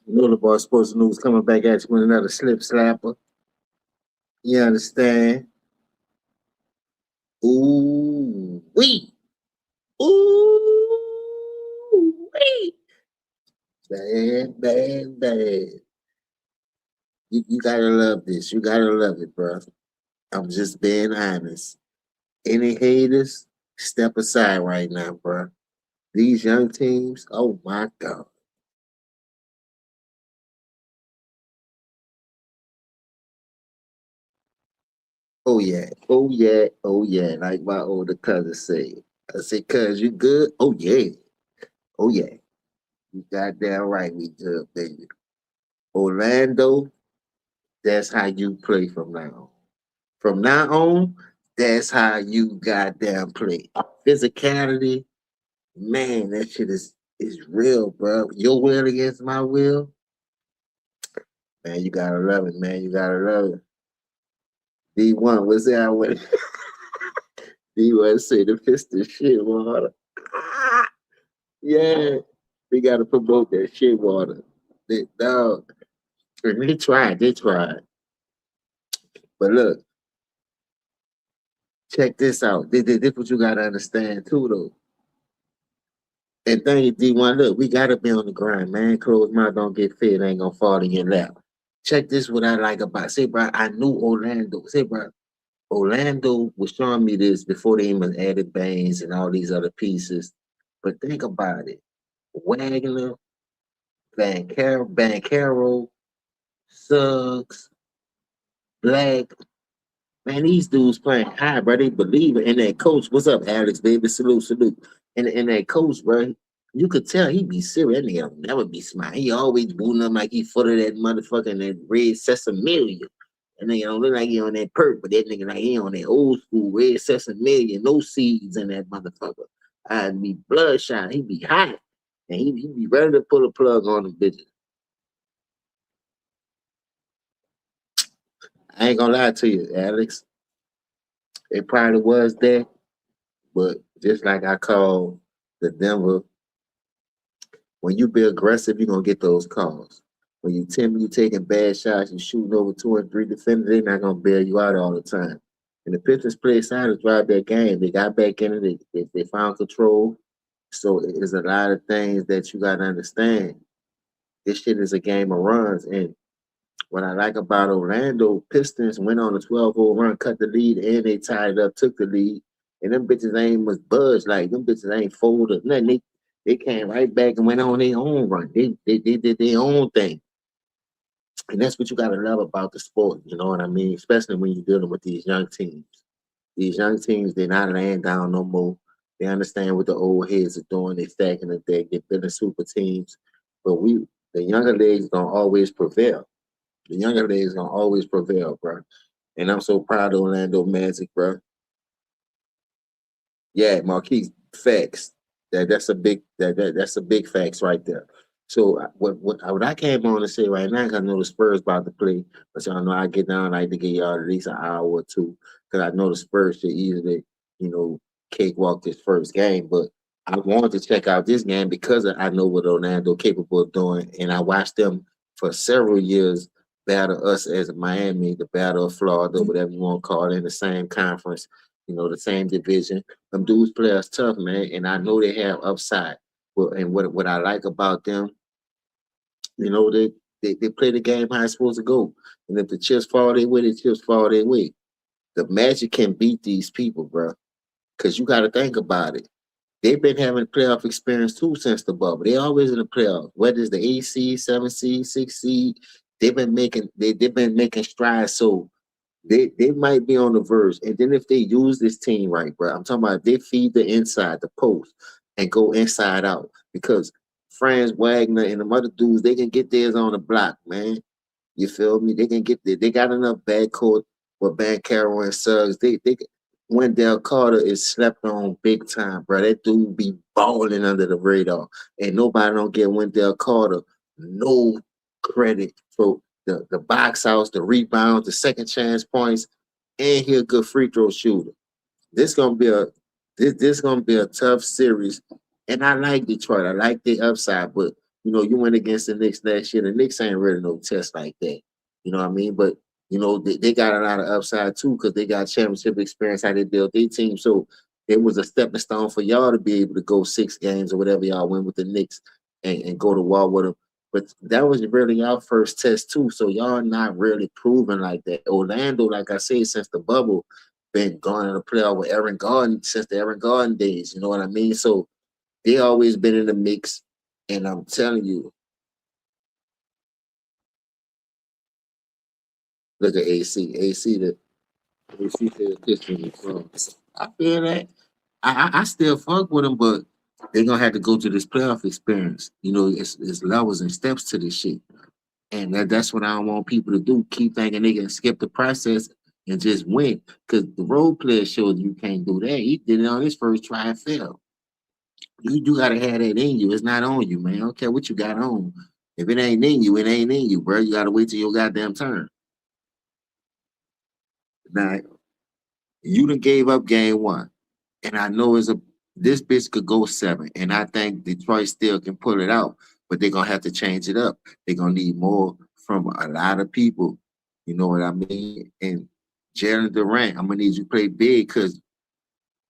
You know the bar sports news coming back at you with another slip slapper. You understand? Ooh wee. Ooh wee. Bad, bad, bad. You gotta love this. You gotta love it, bro. I'm just being honest. Any haters, step aside right now, bro. These young teams, oh my God. Oh yeah, oh yeah, oh yeah. Like my older cousin say. I say, cuz you good? Oh yeah. Oh yeah. You goddamn right we good, baby. Orlando, that's how you play from now on. From now on, that's how you goddamn play. Physicality, man, that shit is real, bro. Your will against my will, man, you gotta love it, man. You gotta love it. D1, what's that? What D1 say the piston shit water. Yeah, we gotta promote that shit water. Dog. And they tried. But look, check this out. This what you gotta understand too, though. And thank you, D1. Look, we gotta be on the grind, man. Closed mouth don't get fed, ain't gonna fall in your lap. Check this what I like about say, bro. I knew Orlando. Say, bro, Orlando was showing me this before they even added Baines and all these other pieces. But think about it. Wagner, Bancaro, Suggs, Black, man, these dudes playing high, bro. They believe it. And that coach, what's up, Alex, baby? Salute, salute. And that coach, bro, you could tell he be serious. That nigga don't never be smiling. He always booting up like he foot of that motherfucking that red sesame. And nigga don't look like he on that perk, but that nigga like he on that old school red sesame, no seeds in that motherfucker. I'd be bloodshot. He be hot. And he be ready to pull a plug on them bitches. I ain't gonna lie to you, Alex. It probably was that. But just like I call the Denver, when you be aggressive, you're gonna get those calls. When you timid, you taking bad shots, you shooting over two and three defenders, they're not gonna bail you out all the time. And the Pistons played side to drive that game. They got back in it, they found control. So it's a lot of things that you gotta understand. This shit is a game of runs. And what I like about Orlando, Pistons went on a 12-0 run, cut the lead, and they tied up, took the lead. And them bitches ain't was budged. Like them bitches ain't folded nothing. They came right back and went on their own run. They did their own thing. And that's what you gotta love about the sport, you know what I mean? Especially when you're dealing with these young teams. These young teams, they're not laying down no more. They understand what the old heads are doing. They stacking the deck, they're building super teams. But the younger leagues gonna always prevail. The younger days gonna always prevail, bro. And I'm so proud of Orlando Magic, bro. Yeah, Marquise, facts. That's a big facts right there. So what I came on to say right now, 'cause I know the Spurs about to play, but y'all know I get down, I like to get y'all at least an hour or two, because I know the Spurs should easily, you know, cakewalk this first game. But I wanted to check out this game because I know what Orlando capable of doing, and I watched them for several years battle us as Miami, the battle of Florida, whatever you want to call it, in the same conference, you know, the same division. Them dudes play us tough, man, and I know they have upside. Well, and what I like about them, you know, they play the game how it's supposed to go. And if the chips fall their way, the chips fall their way. The Magic can beat these people, bro. Because you got to think about it. They've been having playoff experience too since the bubble. They always in the playoffs. Whether it's the 8 seed, 7 seed, 6 seed, they've been making strides. So they might be on the verge. And then if they use this team right, bro, I'm talking about if they feed the inside, the post, and go inside out. Because Franz Wagner and the other dudes, they can get theirs on the block, man. You feel me? They can get there. They got enough backcourt with Bancaro and Suggs. Wendell Carter is slept on big time, bro. That dude be balling under the radar. And nobody don't get Wendell Carter no credit for the box outs, the rebounds, the second chance points, and he a good free throw shooter. This gonna be a this gonna be a tough series. And I like Detroit. I like the upside, but You went against the Knicks last year. The Knicks ain't really no test like that. You know what I mean? But they got a lot of upside too because they got championship experience how they built their team. So it was a stepping stone for y'all to be able to go 6 games or whatever y'all win with the Knicks and go to war with them. But that was really y'all first test too. So y'all not really proven like that. Orlando, like I said, since the bubble, been going in the playoff with Aaron Gordon since the Aaron Gordon days. You know what I mean? So they always been in the mix. And I'm telling you, look at AC. AC to the Pistons. So I feel that. I still fuck with them, but they're gonna have to go to this playoff experience. It's levels and steps to this shit. And that's what I don't want people to do. Keep thinking they can skip the process and just win. Because the role player showed you can't do that. He did it on his first try and fail. You do gotta have that in you. It's not on you, man. I don't care what you got on. If it ain't in you, it ain't in you, bro. You gotta wait till your goddamn turn. Now, you done gave up game one. And I know this bitch could go 7. And I think Detroit still can pull it out, but they're gonna have to change it up. They're gonna need more from a lot of people. You know what I mean? And Jalen Durant, I'm gonna need you to play big because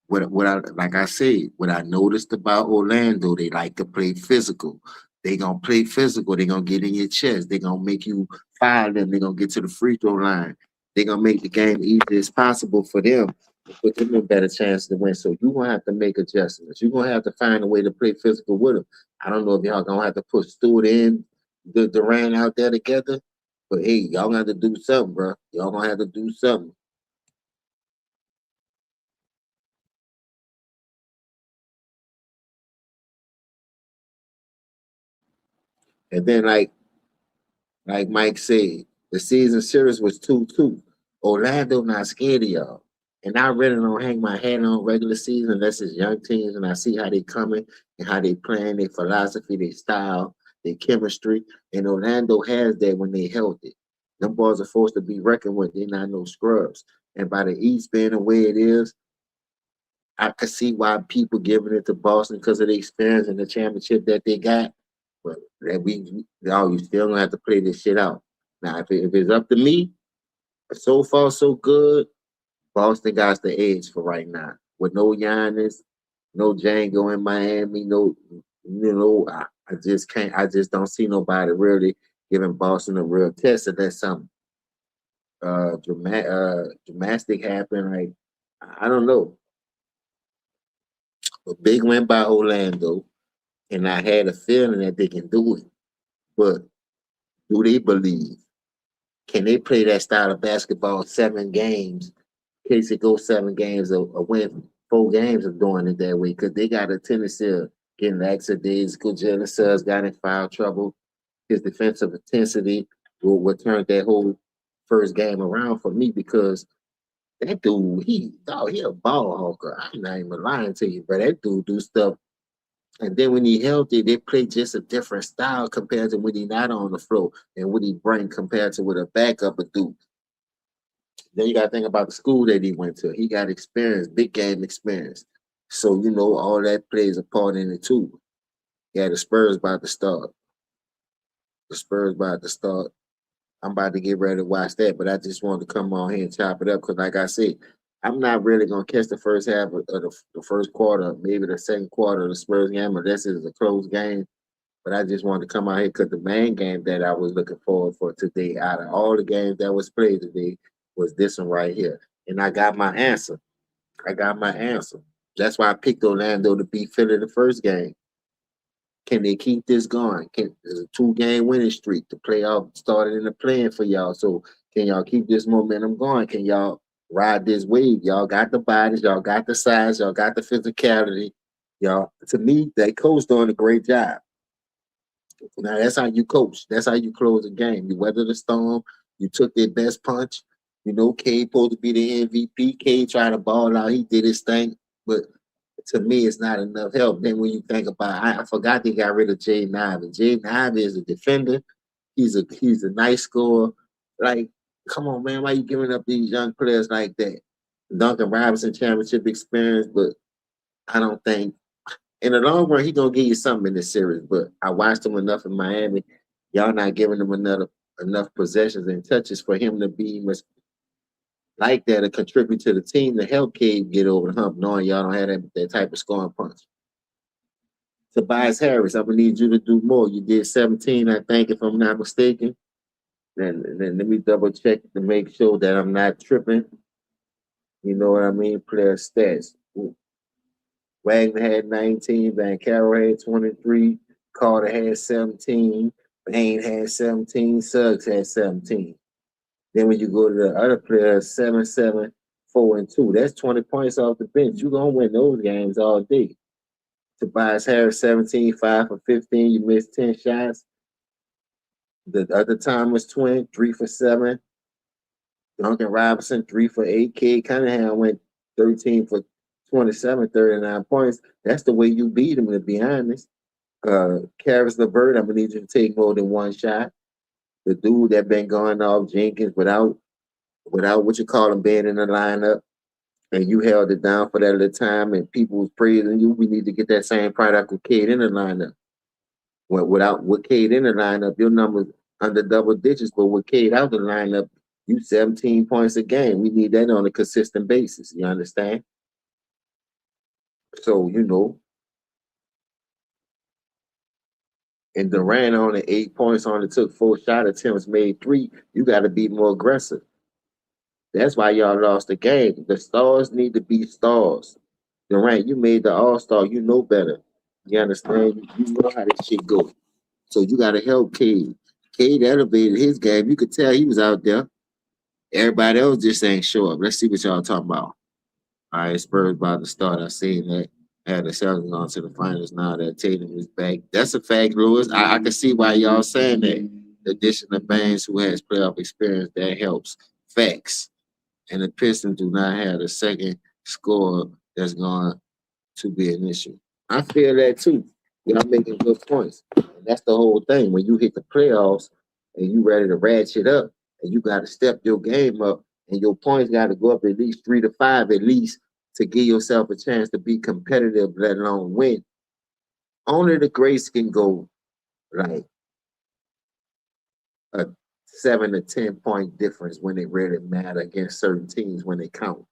what I like I said, what I noticed about Orlando, they like to play physical. They gonna play physical. They gonna get in your chest. They gonna make you foul them. They gonna get to the free throw line. They gonna make the game easy as possible for them, put them in a better chance to win. So you gonna have to make adjustments. You're gonna have to find a way to play physical with them. I don't know if y'all gonna have to put Stewart in the Durant out there together, but hey, y'all gonna have to do something, bro. Y'all gonna have to do something. And then like Mike said, the season series was 2-2. Orlando not scared of y'all. And I really don't hang my hat on regular season unless it's young teams and I see how they coming and how they playing, their philosophy, their style, their chemistry. And Orlando has that when they healthy. Them boys are forced to be reckoned with. They're not no scrubs. And by the East being the way it is, I could see why people giving it to Boston because of the experience and the championship that they got. But that y'all, you still gonna have to play this shit out. Now, if it's up to me, so far so good. Boston got the edge for right now. With no Giannis, no Django in Miami, I just can't. I just don't see nobody really giving Boston a real test unless something dramatic happen. Like I don't know. A big win by Orlando, and I had a feeling that they can do it. But do they believe? Can they play that style of basketball 7 games? In case it goes 7 games or win 4 games of doing it that way, because they got a tendency of getting accidents. Jalen Suggs got in foul trouble. His defensive intensity will turn that whole first game around for me because that dude, he a ball hawker. I'm not even lying to you, but that dude do stuff. And then when he healthy, they play just a different style compared to when he not on the floor and what he bring compared to what a backup would do. Then you got to think about the school that he went to. He got experience, big game experience. So, all that plays a part in it too. Yeah, the Spurs about to start. The Spurs about to start. I'm about to get ready to watch that, but I just wanted to come on here and chop it up because, like I said, I'm not really going to catch the first half of the first quarter, maybe the second quarter of the Spurs game, unless it's a close game. But I just wanted to come out here because the main game that I was looking forward for today, out of all the games that was played today, was this one right here. And I got my answer. I got my answer. That's why I picked Orlando to beat Philly the first game. Can they keep this going? There's a 2-game winning streak. The playoff started in the plan for y'all. So can y'all keep this momentum going? Can y'all ride this wave? Y'all got the bodies, y'all got the size, y'all got the physicality. Y'all, to me, that coach doing a great job. Now that's how you coach. That's how you close a game. You weather the storm. You took their best punch. K supposed to be the MVP. K tried to ball out. He did his thing, but to me, it's not enough help. Then when you think about, I forgot they got rid of Jay Ivey. Jay Ivey is a defender. He's a nice scorer. Like, come on, man, why you giving up these young players like that? Duncan Robinson championship experience, but I don't think In the long run, he gonna give you something in this series. But I watched him enough in Miami. Y'all not giving him enough possessions and touches for him to be much like that to contribute to the team to help Cade get over the hump, knowing y'all don't have that type of scoring punch. Tobias Harris, I'm gonna need you to do more. You did 17, I think, if I'm not mistaken. Then let me double check to make sure that I'm not tripping. You know what I mean? Player stats. Wagner had 19, Van Carroll had 23, Carter had 17, Bain had 17, Suggs had 17. Then when you go to the other players, 7, 7, 4, and 2, that's 20 points off the bench. You're gonna win those games all day. Tobias Harris, 17, 5 for 15. You missed 10 shots. The other Thomas twin, 3 for 7. Duncan Robinson, 3 for 8. Cade Cunningham went 13 for 27, 39 points. That's the way you beat him, to be honest. Karis LeVert, I'm gonna need you to take more than one shot. The dude that been going off Jenkins without what you call him being in the lineup, and you held it down for that little time, and people was praising you. We need to get that same product with Cade in the lineup. With Cade in the lineup, your numbers under double digits, but with Cade out the lineup, you 17 points a game. We need that on a consistent basis. You understand? So, and Durant only 8 points, only took 4 shot attempts, made 3. You got to be more aggressive. That's why y'all lost the game. The stars need to be stars. Durant, you made the All-Star. You know better. You understand? You know how this shit goes. So you got to help Cade. Cade elevated his game. You could tell he was out there. Everybody else just ain't show up. Let's see what y'all talking about. All right, Spurs about to start. I seen that. Had the Celtics on to the finals now that Tatum is back. That's a fact, Lewis. I can see why y'all saying that. The addition of Baines, who has playoff experience, that helps. Facts. And the Pistons do not have a second scorer that's going to be an issue. I feel that too. Y'all making good points. And that's the whole thing. When you hit the playoffs and you ready to ratchet up and you got to step your game up and your points got to go up at least 3 to 5 at least to give yourself a chance to be competitive, let alone win. Only the greats can go like a 7 to 10 point difference when it really matter against certain teams when they count.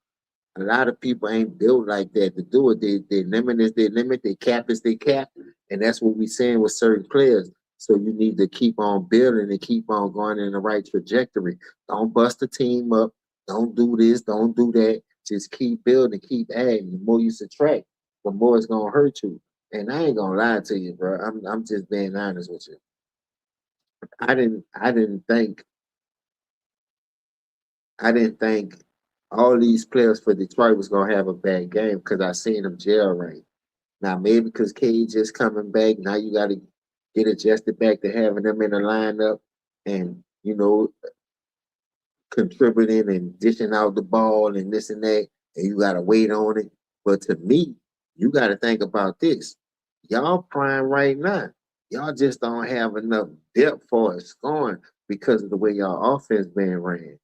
A lot of people ain't built like that to do it. Their limit is their limit, their cap is their cap, and that's what we're saying with certain players. So you need to keep on building and keep on going in the right trajectory. Don't bust the team up. Don't do this. Don't do that. Just keep building, keep adding. The more you subtract, the more it's gonna hurt you. And I ain't gonna lie to you, bro. I'm just being honest with you. I didn't think all these players for Detroit was gonna have a bad game because I seen them jail right. Now maybe because Cade just coming back, now you got to get adjusted back to having them in the lineup and contributing and dishing out the ball and this and that, and you got to wait on it. But to me, you got to think about this. Y'all prime right now. Y'all just don't have enough depth for us scoring because of the way y'all offense being ran.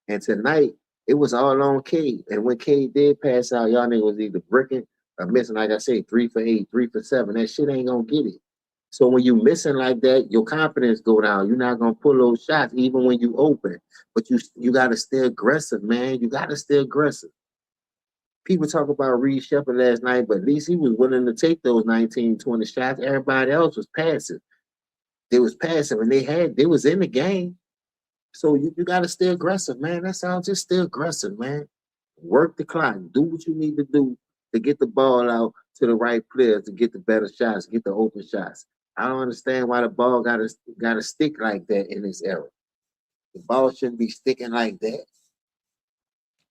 And tonight, it was all on Cade. And when Cade did pass out, y'all niggas was either bricking or missing, like I say, 3 for 8, 3 for 7. That shit ain't gonna get it. So when you missing like that, your confidence go down. You're not gonna pull those shots even when you open. But you gotta stay aggressive, man. You gotta stay aggressive. People talk about Reed Shepard last night, but at least he was willing to take those 19, 20 shots. Everybody else was passive. They was passive and they was in the game. So you got to stay aggressive, man. That's all. Just stay aggressive, man. Work the clock. Do what you need to do to get the ball out to the right players to get the better shots, get the open shots. I don't understand why the ball gotta stick like that in this era. The ball shouldn't be sticking like that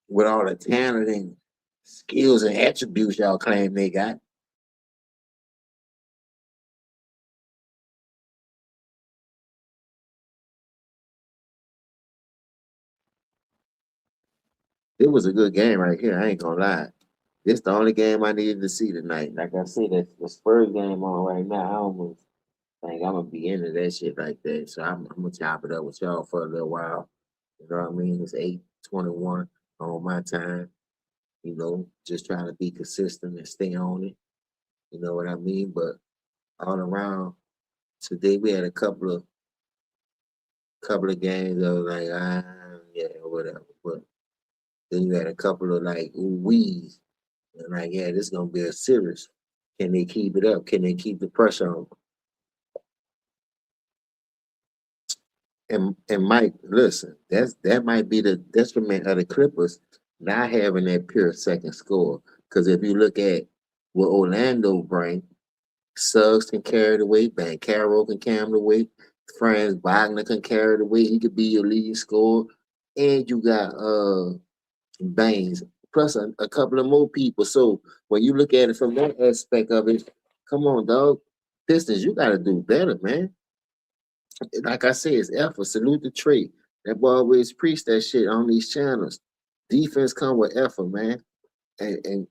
with all the talent and skills and attributes y'all claim they got. It was a good game right here. I ain't gonna lie. This the only game I needed to see tonight. Like I said, that the Spurs game on right now. I almost think I'm gonna be into that shit like that. So I'm gonna chop it up with y'all for a little while. You know what I mean? It's 8:21 on my time. Just trying to be consistent and stay on it. You know what I mean? But all around today, we had a couple of games that was like, yeah, whatever. But then you had a couple of like ooh wees, and like, yeah, this is gonna be a series. Can they keep it up? Can they keep the pressure on? And Mike, listen, that might be the detriment of the Clippers not having that pure second score. Because if you look at what Orlando bring, Suggs can carry the weight, Caro can carry the weight, Franz Wagner can carry the weight. He could be your leading scorer, and you got Baines plus a couple of more people. So when you look at it from that aspect of it, come on, dog, Pistons, you got to do better, man. Like I said, it's effort. Salute the trade. That boy always preach that shit on these channels. Defense come with effort, man. And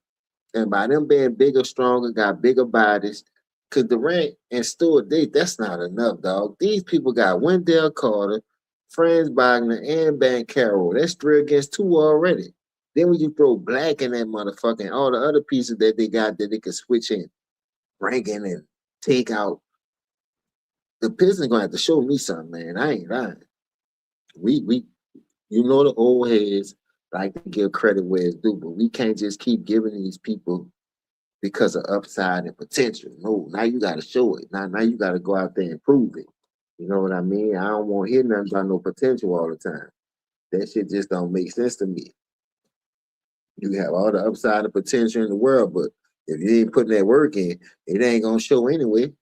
by them being bigger, stronger, got bigger bodies, cause Durant and Stewart, that's not enough, dog. These people got Wendell Carter, Franz Wagner, and Carroll. That's 3 against 2 already. Then when you throw Black in that motherfucker and all the other pieces that they got that they can switch in, bring in and take out, the Pistons gonna have to show me something, man. I ain't lying. We the old heads like to give credit where it's due, but we can't just keep giving these people because of upside and potential. No, now you got to show it. Now you got to go out there and prove it. You know what I mean? I don't want to hear nothing about no potential all the time. That shit just don't make sense to me. You have all the upside and potential in the world, but if you ain't putting that work in, it ain't gonna show anyway.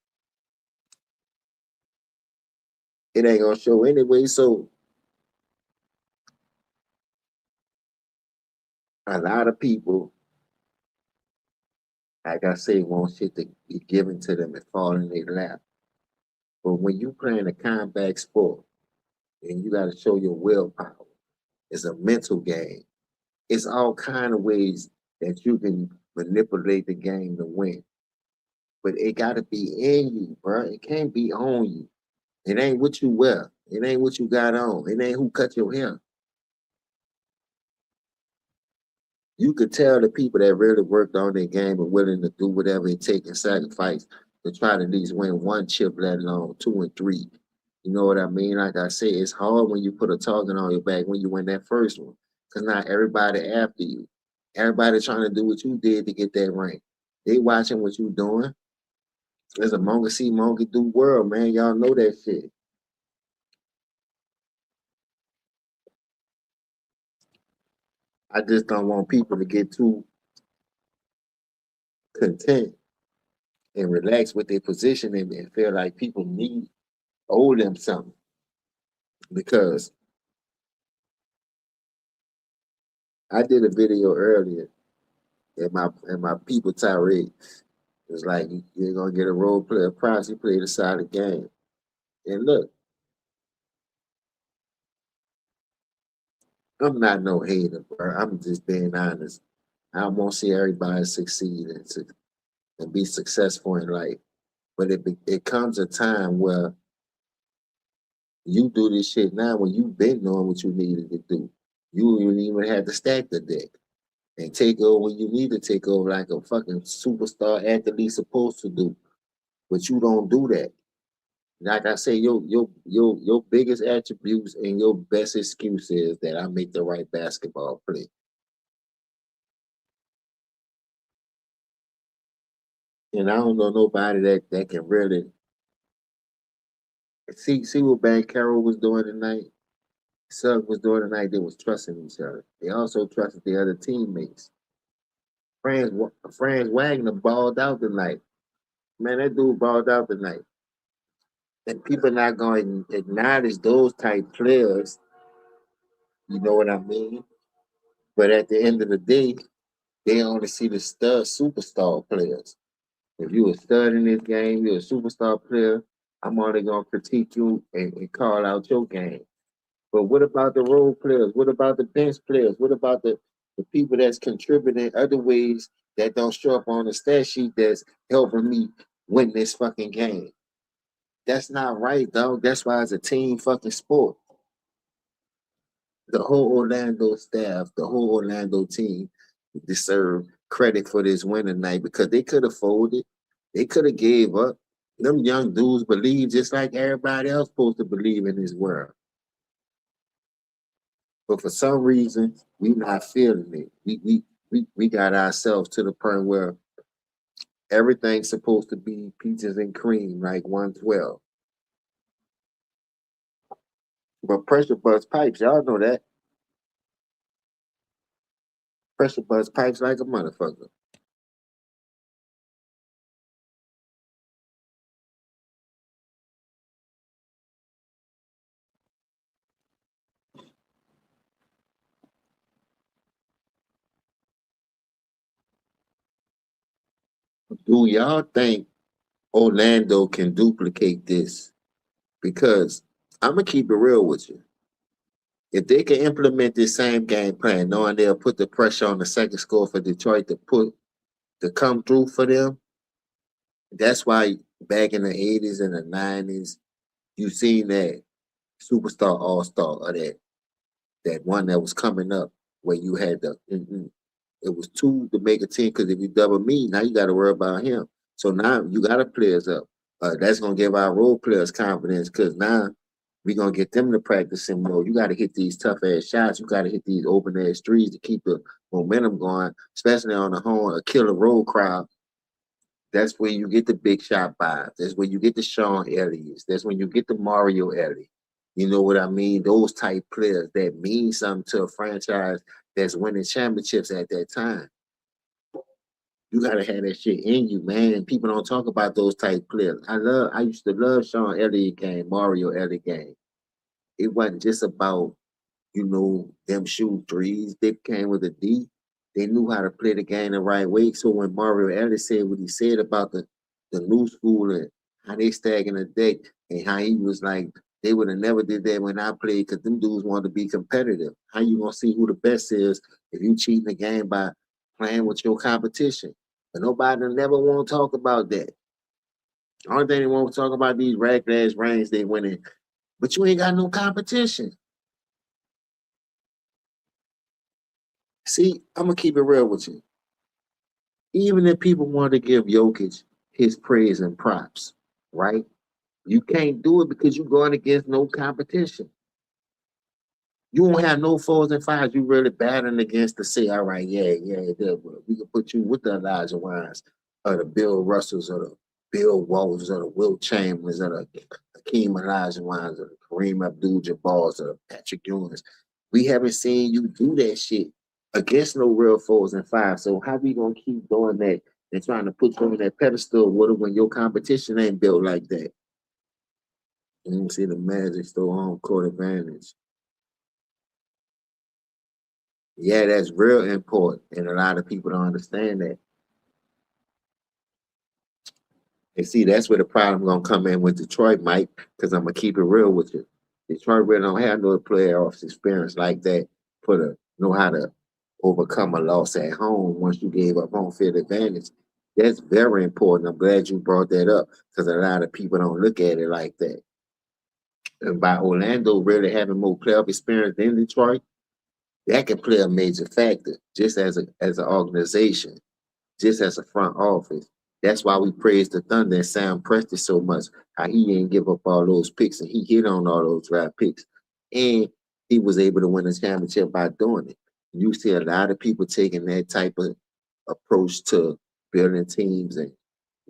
It ain't gonna show anyway. So a lot of people, like I say, want shit to be given to them and fall in their lap. But when you playing a combat sport and you got to show your willpower, it's a mental game. It's all kind of ways that you can manipulate the game to win. But it gotta be in you, bro. It can't be on you. It ain't what you wear. It ain't what you got on. It ain't who cut your hair. You could tell the people that really worked on their game and willing to do whatever it takes and sacrifice to try to at least win one chip, let alone 2 and 3. You know what I mean? Like I say, it's hard when you put a target on your back when you win that first one. Because not everybody after you. Everybody trying to do what you did to get that rank. They watching what you doing. There's a monkey see, monkey do world, man. Y'all know that shit. I just don't want people to get too content and relax with their position and feel like people owe them something. Because I did a video earlier and my people tirade. It's like you're gonna get a role player prize, you play the side of the game. And look, I'm not no hater, bro. I'm just being honest. I want to see everybody succeed and be successful in life. But it comes a time where you do this shit now when you've been doing what you needed to do. You don't even have to stack the deck and take over when you need to take over like a fucking superstar athlete supposed to do. But you don't do that. Like I say, your biggest attributes and your best excuse is that I make the right basketball play. And I don't know nobody that can really see what Van Carroll was doing tonight. Sugg was doing tonight. They was trusting each other. They also trusted the other teammates. Franz Wagner balled out tonight. Man, that dude balled out tonight. And people not going to acknowledge those type players. You know what I mean? But at the end of the day, they only see the superstar players. If you a stud in this game, you're a superstar player. I'm only gonna critique you and call out your game. But what about the role players? What about the bench players? What about the people that's contributing other ways that don't show up on the stat sheet that's helping me win this fucking game? That's not right, dog. That's why it's a team fucking sport. The whole Orlando staff, the whole Orlando team deserve credit for this win tonight because they could have folded. They could have gave up. Them young dudes believe just like everybody else supposed to believe in this world. But for some reason, we not feeling it. We got ourselves to the point where everything's supposed to be peaches and cream, like 112. But pressure bust pipes, y'all know that. Pressure bust pipes like a motherfucker. Do y'all think Orlando can duplicate this? Because I'm gonna keep it real with you. If they can implement this same game plan, knowing they'll put the pressure on the second score for Detroit to come through for them, that's why back in the 80s and the 90s, you seen that superstar all star or that one that was coming up where you had it was two to make a team because if you double me, now you got to worry about him. So now you got to players up. That's gonna give our role players confidence because now we're gonna get them to practice some more. You got to hit these tough ass shots. You got to hit these open ass threes to keep the momentum going, especially on the home a killer road crowd. That's where you get the big shot vibes. That's where you get the Sean Elliott's. That's when you get the Mario Elliott. You know what I mean? Those type players that mean something to a franchise that's winning championships at that time. You gotta have that shit in you, man. People don't talk about those type players. I used to love Sean Elliott game, Mario Elliott game. It wasn't just about them shoot threes. They came with a D. They knew how to play the game the right way. So when Mario Ellis said what he said about the new school and how they stacking the deck and how he was like, they would have never did that when I played because them dudes wanted to be competitive. How you gonna see who the best is if you cheating the game by playing with your competition? But nobody never want to talk about that. Only thing they want to talk about these rack ass rings they winning, but you ain't got no competition. See, I'm gonna keep it real with you. Even if people want to give Jokic his praise and props, right? You can't do it because you're going against no competition. You won't have no fours and fives. You really battling against to say, all right, we can put you with the Elijah Wines or the Bill Russells or the Bill Walters or the Will Chambers or the Hakeem Elijah Wines or the Kareem Abdul-Jabbar's or the Patrick Ewings. We haven't seen you do that shit against no real fours and fives. So how we gonna keep doing that and trying to put you on that pedestal when your competition ain't built like that? You see the Magic still home court advantage. Yeah, that's real important, and a lot of people don't understand that. And see, that's where the problem gonna come in with Detroit, Mike. Because I'm gonna keep it real with you. Detroit really don't have no playoffs experience like that for to know how to overcome a loss at home once you gave up home field advantage. That's very important. I'm glad you brought that up because a lot of people don't look at it like that. And by Orlando really having more playoff experience than Detroit, that can play a major factor just as an organization, just as a front office. That's why we praise the Thunder and Sam Presti so much. How he didn't give up all those picks and he hit on all those draft picks. And he was able to win a championship by doing it. You see a lot of people taking that type of approach to building teams and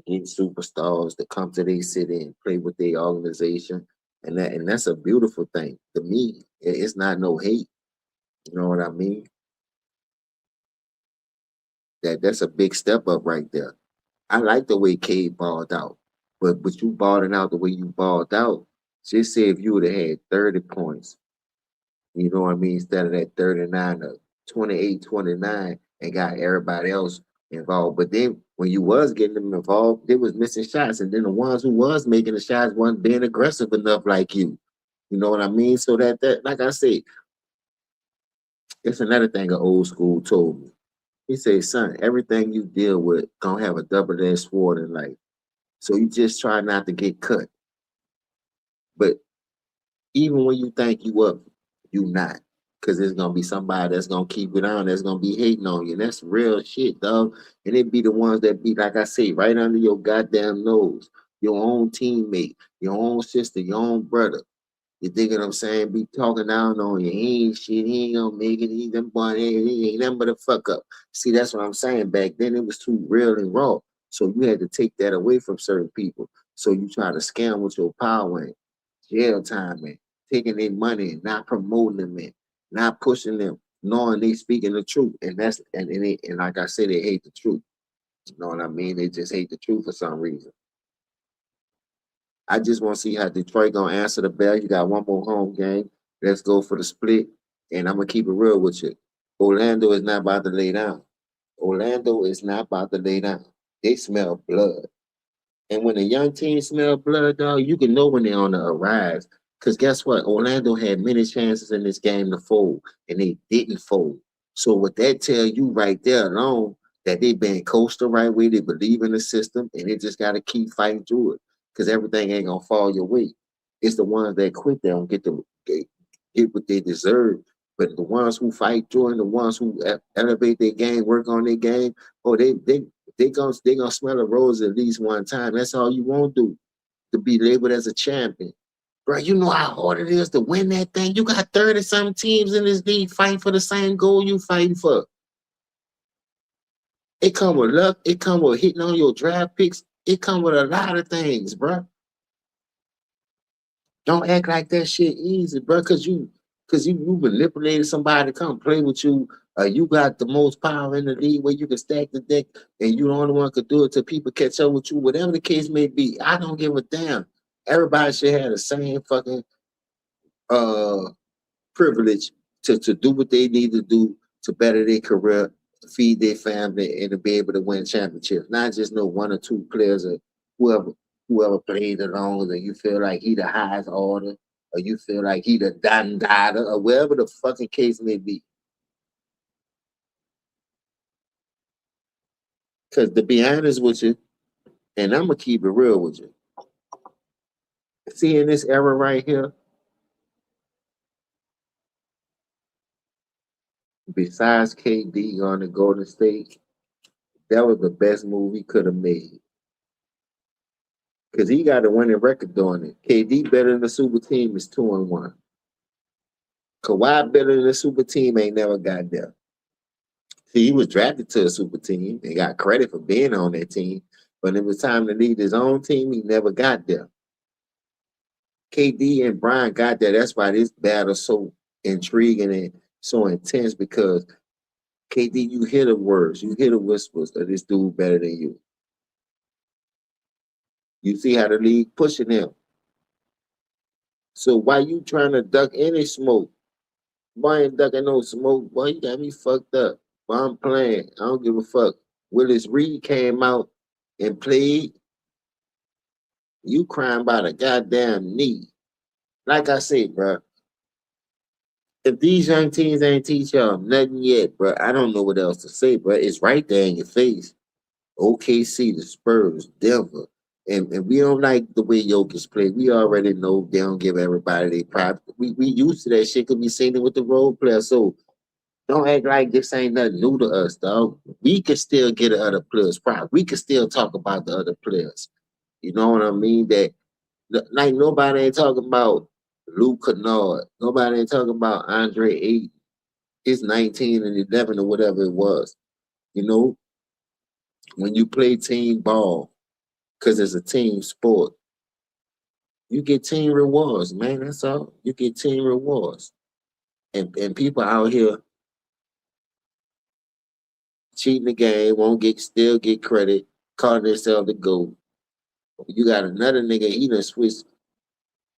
getting superstars to come to their city and play with their organization. And that's a beautiful thing. To me, it's not no hate. You know what I mean? That's a big step up right there. I like the way Cade balled out, but you balling out the way you balled out. Just say if you would have had 30 points, you know what I mean, instead of that 39 or 28, 29, and got everybody else involved. But then when you was getting them involved, they was missing shots, and then the ones who was making the shots wasn't being aggressive enough like you. You know what I mean? So that like I said, it's another thing an old school told me. He said, son, everything you deal with gonna have a double-edged sword in life. So you just try not to get cut. But even when you think you up, you not. Cause there's gonna be somebody that's gonna keep it on, that's gonna be hating on you. And that's real shit, dog. And it be the ones that be, like I say, right under your goddamn nose. Your own teammate, your own sister, your own brother. You dig what I'm saying? Be talking down on you. He ain't shit. He ain't gonna make it. He them boy. He ain't nothing but a fuck up. See, that's what I'm saying. Back then, it was too real and raw. So you had to take that away from certain people. So you try to scam with your power and jail time and taking their money and not promoting them and not pushing them, knowing they speaking the truth. And that's and like I said, they hate the truth. You know what I mean? They just hate the truth for some reason. I just want to see how Detroit gonna answer the bell. You got one more home game. Let's go for the split. And I'm gonna keep it real with you. Orlando is not about to lay down. Orlando is not about to lay down. They smell blood. And when a young team smell blood, dog, you can know when they're on the rise. Because guess what? Orlando had many chances in this game to fold, and they didn't fold. So what that tell you right there alone, that they been coached the right way, they believe in the system, and they just got to keep fighting through it. Because everything ain't gonna fall your way. It's the ones that quit that don't get what they deserve. But the ones who fight through and the ones who elevate their game, work on their game, oh, they gonna smell a rose at least one time. That's all you won't do to be labeled as a champion. Bro, you know how hard it is to win that thing. You got 30 some teams in this league fighting for the same goal you fighting for. It come with luck, it come with hitting on your draft picks, it come with a lot of things, bro. Don't act like that shit easy, bro, cause you manipulated somebody to come play with you. You got the most power in the league where you can stack the deck, and you the only one could do it till people catch up with you. Whatever the case may be, I don't give a damn. Everybody should have the same fucking uh privilege to do what they need to do to better their career, to feed their family, and to be able to win championships. Not just no one or two players or whoever whoever played the longest, or you feel like he the highest order, or you feel like he the dada, or whatever the fucking case may be. Because to be honest with you, and I'm gonna keep it real with you, seeing this era right here, besides KD on the Golden State, that was the best move he could have made. Because he got a winning record doing it. KD better than the super team is 2-1. Kawhi better than the super team ain't never got there. See, he was drafted to a super team and got credit for being on that team. But it was time to lead his own team, he never got there. KD and Brian got there. That's why this battle so intriguing and so intense because KD, you hear the words, you hear the whispers of this dude better than you. You see how the league pushing him. So why you trying to duck any smoke? Boy, ain't ducking no smoke. Boy, you got me fucked up. Boy, I'm playing. I don't give a fuck. Willis Reed came out and played. You crying about a goddamn knee. Like I said, bro, if these young teens ain't teach y'all nothing yet, bro, I don't know what else to say, bro. It's right there in your face. OKC, the Spurs, Denver. And we don't like the way Jokic play. We already know they don't give everybody their props. We used to that shit because we seen it with the role players. So don't act like this ain't nothing new to us, dog. We can still get the other players props. We can still talk about the other players. You know what I mean? That like nobody ain't talking about Luke Kennard. Nobody ain't talking about Andre 8. It's 19 and 11 or whatever it was. You know, when you play team ball, because it's a team sport, you get team rewards, man. That's all. You get team rewards. And people out here cheating the game, won't get still get credit, calling themselves the GOAT. You got another nigga, he done switched.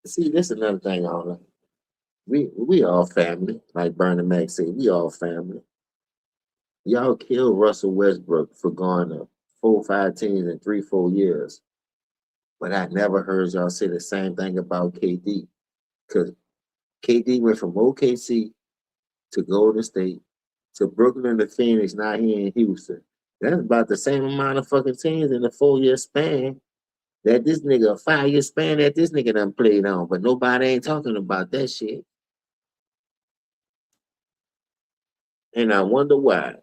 See, that's another thing I don't like. We all family, like Bernie Mac said, we all family. Y'all killed Russell Westbrook for going to 4 or 5 teams in 3 or 4 years. But I never heard y'all say the same thing about KD. Because KD went from OKC to Golden State to Brooklyn to Phoenix, now he in Houston. That's about the same amount of fucking teams in a 4 year span that this nigga, a 5 year span that this nigga done played on. But nobody ain't talking about that shit. And I wonder why.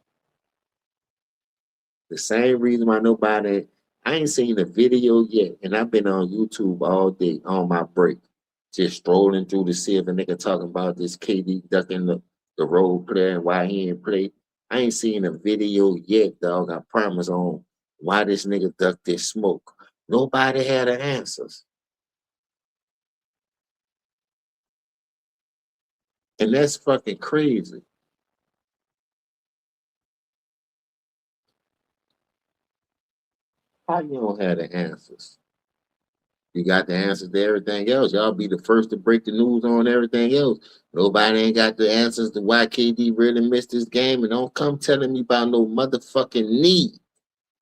The same reason why nobody, I ain't seen a video yet, and I've been on YouTube all day on my break, just strolling through to see if a nigga talking about this KD ducking the role player and why he ain't play. I ain't seen a video yet, dog. I promise on why this nigga ducked this smoke. Nobody had the answers. And that's fucking crazy. How you don't have the answers? You got the answers to everything else. Y'all be the first to break the news on everything else. Nobody ain't got the answers to why KD really missed this game. And don't come telling me about no motherfucking need.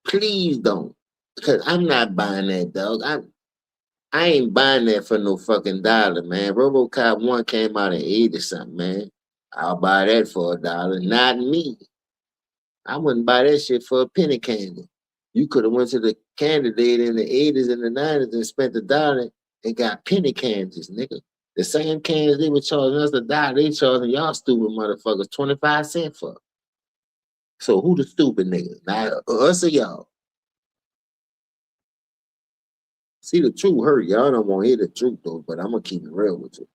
Please don't. Because I'm not buying that, dog. I ain't buying that for no fucking dollar, man. RoboCop 1 came out at 80 something, man. I'll buy that for a dollar. Not me. I wouldn't buy that shit for a penny candy. You could have went to the candidate in the 80s and the 90s and spent a dollar and got penny candies, nigga. The same cans they were charging us a dollar, they charging y'all stupid motherfuckers 25 cents for. So who the stupid nigga? Now us or y'all? See, the truth hurt. Y'all don't want to hear the truth though, but I'm gonna keep it real with you.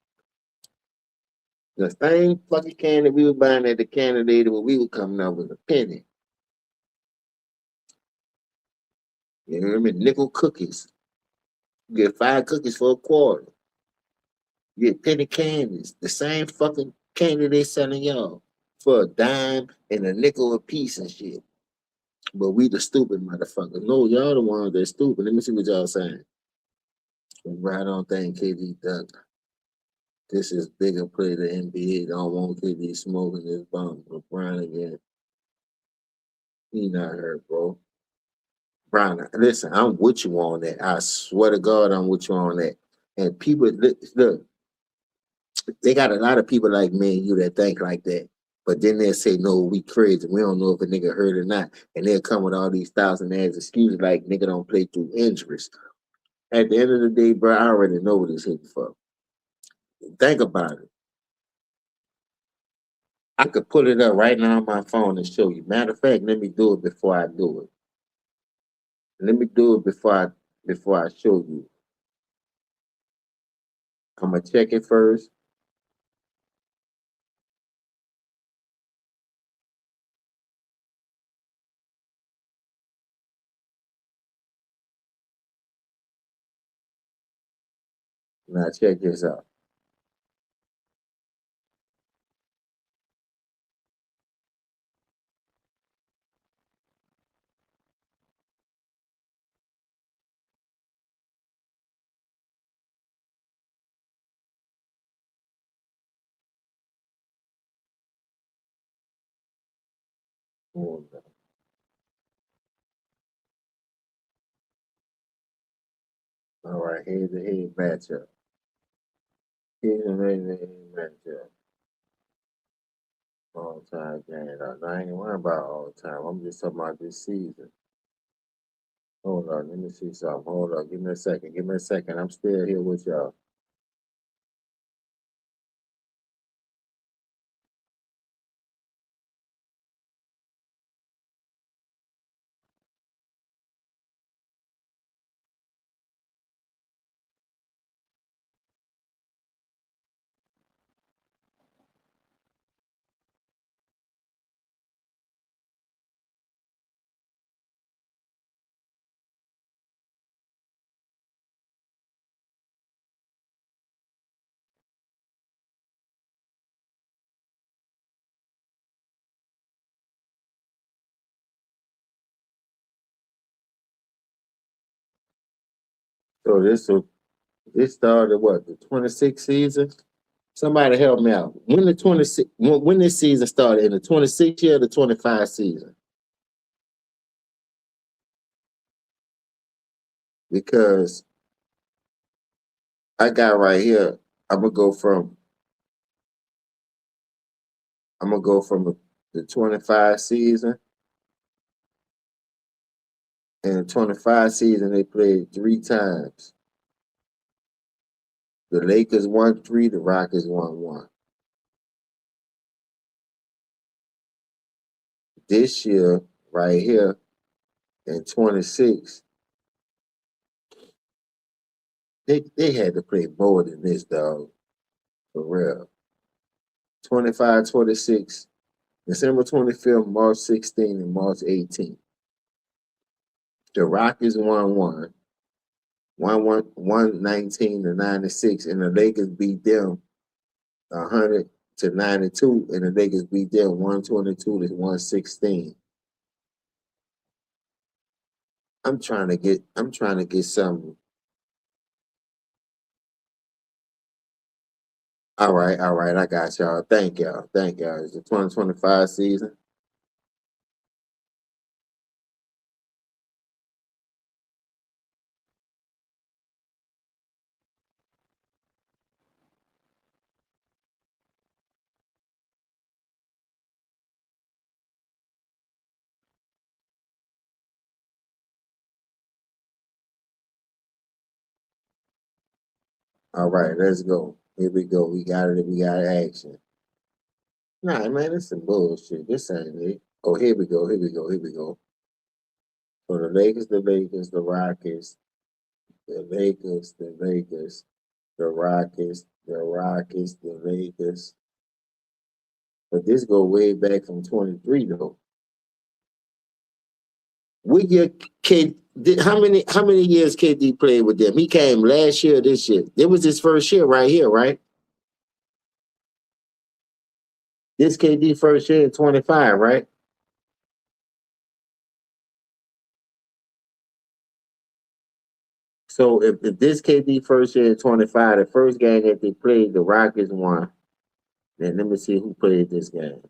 The same fucking candy we were buying at the candidate when we were coming up with a penny. You hear me? Nickel cookies. You get 5 cookies for a quarter. You get penny candies. The same fucking candy they selling y'all for a dime and a nickel a piece and shit. But we the stupid motherfuckers. No, y'all the ones that stupid. Let me see what y'all saying. Right on thing, KD Duck. This is bigger play the NBA. Don't want KD smoking this bum. LeBron again. He not hurt, bro. Brian, listen, I'm with you on that. I swear to God, I'm with you on that. And people, look, they got a lot of people like me and you that think like that. But then they'll say, no, we crazy. We don't know if a nigga hurt or not. And they'll come with all these thousand ass excuses like nigga don't play through injuries. At the end of the day, bro, I already know what it's hitting for. Think about it. I could pull it up right now on my phone and show you. Matter of fact, let me do it before I do it. Let me do it before I show you. I'm gonna check it first. Now check this out. Hold on. All right, here's the head matchup. Here's the head matchup. All time game. I ain't worrying about all time. I'm just talking about this season. Hold on, let me see something. Hold on, give me a second. Give me a second. I'm still here with y'all. So this started what, the 26th season? Somebody help me out. When this season started, in the 26th year or the 25 season? Because I got right here, I'm gonna go from the 25 season. In the 25 season, they played 3 times. The Lakers won 3, the Rockets won 1. this year, right here, in 26, they had to play more than this, dog, for real. 25, 26, December 25th, March 16th, and March 18th. The Rockets won 119 to 96, and the Lakers beat them 100 to 92, and the Lakers beat them 122 to 116. I'm trying to get something. All right, I got y'all. Thank y'all. Thank y'all. It's the 2025 season. All right, let's go. Here we go. We got it. We got action. Nah, man, this some bullshit. This ain't it. Oh, here we go. Here we go. Here we go. So the Lakers, the Rockets, the Lakers, the Lakers, the Rockets, the Rockets, the Lakers. But this go way back from 23 though. We get K. How many years KD played with them? He came last year, this year. It was his first year right here, right? This KD first year in 25, right? So if this KD first year in 25, the first game that they played, the Rockets won. Then let me see who played this game.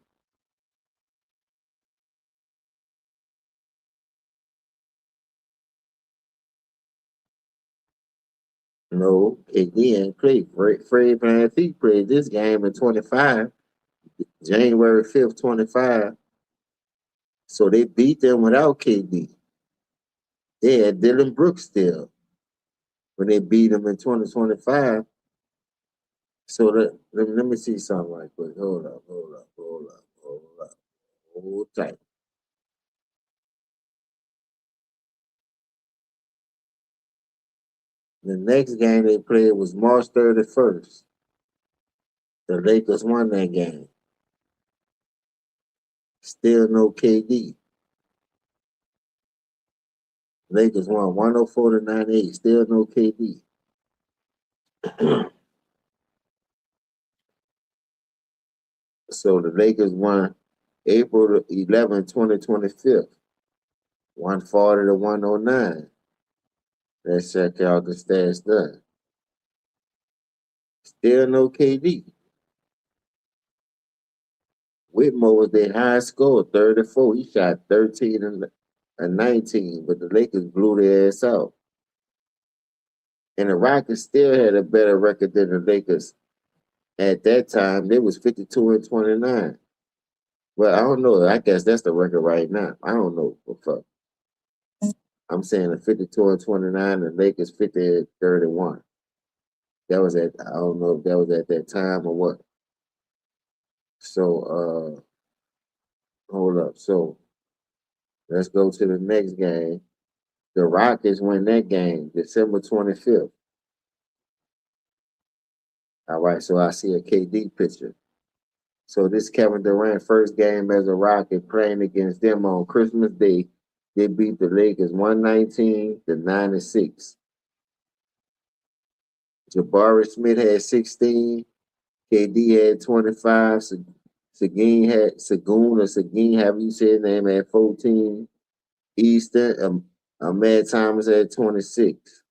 No, KD ain't played. Fred VanVleet played this game in 25, January 5th, 25. So they beat them without KD. They had Dylan Brooks still when they beat them in 2025. So let me see something right quick. Hold tight. The next game they played was March 31st. The Lakers won that game. Still no KD. Lakers won 104 to 98. Still no KD. So the Lakers won April 11, 2025. 140 to 109. Let's check out the stats done. Still no KD. Whitmore was their high score, 34. He shot 13 and 19, but the Lakers blew their ass out. And the Rockets still had a better record than the Lakers at that time. They was 52 and 29. Well, I don't know. I guess that's the record right now. I don't know. What fuck. I'm saying the 52 and 29, the Lakers 50 and 31. That was at, I don't know if that was at that time or what. So hold up. So let's go to the next game. The Rockets win that game December 25th. All right, so I see a KD picture. So this Kevin Durant first game as a Rocket playing against them on Christmas Day. They beat the Lakers 119 to 96. Jabari Smith had 16. KD had 25. Seguin, however you say his name, had 14. Easton, Ahmed Thomas had 26.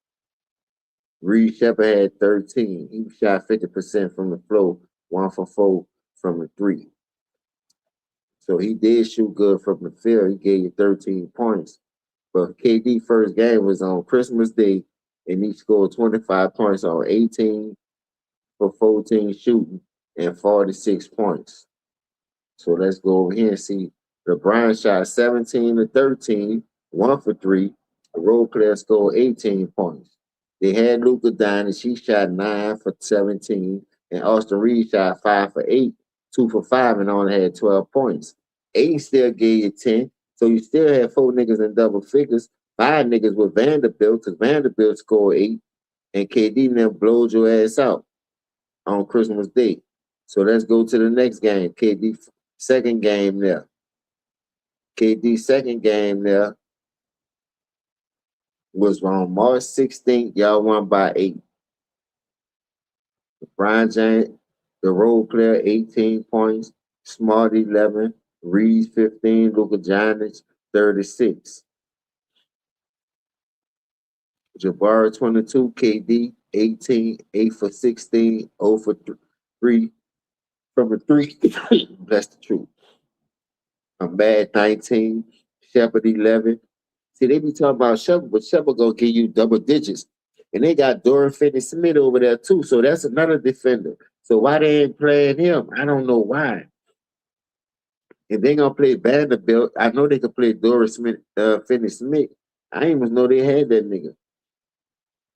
Reed Shepard had 13. He shot 50% from the floor, 1 for 4 from the three. So he did shoot good from the field. He gave you 13 points. But KD first game was on Christmas Day, and he scored 25 points on 18 for 14 shooting and 46 points. So let's go over here and see. LeBron shot 17 to 13, 1 for 3. The role player scored 18 points. They had Luka Doncic. She shot 9 for 17, and Austin Reed shot 5 for 8, 2 for 5, and only had 12 points. 8 still gave you 10. So you still had 4 niggas in double figures. 5 niggas with Vanderbilt, because Vanderbilt scored 8, and KD then blowed your ass out on Christmas Day. So let's go to the next game. KD second game there. KD second game there was on March 16th. Y'all won by 8. Brian James, the role player, 18 points. Smart, 11. Reed, 15. Luka Jokic, 36. Jabari, 22. KD, 18. 8 for 16. 0 for 3. From the 3. That's the truth. I'm bad, 19. Shepard, 11. See, they be talking about Shepard, but Shepard gonna give you double digits. And they got Durant Finney-Smith over there too, so that's another defender. So why they ain't playing him? I don't know why. If they gonna play Vanderbilt, I know they could play Durant Finney-Smith. I didn't even know they had that nigga.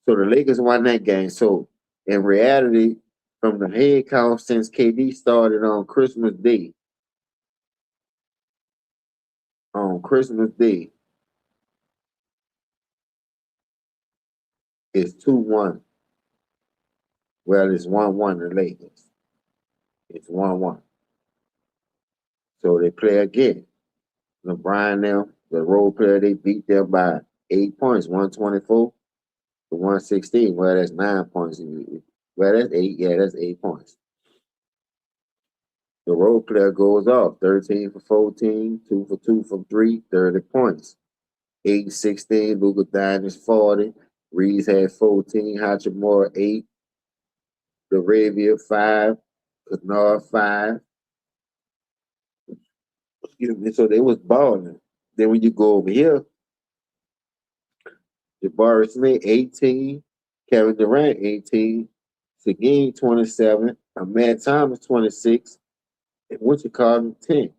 So the Lakers won that game. So in reality, from the head count since KD started on Christmas Day, it's 2-1. Well, it's 1-1 the Lakers. It's 1-1. So they play again. LeBron now, the role player, they beat them by 8 points, 124 to 116. Well, that's 9 points. Well, that's 8. Yeah, that's 8 points. The role player goes off 13 for 14, 2 for 2 from 3, 30 points. 8 16, Luka Doncic 40. Reeves had 14, Hachimura 8, Arabia 5, Kennard 5. Excuse me. So they was balling. Then when you go over here, Jabari Smith 18, Kevin Durant 18, Seguin 27, Ahmad Thomas 26, and what you call him 10.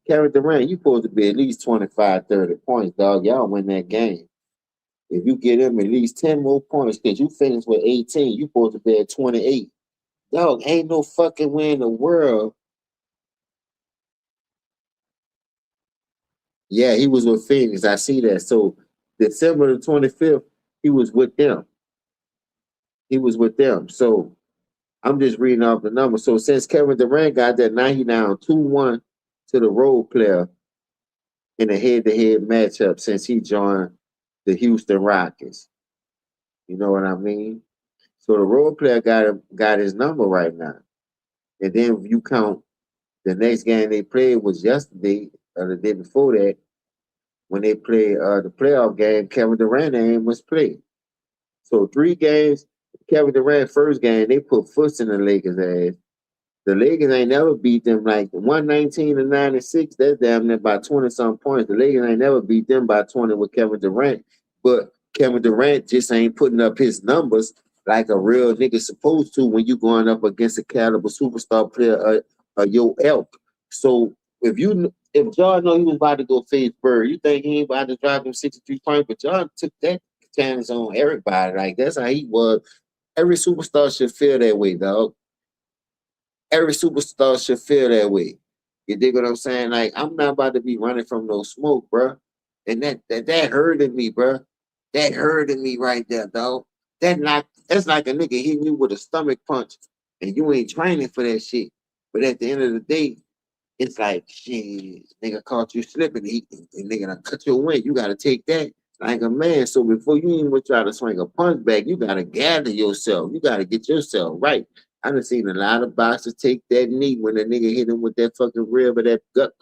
Kevin Durant, you supposed to be at least 25, 30 points, dog. Y'all win that game. If you get him at least 10 more points, because you finished with 18, you supposed to be at 28. Dog, ain't no fucking way in the world. Yeah, he was with Phoenix. I see that. So December the 25th, he was with them. He was with them. So I'm just reading off the numbers. So since Kevin Durant got that, now he down 2-1 to the role player in a head-to-head matchup since he joined the Houston Rockets. You know what I mean? So the role player got his number right now. And then if you count the next game they played was yesterday or the day before that, when they played the playoff game, Kevin Durant ain't was played. So 3 games, Kevin Durant first game, they put foots in the Lakers' ass. The Lakers ain't never beat them like 119 to 96. That's damn near by 20 some points. The Lakers ain't never beat them by 20 with Kevin Durant. But Kevin Durant just ain't putting up his numbers like a real nigga supposed to when you going up against a caliber superstar player your elk. So if John know he was about to go face Bird, you think he ain't about to drop him 63 points? But John took that chance on everybody. Like that's how he was. Every superstar should feel that way, dog. Every superstar should feel that way. You dig what I'm saying? Like I'm not about to be running from no smoke, bro. And that hurted me, bro. That hurted me right there, dog. That's like a nigga hitting you with a stomach punch, and you ain't training for that shit. But at the end of the day, it's like shit. Nigga caught you slipping, and nigga done cut your wing. You gotta take that like a man. So before you even try to swing a punch back, you gotta gather yourself. You gotta get yourself right. I done seen a lot of boxers take that knee when a nigga hit him with that fucking rib or that gut.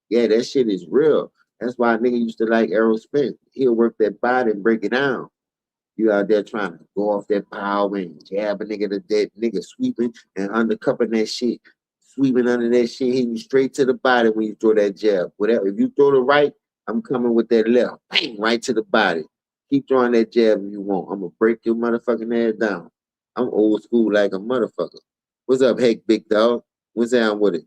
Yeah, that shit is real. That's why a nigga used to like Errol Spence. He'll work that body and break it down. You out there trying to go off that power and jab a nigga to dead, nigga sweeping and undercupping that shit. Sweeping under that shit, hitting you straight to the body when you throw that jab. Whatever. If you throw the right, I'm coming with that left. Bang, right to the body. Keep throwing that jab if you want. I'm gonna break your motherfucking ass down. I'm old school like a motherfucker. What's up, hey, big dog? What's down with it?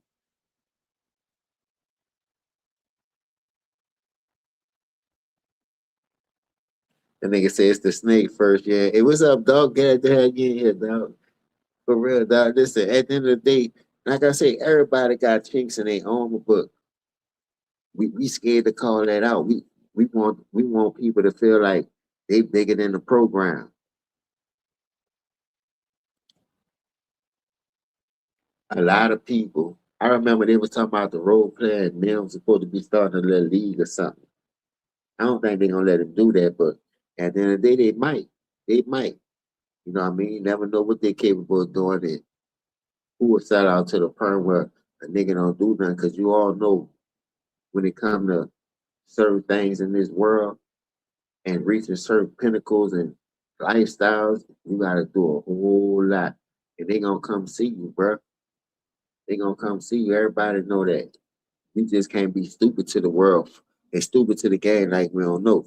The nigga said it's the snake first, yeah. Hey, what's up, dog? Get the hell in here, dog. For real, dog. Listen, at the end of the day, like I say, everybody got chinks in their armor, but We scared to call that out. We want people to feel like they bigger than the program. A lot of people. I remember they was talking about the role player and them supposed to be starting a little league or something. I don't think they're gonna let them do that, but at the end of the day, they might. They might. You know what I mean? You never know what they're capable of doing. And who will sell out to the perm where a nigga don't do nothing? Because you all know when it comes to certain things in this world and reaching certain pinnacles and lifestyles, you gotta do a whole lot. And they gonna come see you, bro. They gonna come see you. Everybody know that. You just can't be stupid to the world and stupid to the game like we don't know.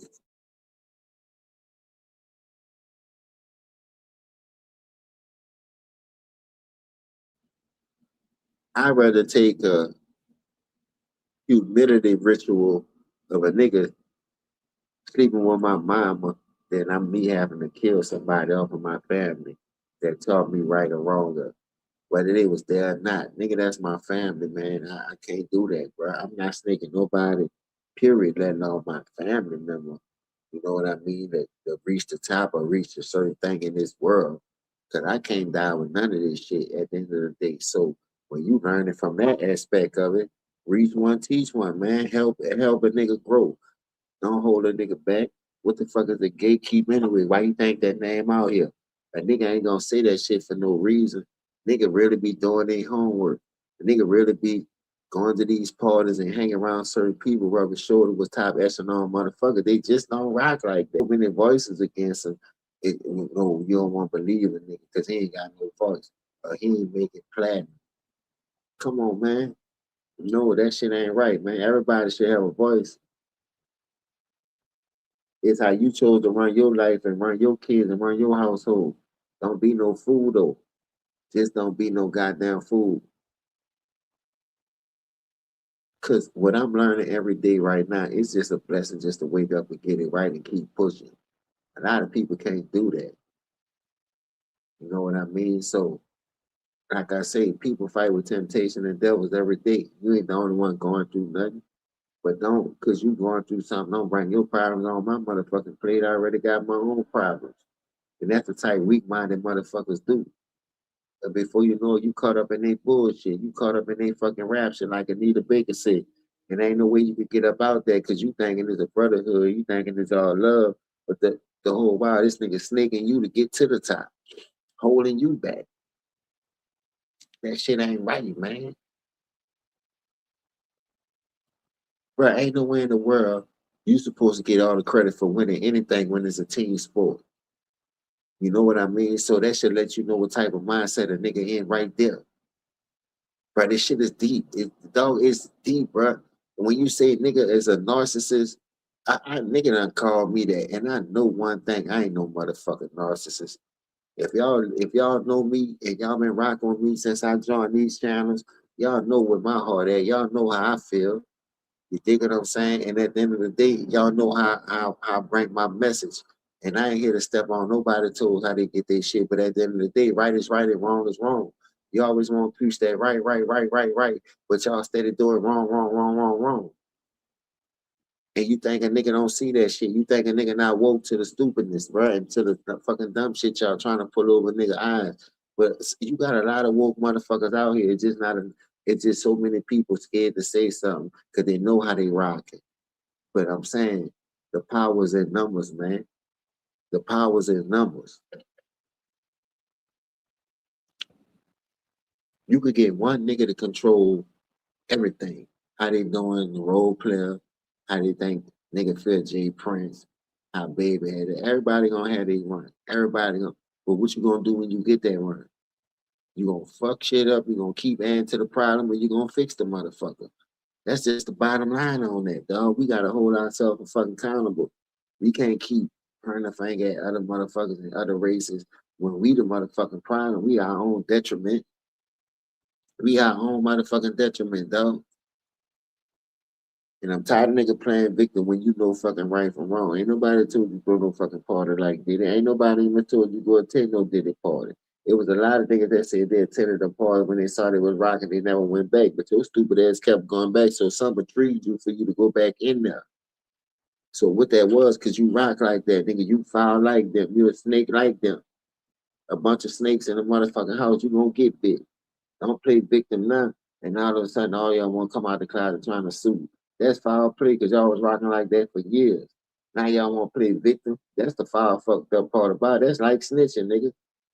I'd rather take a humility ritual of a nigga sleeping with my mama than I'm me having to kill somebody off of my family that taught me right or wrong, or whether they was there or not. Nigga, that's my family, man. I can't do that, bro. I'm not snaking nobody, period, letting alone my family member. You know what I mean? That reach the top or reach a certain thing in this world. Cause I can't die with none of this shit at the end of the day. So when you learn it from that aspect of it, reach one, teach one, man. Help a nigga grow. Don't hold a nigga back. What the fuck is a gatekeep anyway? Why you think that name out here? A nigga ain't gonna say that shit for no reason. Nigga really be doing their homework. A nigga really be going to these parties and hanging around certain people, rubbing shoulder with top echelon motherfucker. They just don't rock like that. Many voices against him. You don't want to believe a nigga because he ain't got no voice. Or he ain't making platinum. Come on, man. No, that shit ain't right, man. Everybody should have a voice. It's how you chose to run your life and run your kids and run your household. Don't be no fool though. Just don't be no goddamn fool. Cause what I'm learning every day right now, it's just a blessing just to wake up and get it right and keep pushing. A lot of people can't do that. You know what I mean? So, like I say, people fight with temptation and devils every day. You ain't the only one going through nothing. But don't, cause you going through something, don't bring your problems on my motherfucking plate. I already got my own problems. And that's the type weak-minded motherfuckers do. And before you know it, you caught up in their bullshit. You caught up in their fucking rap shit, like Anita Baker said. And ain't no way you could get up out there because you thinking it's a brotherhood. You thinking it's all love. But the whole while, this nigga snaking you to get to the top, holding you back. That shit ain't right, man. Bro, ain't no way in the world you supposed to get all the credit for winning anything when it's a team sport. You know what I mean? So that should let you know what type of mindset a nigga in right there. Bro, this shit is deep. Dog, it's deep, bro. When you say nigga is a narcissist, nigga done called me that, and I know one thing: I ain't no motherfucking narcissist. If y'all know me and y'all been rocking with me since I joined these channels, y'all know where my heart at. Y'all know how I feel. You dig what I'm saying? And at the end of the day, y'all know how I bring my message. And I ain't here to step on nobody's toes how they get their shit. But at the end of the day, right is right and wrong is wrong. You always want to preach that right. But y'all steady doing wrong. And you think a nigga don't see that shit. You think a nigga not woke to the stupidness, bro, and to the fucking dumb shit y'all trying to pull over nigga eyes. But you got a lot of woke motherfuckers out here. It's just so many people scared to say something because they know how they rocking. But I'm saying the power's in numbers, man. The power's in numbers. You could get one nigga to control everything. How they doing the role player, how they think nigga feel J Prince, how baby had it. Everybody gonna have they run. Everybody gonna, but what you gonna do when you get that run? You gonna fuck shit up, you gonna keep adding to the problem, or you gonna fix the motherfucker. That's just the bottom line on that, dog. We gotta hold ourselves fucking accountable. We can't keep pointing the finger at other motherfuckers and other races when we the motherfucking problem. We our own detriment. We our own motherfucking detriment, dog. And I'm tired of nigga playing victim when you know fucking right from wrong. Ain't nobody told you go no fucking party like Diddy. Ain't nobody even told you go attend no Diddy party. It was a lot of niggas that said they attended the party when they saw they was rocking, they never went back. But your stupid ass kept going back, so some intrigued you for you to go back in there. So what that was, cause you rock like that, nigga, you foul like them, you a snake like them. A bunch of snakes in a motherfucking house, you gonna get bit. Don't play victim now. And all of a sudden, all y'all want to come out the closet trying to sue. That's foul play because y'all was rocking like that for years. Now y'all want to play victim. That's the foul fucked up part about it. That's like snitching, nigga.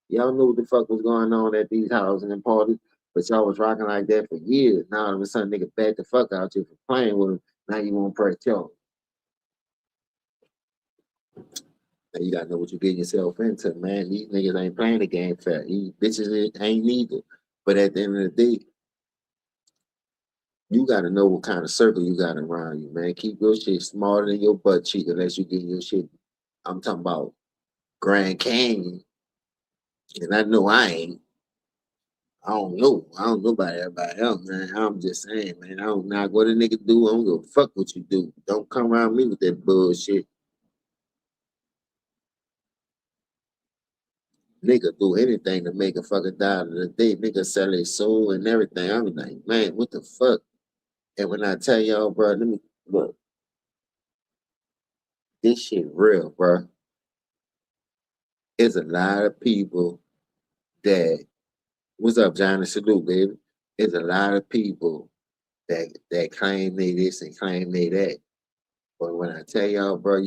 Y'all knew what the fuck was going on at these houses and parties, but y'all was rocking like that for years. Now all of a sudden, nigga back the fuck out you for playing with them. Now you want to press y'all. Now you gotta know what you getting yourself into, man. These niggas ain't playing the game fair. These bitches ain't neither. But at the end of the day, you gotta know what kind of circle you got around you, man. Keep your shit smaller than your butt cheek unless you get your shit. I'm talking about Grand Canyon, and I know I ain't. I don't know. I don't know about everybody else, man. I'm just saying, man. I don't know what a nigga do. I don't give a fuck what you do. Don't come around me with that bullshit. Nigga do anything to make a fucking dollar a day. Nigga sell their soul and everything. I'm like, man, what the fuck? And when I tell y'all, bro, let me look. This shit real, bro. There's a lot of people that what's up, Johnny? Salute, baby. There's a lot of people that claim they this and claim they that. But when I tell y'all, bro,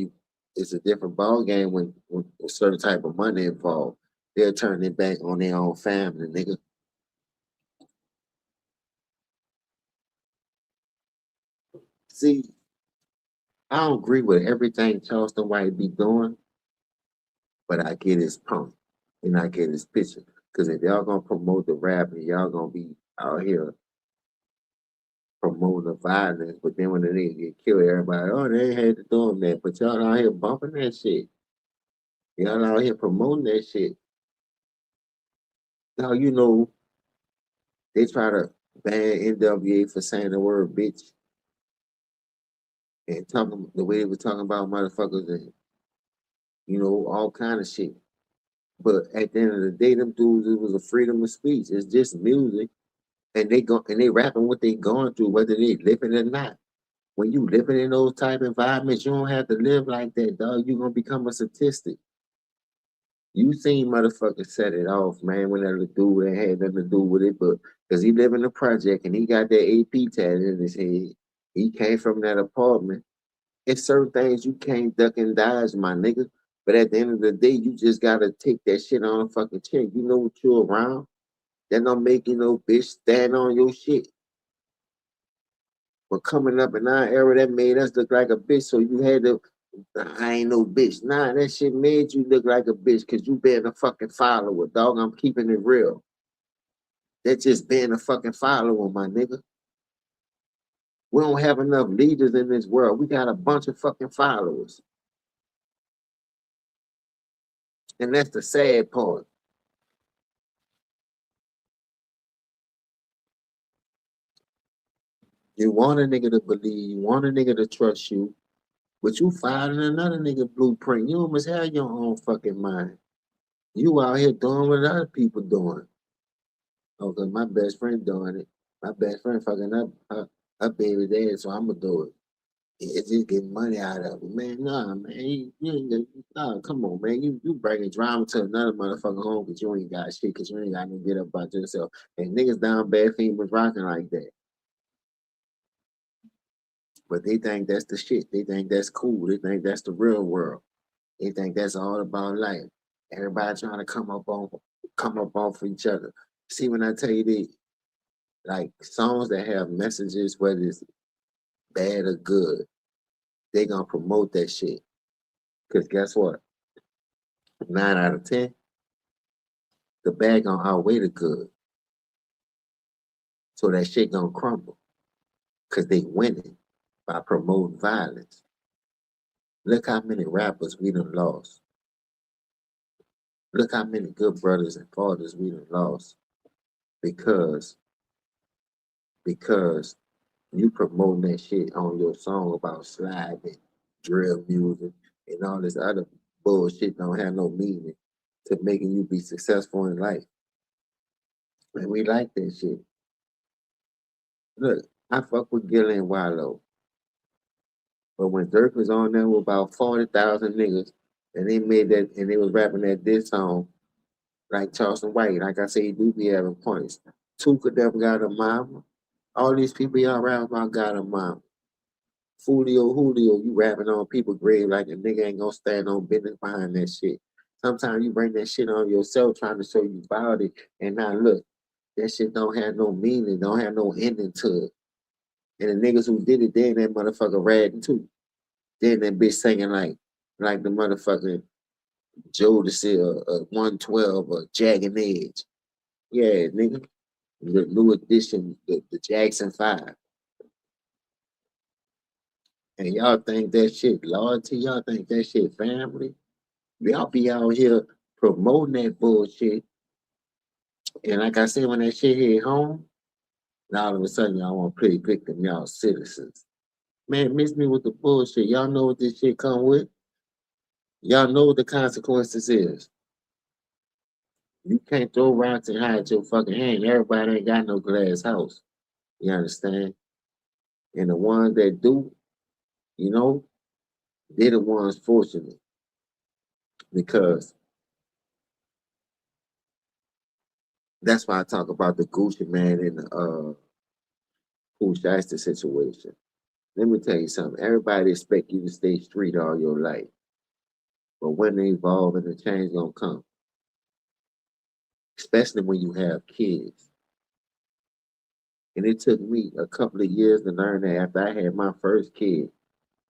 it's a different ball game when a certain type of money involved. They'll turn their back on their own family, nigga. See, I don't agree with everything Charleston White be doing, but I get his point and I get his picture. Because if y'all gonna promote the rap and y'all gonna be out here promoting the violence, but then when the nigga get killed, everybody, oh, they ain't had to do them that. But y'all out here bumping that shit. Y'all out here promoting that shit. Now, you know, they try to ban NWA for saying the word bitch and talking the way they were talking about motherfuckers and, you know, all kind of shit. But at the end of the day, them dudes, it was a freedom of speech. It's just music. And they rapping what they going through, whether they living or not. When you living in those type environments, you don't have to live like that, dog. You're gonna become a statistic. You seen motherfuckers set it off, man, when that dude that had nothing to do with it, but because he live in a project and he got that AP tatted in his head. He came from that apartment. It's certain things you can't duck and dodge, my nigga. But at the end of the day, you just gotta take that shit on a fucking chin. You know what you're around. That don't make you no bitch stand on your shit. But coming up in our era, that made us look like a bitch. So you had to, I ain't no bitch. Nah, that shit made you look like a bitch because you being a fucking follower, dog. I'm keeping it real. That's just being a fucking follower, my nigga. We don't have enough leaders in this world. We got a bunch of fucking followers. And that's the sad part. You want a nigga to believe, you want a nigga to trust you, but you following another nigga blueprint. You almost have your own fucking mind. You out here doing what other people doing. Oh, cause my best friend doing it. My best friend fucking up her baby dad, so I'ma do it. It's just getting money out of it, man. Nah, man, you ain't nah, come on, man. You bringing drama to another motherfucker home because you ain't got shit, because you ain't got no get up about yourself. And niggas down bad feet was rocking like that, but they think that's the shit. They think that's cool. They think that's the real world. They think that's all about life. Everybody trying to come up off each other. See, when I tell you they like songs that have messages, whether it's bad or good, they gonna promote that shit. Cause guess what? 9 out of 10, the bad gonna outweigh the good. So that shit gonna crumble. Cause they winning by promoting violence. Look how many rappers we done lost. Look how many good brothers and fathers we done lost. Because because you promoting that shit on your song about sliding, drill music, and all this other bullshit don't have no meaning to making you be successful in life. And we like that shit. Look, I fuck with Gilly and Wallow. But when Dirk was on there with about 40,000 niggas, and they made that, and they was rapping that diss song, like Charleston White, like I say, he do be having points. Two could never got a mama. All these people y'all rap about got a mama. Julio, you rapping on people's grave like a nigga ain't gonna stand on business behind that shit. Sometimes you bring that shit on yourself trying to show you valid, and now look, that shit don't have no meaning, don't have no ending to it. And the niggas who did it, then that motherfucker ratting too. Then that bitch singing like the motherfucking Joe to see a 112 or Jagged Edge. Yeah, nigga. The new edition, the Jackson 5. And y'all think that shit loyalty, y'all think that shit family. Y'all be out here promoting that bullshit. And like I said, when that shit hit home, now all of a sudden y'all want to play victim, y'all citizens. Man, miss me with the bullshit. Y'all know what this shit come with. Y'all know what the consequences is. You can't throw rocks and hide your fucking hand. Everybody ain't got no glass house. You understand? And the ones that do, you know, they're the ones fortunate because that's why I talk about the Gucci man and the Pooh Shiesty situation. Let me tell you something. Everybody expect you to stay street all your life, but when they evolve and the change gonna come, especially when you have kids. And it took me a couple of years to learn that after I had my first kid.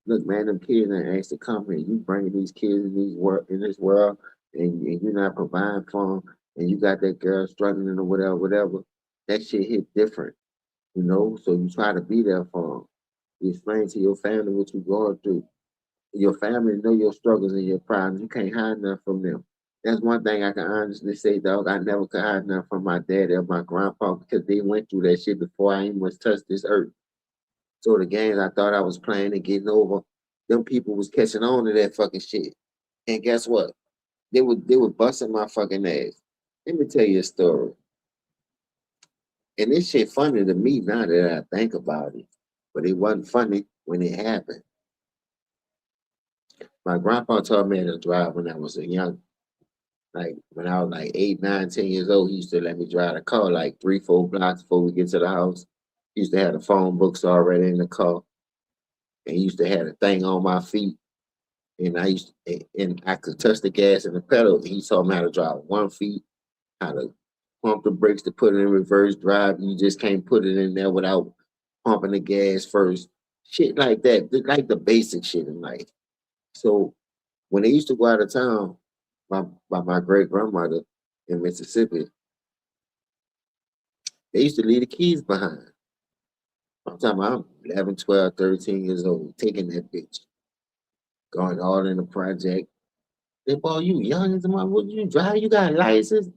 Look, man, them kids ain't asked to come here. You bringing these kids in this world, and you're not providing for them, and you got that girl struggling or whatever, whatever. That shit hit different, you know. So you try to be there for them. You explain to your family what you're going through. Your family know your struggles and your problems. You can't hide nothing from them. That's one thing I can honestly say, dog. I never could hide nothing from my dad or my grandpa because they went through that shit before I even was touched this earth. So the games I thought I was playing and getting over, them people was catching on to that fucking shit. And guess what? They were busting my fucking ass. Let me tell you a story. And this shit funny to me now that I think about it. But it wasn't funny when it happened. My grandpa taught me how to drive when I was a young, like when I was like 8, 9, 10 years old. He used to let me drive the car like 3, 4 blocks before we get to the house. He used to have the phone books already in the car. And he used to have the thing on my feet. And and I could touch the gas and the pedal. He taught me how to drive 1 feet, how to pump the brakes to put it in reverse drive. You just can't put it in there without pumping the gas first. Shit like that, like the basic shit in life. So when they used to go out of town, by my great grandmother in Mississippi, they used to leave the keys behind. I'm talking about I'm 11, 12, 13 years old, taking that bitch, going all in the project. They boy, you young as a mother, what you drive? You got a license?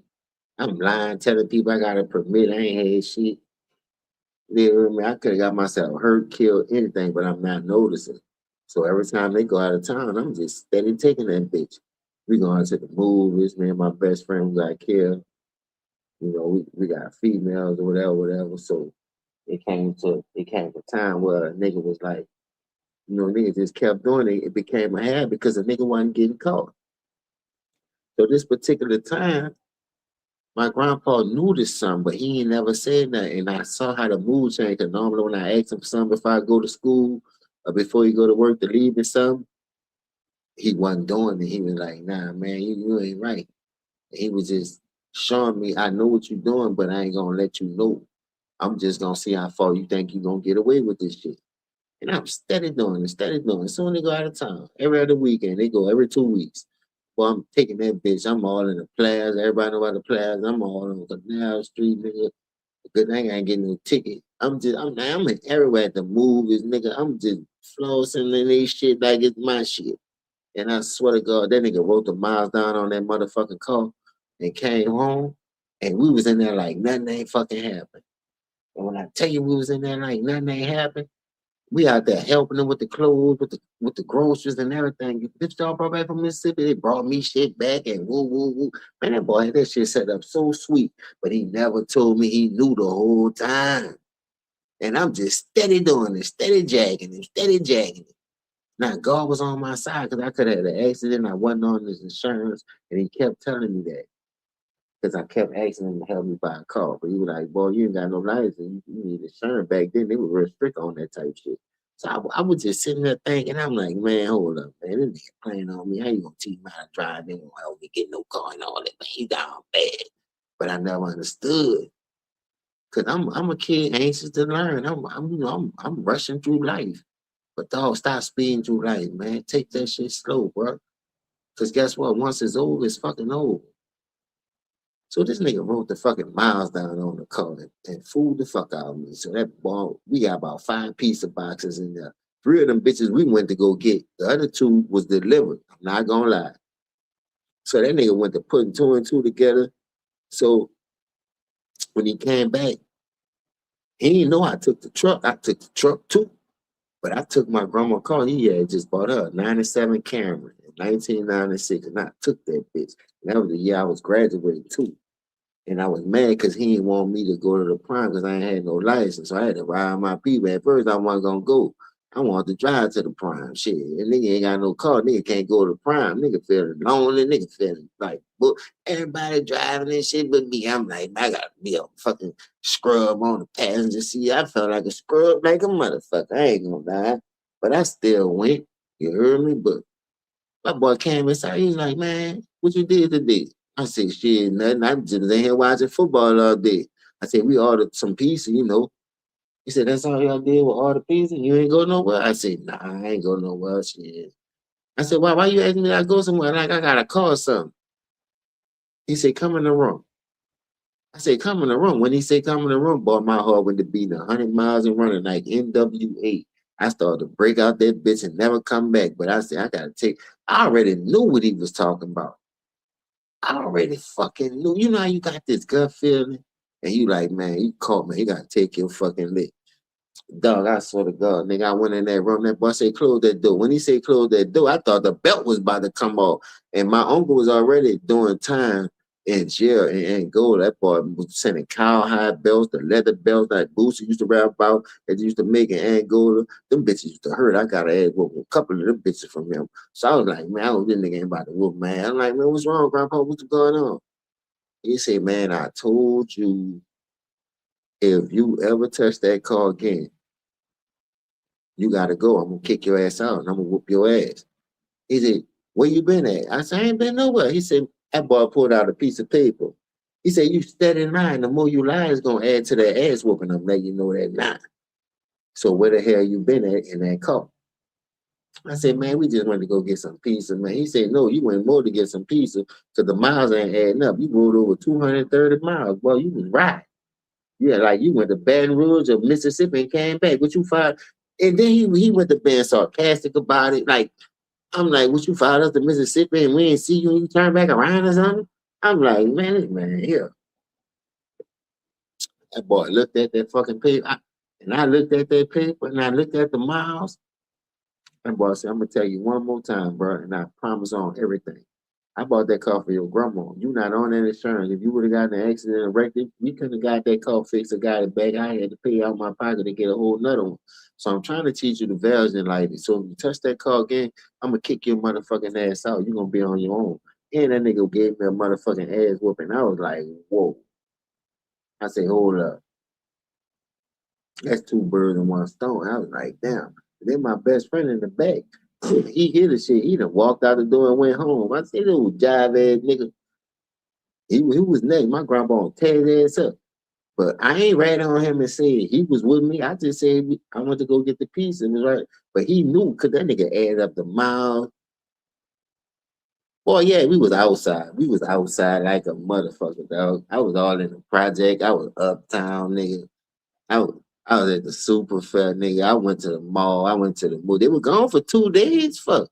I'm lying, telling people I got a permit. I ain't had shit. You know what I mean? I could have got myself hurt, killed, anything, but I'm not noticing. So every time they go out of town, I'm just steady taking that bitch. We going to the movies, me and my best friend who got killed. You know, we got females or whatever, whatever. So it came to a time where a nigga was like, you know, nigga just kept doing it. It became a habit because the nigga wasn't getting caught. So this particular time, my grandpa knew this something, but he ain't never said nothing. And I saw how the mood changed. Cause normally when I ask him for something before I go to school or before he go to work to leave me something, he wasn't doing it. He was like, nah, man, you ain't right. And he was just showing me, I know what you're doing, but I ain't gonna let you know. I'm just gonna see how far you think you gonna get away with this shit. And I'm steady doing it, steady doing it. Soon they go out of town. Every other weekend, they go every 2 weeks. Well, I'm taking that bitch. I'm all in the plaza. Everybody know about the plaza. I'm all on Canal Street, nigga. Good thing I ain't getting no ticket. I'm in everywhere at the movies, nigga. I'm just flossing in this shit like it's my shit. And I swear to God, that nigga wrote the miles down on that motherfucking car and came home. And we was in there like nothing ain't fucking happened. And when I tell you we was in there like nothing ain't happened, We out there helping them with the clothes, with the groceries and everything. Bitch, y'all brought back from Mississippi. They brought me shit back and woo woo woo. Man, that boy had that shit set up so sweet, but he never told me he knew the whole time. And I'm just steady doing it, steady jagging him, steady jagging him. Now God was on my side because I could have had an accident. I wasn't on his insurance, and he kept telling me that because I kept asking him to help me buy a car. But he was like, "Boy, you ain't got no license. You need insurance." Back then, they were real strict on that type shit. So I was just sitting there thinking, I'm like, man, hold up, man, this nigga playing on me. How you gonna teach me how to drive? Then won't help me get no car and all that. Man, he down bad. But I never understood because I'm a kid anxious to learn. I'm rushing through life. But dog, stop speeding through life, man. Take that shit slow, bro. Cause guess what? Once it's over, it's fucking over. So this nigga wrote the fucking miles down on the car and fooled the fuck out of me. So that ball, we got about 5 pizza boxes in there. 3 of them bitches we went to go get. The other 2 was delivered. I'm not gonna lie. So that nigga went to putting 2 and 2 together. So when he came back, he didn't know I took the truck. I took the truck too. But I took my grandma's car. He had just bought her a 97 Camry in 1996. And I took that bitch. And that was the year I was graduating too. And I was mad because he didn't want me to go to the prime because I ain't had no license. So I had to ride my people. At first, I wasn't going to go. I wanted to drive to the prime. Shit. And nigga ain't got no car. Nigga can't go to the prime. Nigga feeling lonely. Nigga feeling like, but everybody driving and shit but me. I'm like, I got to be a fucking scrub on the passenger seat. I felt like a scrub like a motherfucker. I ain't going to lie. But I still went. You heard me? But my boy came inside. He was like, man, what you did today? I said, shit, nothing. I just in here watching football all day. I said, we ordered some pizza, you know. He said, that's all y'all did with all the pizza? You ain't go nowhere? I said, nah, I ain't go nowhere. Shit. I said, why you asking me to go somewhere? Like I got to call something. He said, come in the room. I said, come in the room. When he said come in the room, boy, my heart went to beating 100 miles and running like NWA. I started to break out that bitch and never come back. But I said, I already knew what he was talking about. I already fucking knew. You know how you got this gut feeling? And you like, man, you caught me. You gotta take your fucking lick. Dog, I swear to God, nigga, I went in that room, that boy said, close that door. When he said close that door, I thought the belt was about to come off. And my uncle was already doing time in jail in Angola. That boy was sending cowhide belts, the leather belts like Boosie used to rap about, that they used to make in Angola. Them bitches used to hurt. I got to add a couple of them bitches from him. So I was like, man, I was this nigga ain't about to whoop, man. I'm like, man, what's wrong, Grandpa? What's going on? He said, man, I told you if you ever touch that car again, you gotta go. I'm gonna kick your ass out and I'm gonna whoop your ass. He said, where you been at? I said, I ain't been nowhere. He said, that boy pulled out a piece of paper. He said, you steady lying. The more you lie, it's gonna add to that ass whooping. I'm letting you know that now. So where the hell you been at in that car? I said, man, we just went to go get some pizza, man. He said, no, you went more to get some pizza because the miles ain't adding up. You rode over 230 miles. Boy, you was right. Yeah, like you went to Baton Rouge or Mississippi and came back. What you find? And then he went to being sarcastic about it. Like, I'm like, what you followed us to Mississippi and we didn't see you and you turn back around or something? I'm like, man, this man here. That boy looked at that fucking paper. And I looked at that paper and I looked at the miles. That boy said, I'm gonna tell you one more time, bro, and I promise on everything. I bought that car for your grandma. You not on that insurance. If you would have gotten an accident and wrecked it, we couldn't have got that car fixed or got it back. I had to pay out my pocket to get a whole nother one. So I'm trying to teach you the values in life. So if you touch that car again, I'm gonna kick your motherfucking ass out. You're gonna be on your own. And that nigga gave me a motherfucking ass whooping. I was like, whoa. I said, hold up. That's 2 birds in 1 stone. I was like, damn. And then my best friend in the back, he hear the shit. He done walked out the door and went home. I said, little jive ass nigga. He was next. My grandpa tear his ass up. But I ain't rat on him and said he was with me. I just said I went to go get the piece and was right. But he knew because that nigga added up the miles. Boy, yeah, we was outside. We was outside like a motherfucker, dog. I was all in the project. I was uptown, nigga. I was, I was at the super fair, nigga. I went to the mall. I went to the movie. They were gone for 2 days. Fuck.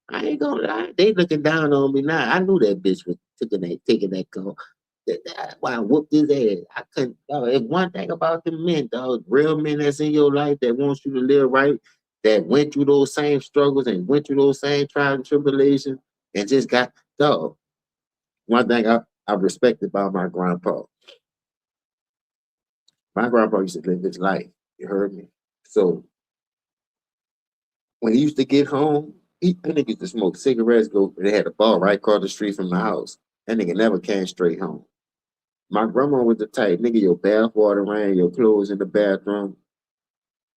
I ain't gonna lie. They looking down on me now. I knew that bitch was taking that call. Why I whooped his ass. I couldn't. Dog, if one thing about the men, dog, real men that's in your life that wants you to live right, that went through those same struggles and went through those same trials and tribulations, and just got dog. One thing I respected about my grandpa. My grandpa used to live his life. You heard me. So when he used to get home, that nigga used to smoke cigarettes. Go, they had a bar right across the street from the house. That nigga never came straight home. My grandma was the type, nigga, your bath water ran, your clothes in the bathroom,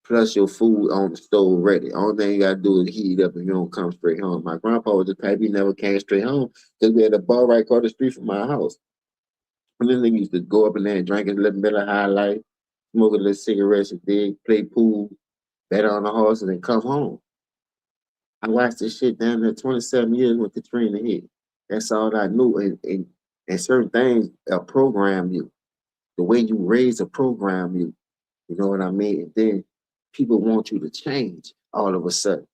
plus your food on the stove ready. Only thing you gotta do is heat it up and you don't come straight home. My grandpa was the type, he never came straight home because we had a bar right across the street from my house. And then nigga used to go up in there and drink a little bit of high life, smoke a little cigarettes and dig, play pool, bet on the horses, and come home. I watched this shit down there 27 years when Katrina hit. That's all I knew. And certain things program you. The way you raise a program you. You know what I mean? And then people want you to change all of a sudden.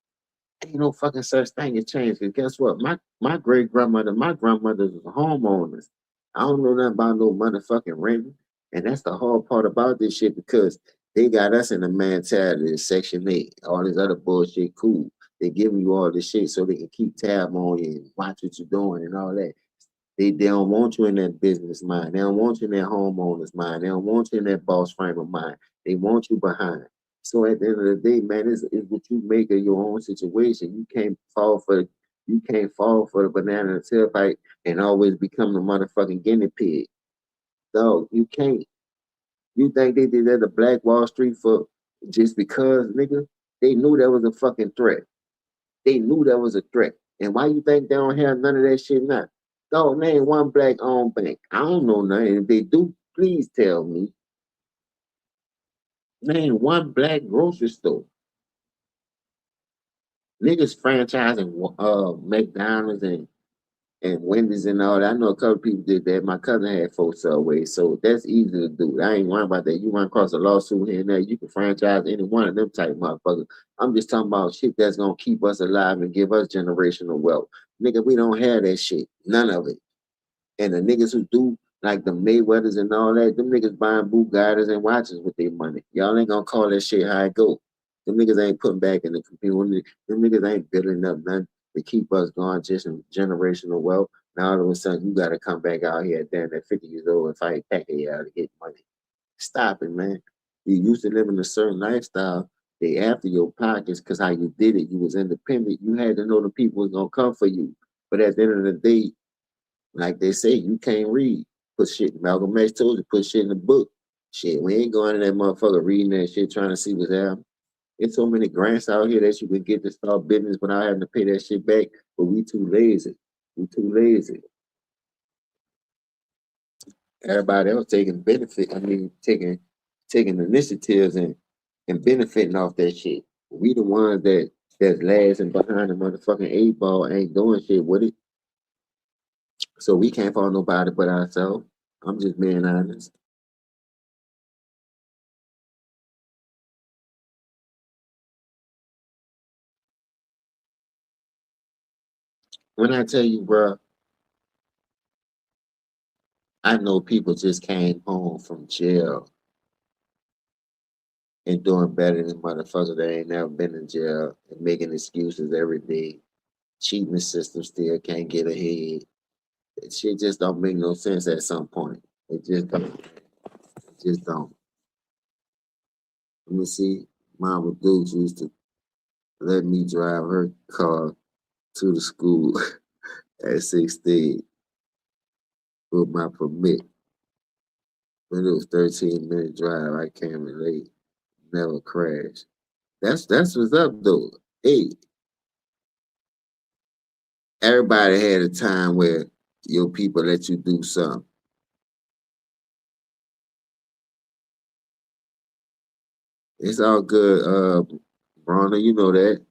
Ain't no fucking such thing as change. Because guess what? My great grandmother, my grandmother was homeowners. I don't know nothing about no motherfucking renting. And that's the hard part about this shit because they got us in the mentality of Section 8, all this other bullshit cool. They giving you all this shit so they can keep tab on you and watch what you're doing and all that. They don't want you in that business mind. They don't want you in that homeowner's mind. They don't want you in that boss frame of mind. They want you behind. So at the end of the day, man, it's what you make of your own situation. You can't fall for the banana in the tailpipe and always become the motherfucking guinea pig. No, you can't. You think they did that to Black Wall Street for just because, nigga? They knew that was a fucking threat. They knew that was a threat. And why you think they don't have none of that shit now? Dog, name one black owned bank. I don't know nothing. If they do, please tell me. Name one black grocery store. Niggas franchising McDonald's and Wendy's and all that. I know a couple people did that. My cousin had 4 Subways, so that's easy to do. I ain't worrying about that. You run across a lawsuit here and there, you can franchise any one of them type motherfuckers. I'm just talking about shit that's gonna keep us alive and give us generational wealth. Nigga, we don't have that shit. None of it. And the niggas who do, like the Mayweathers and all that, them niggas buying Bugattis and watches with their money. Y'all ain't gonna call that shit how it go. Them niggas ain't putting back in the community. Them niggas ain't building up nothing to keep us going just in generational wealth. Now all of a sudden you gotta come back out here at 50 years old and fight packet out to get money. Stop it, man. You used to live in a certain lifestyle. They after your pockets because how you did it. You was independent. You had to know the people was gonna come for you. But at the end of the day, like they say, you can't read. Put shit. Malcolm X told you, put shit in the book. Shit, we ain't going to that motherfucker reading that shit, trying to see what's happening. There's so many grants out here that you can get to start business without having to pay that shit back. But we too lazy. We too lazy. Everybody else taking benefit. I mean, taking initiatives and benefiting off that shit. We the ones that's last and behind the motherfucking 8 ball ain't doing shit with it. So we can't follow nobody but ourselves. I'm just being honest. When I tell you, bro, I know people just came home from jail and doing better than motherfuckers that ain't never been in jail and making excuses every day. Cheating the system still can't get ahead. That shit just don't make no sense at some point. It just don't. It just don't. Let me see. Mama Dukes used to let me drive her car to the school at 16 with my permit. But it was 13-minute drive. I came in late. Never crashed. That's what's up though. Hey, everybody had a time where your people let you do something. It's all good, Bronner, you know that.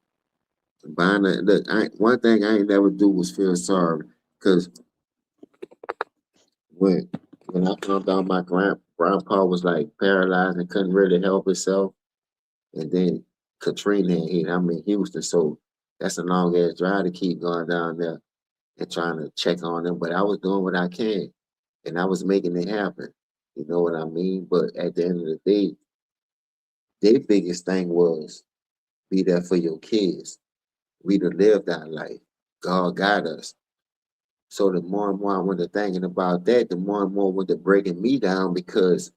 Buying look, one thing I ain't never do was feel sorry. Cause when when I found out my grandpa was like paralyzed and couldn't really help himself, and then Katrina hit. I'm in Houston, so that's a long ass drive to keep going down there and trying to check on them. But I was doing what I can. and I was making it happen. You know what I mean? But at the end of the day, their biggest thing was be there for your kids. We to live that life. God got us. So the more and more I went to thinking about that, the more and more went to breaking me down because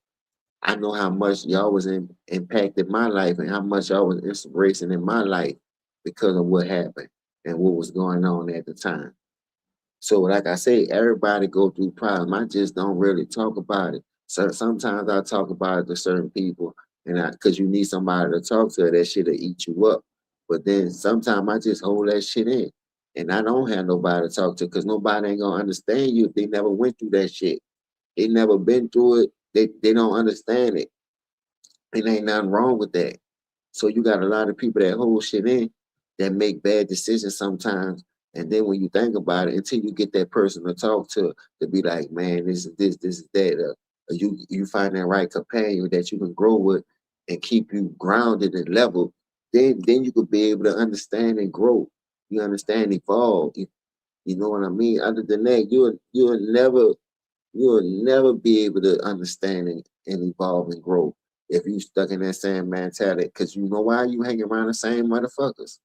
I know how much y'all was impacted my life and how much y'all was inspiration in my life because of what happened and what was going on at the time. So like I say, everybody go through problems. I just don't really talk about it. So sometimes I talk about it to certain people, and I because you need somebody to talk to, that shit'll eat you up. But then sometimes I just hold that shit in, and I don't have nobody to talk to because nobody ain't gonna understand you if they never went through that shit. They never been through it. They don't understand it. And ain't nothing wrong with that. So you got a lot of people that hold shit in that make bad decisions sometimes. And then when you think about it, until you get that person to talk to be like, man, this is that. You find that right companion that you can grow with and keep you grounded and level. Then you could be able to understand and grow. You understand, evolve. You know what I mean? Other than that, you'll never be able to understand and evolve and grow if you stuck in that same mentality. Cause you know why you hang around the same motherfuckers.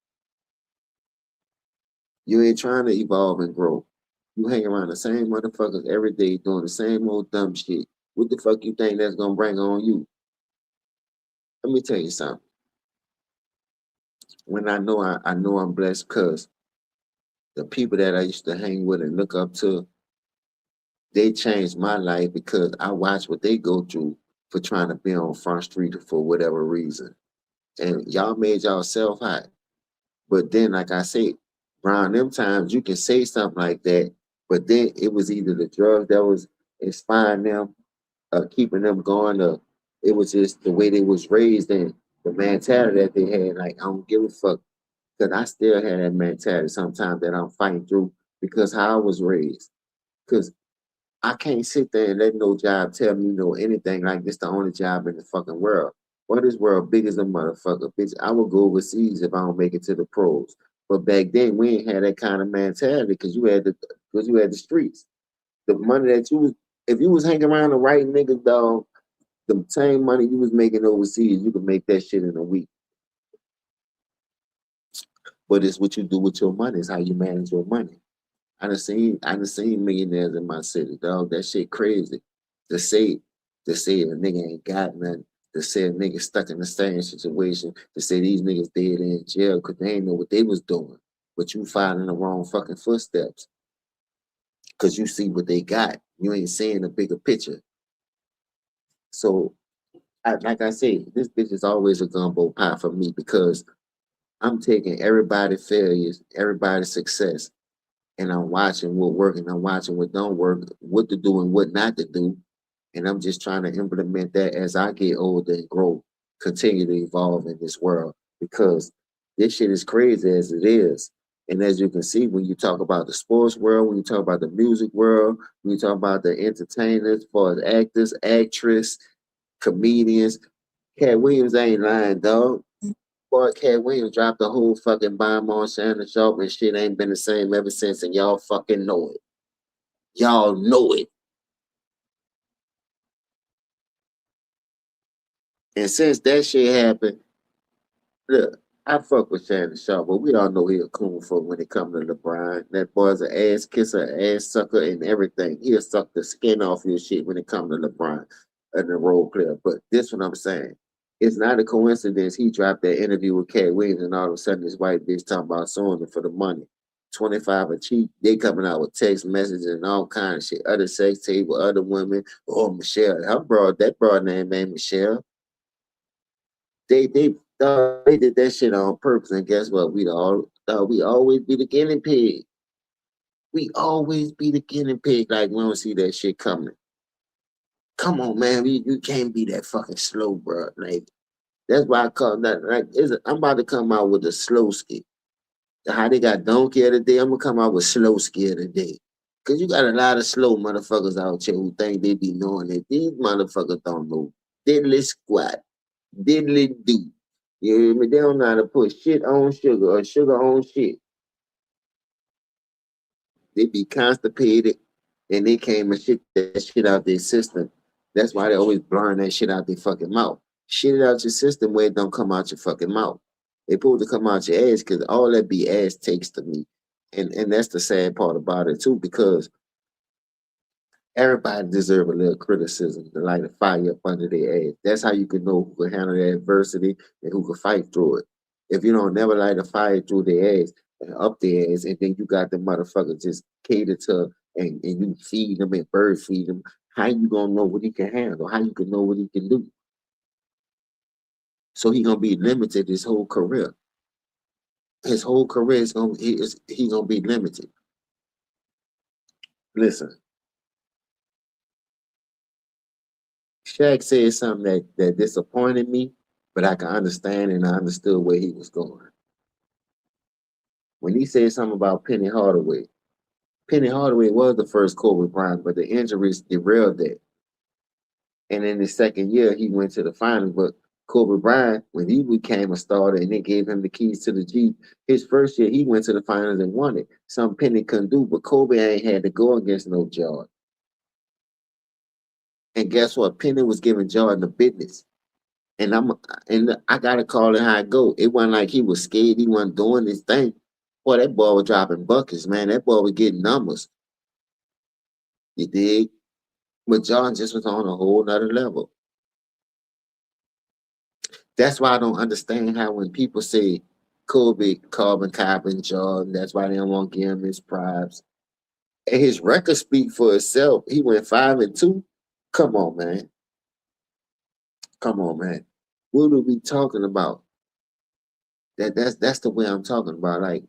You ain't trying to evolve and grow. You hang around the same motherfuckers every day doing the same old dumb shit. What the fuck you think that's gonna bring on you? Let me tell you something. When I know I'm blessed because the people that I used to hang with and look up to, they changed my life because I watched what they go through for trying to be on Front Street for whatever reason. And y'all made yourself hot. But then, like I said, around them times, you can say something like that, but then it was either the drugs that was inspiring them, keeping them going, or it was just the way they was raised and the mentality that they had. Like, I don't give a fuck. Because I still had that mentality sometimes that I'm fighting through because how I was raised. Because I can't sit there and let no job tell me anything like this the only job in the fucking world. What is world big as a motherfucker, bitch? I would go overseas if I don't make it to the pros. But back then we ain't had that kind of mentality because you had the streets. The money that you was if you was hanging around the right niggas, dog, the same money you was making overseas, you could make that shit in a week. But it's what you do with your money, it's how you manage your money. I done seen millionaires in my city, dog. That shit crazy. To say to say a nigga ain't got nothing, to say a nigga stuck in the same situation, to say these niggas dead in jail because they ain't know what they was doing. But you following the wrong fucking footsteps because you see what they got. You ain't seeing the bigger picture. So like I say, this bitch is always a gumbo pie for me because I'm taking everybody's failures, everybody's success, and I'm watching what work and I'm watching what don't work, what to do and what not to do. And I'm just trying to implement that as I get older and grow, continue to evolve in this world because this shit is crazy as it is. And as you can see, when you talk about the sports world, when you talk about the music world, when you talk about the entertainers, as far as actors, actress, comedians, Cat Williams ain't lying, dog. Boy, Cat Williams dropped the whole fucking bomb on Shannon Sharp and shit ain't been the same ever since, and y'all fucking know it. Y'all know it. And since that shit happened, look, I fuck with Shannon Sharp, but we all know he a coon for when it comes to LeBron. That boy's an ass kisser, ass sucker, and everything. He'll suck the skin off your shit when it comes to LeBron and the role player. But this what I'm saying. It's not a coincidence he dropped that interview with Cat Williams and all of a sudden this white bitch talking about suing him for the money. 25 a cheat. They coming out with text messages and all kind of shit. Other sex tape with other women. Oh, Michelle. That broad name ain't Michelle. They did that shit on purpose, and guess what? We always be the guinea pig. We always be the guinea pig. Like we don't see that shit coming. Come on, man. You can't be that fucking slow, bro. Like that's why I call that. I'm about to come out with a slow skit. How they got donkey of the day, I'm gonna come out with slow skit of the day. Cause you got a lot of slow motherfuckers out here who think they be knowing it. These motherfuckers don't know diddly squat, diddly do. You hear me? They don't know how to put shit on sugar or sugar on shit. They be constipated and they came and shit that shit out their system. That's why they always blurring that shit out their fucking mouth. Shit it out your system where it don't come out your fucking mouth. It supposed to come out your ass because all that be ass takes to me. And that's the sad part about it too, because everybody deserve a little criticism to light a fire up under their ass. That's how you can know who can handle the adversity and who can fight through it. If you don't never light a fire through their ass and up their ass, and then you got the motherfucker just cater to and you feed them and bird feed them, how you gonna know what he can handle? How you can know what he can do? So he gonna be limited his whole career. His whole career is gonna he gonna be limited. Listen, Shaq said something that disappointed me, but I can understand and I understood where he was going. When he said something about Penny Hardaway was the first Kobe Bryant, but the injuries derailed that. And in the second year, he went to the finals. But Kobe Bryant, when he became a starter and they gave him the keys to the Jeep, his first year he went to the finals and won it. Something Penny couldn't do, but Kobe ain't had to go against no Jordan. And guess what? Penny was giving Jordan the business. And I gotta call it how it go. It wasn't like he was scared, he wasn't doing his thing. Boy, that boy was dropping buckets, man. That boy was getting numbers. You dig? But Jordan just was on a whole nother level. That's why I don't understand how when people say Kobe, Carbon Carbon, Jordan, that's why they don't want to give him his props. And his record speak for itself. He went 5-2. Come on, man. Come on, man. What are we talking about? That's the way I'm talking about. Like,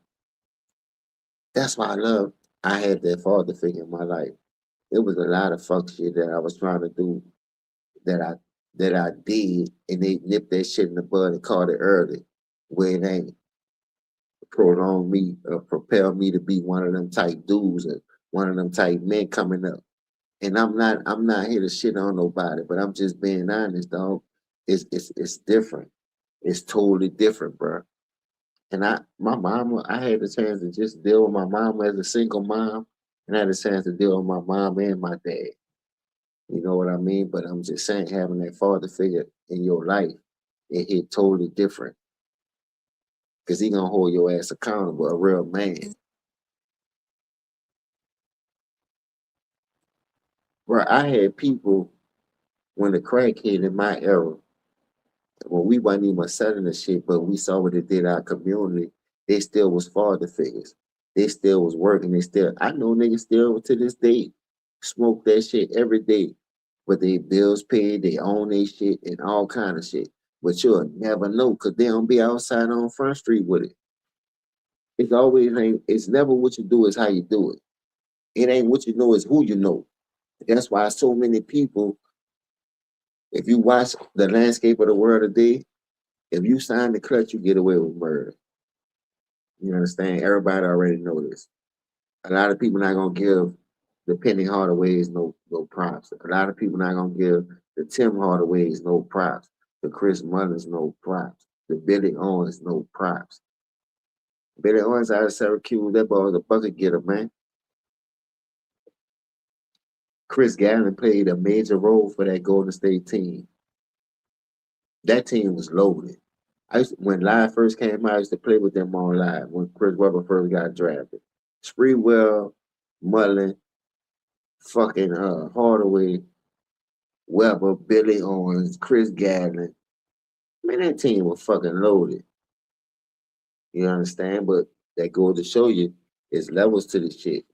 that's why I had that father figure in my life. It was a lot of fuck shit that I was trying to do that I that I did, and they nipped that shit in the bud and caught it early, where it ain't prolong me or propel me to be one of them type dudes or one of them type men coming up. And I'm not here to shit on nobody, but I'm just being honest, dog. It's different. It's totally different, bro. And my mama, I had the chance to just deal with my mom as a single mom, and I had the chance to deal with my mom and my dad. You know what I mean? But I'm just saying, having that father figure in your life, it hit totally different because he gonna hold your ass accountable, a real man. Bro, I had people when the crack hit in my era, when we wasn't even selling the shit, but we saw what it did our community, they still was father figures. They still was working. I know niggas still to this day smoke that shit every day. But they bills paid, they own their shit and all kind of shit. But you'll never know because they don't be outside on Front Street with it. It's never what you do, it's how you do it. It ain't what you know, it's who you know. That's why so many people, if you watch the landscape of the world today, if you sign the clutch, you get away with murder. You understand? Everybody already know this. A lot of people not gonna give the Penny Hardaways no props. A lot of people not gonna give the Tim Hardaways no props. The Chris Mullins no props. The Billy Owens no props. Billy Owens out of Syracuse, that boy was a bucket getter, man. Chris Gavin played a major role for that Golden State team. That team was loaded. When Live first came out, I used to play with them on Live when Chris Webber first got drafted. Spreewell, Mullen, fucking Hardaway, Webber, Billy Owens, Chris Gatlin. Man, that team was fucking loaded. You understand? But that goes to show you it's levels to this shit.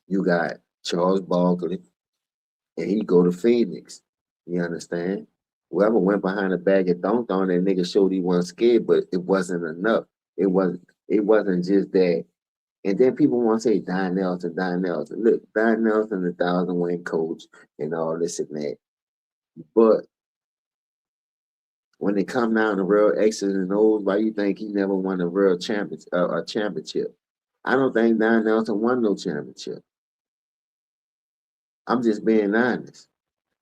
You got Charles Barkley, and he go to Phoenix. You understand? Whoever went behind the bag and dunked on that nigga showed he wasn't scared, but it wasn't enough. It wasn't just that. And then people want to say Don Nelson, Don Nelson. Look, Don Nelson, the 1,000 win coach and all this and that. But when it come down to real X's and O's, why you think he never won a real championship? I don't think Don Nelson won no championship. I'm just being honest.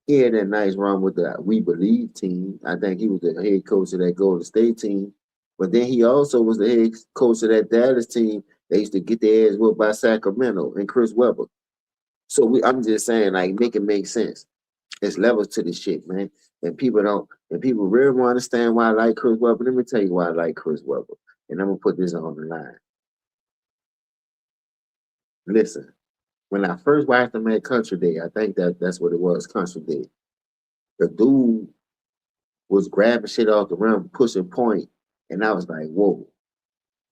He had that nice run with the We Believe team. I think he was the head coach of that Golden State team. But then he also was the head coach of that Dallas team. They used to get their ass whooped by Sacramento and Chris Webber. So I'm just saying, like, make it make sense. There's levels to this shit, man. And people don't, and people really want to understand why I like Chris Webber. Let me tell you why I like Chris Webber. And I'm gonna put this on the line. Listen, when I first watched him at Country Day, I think that's what it was, Country Day. The dude was grabbing shit off the rim, pushing point, and I was like, whoa.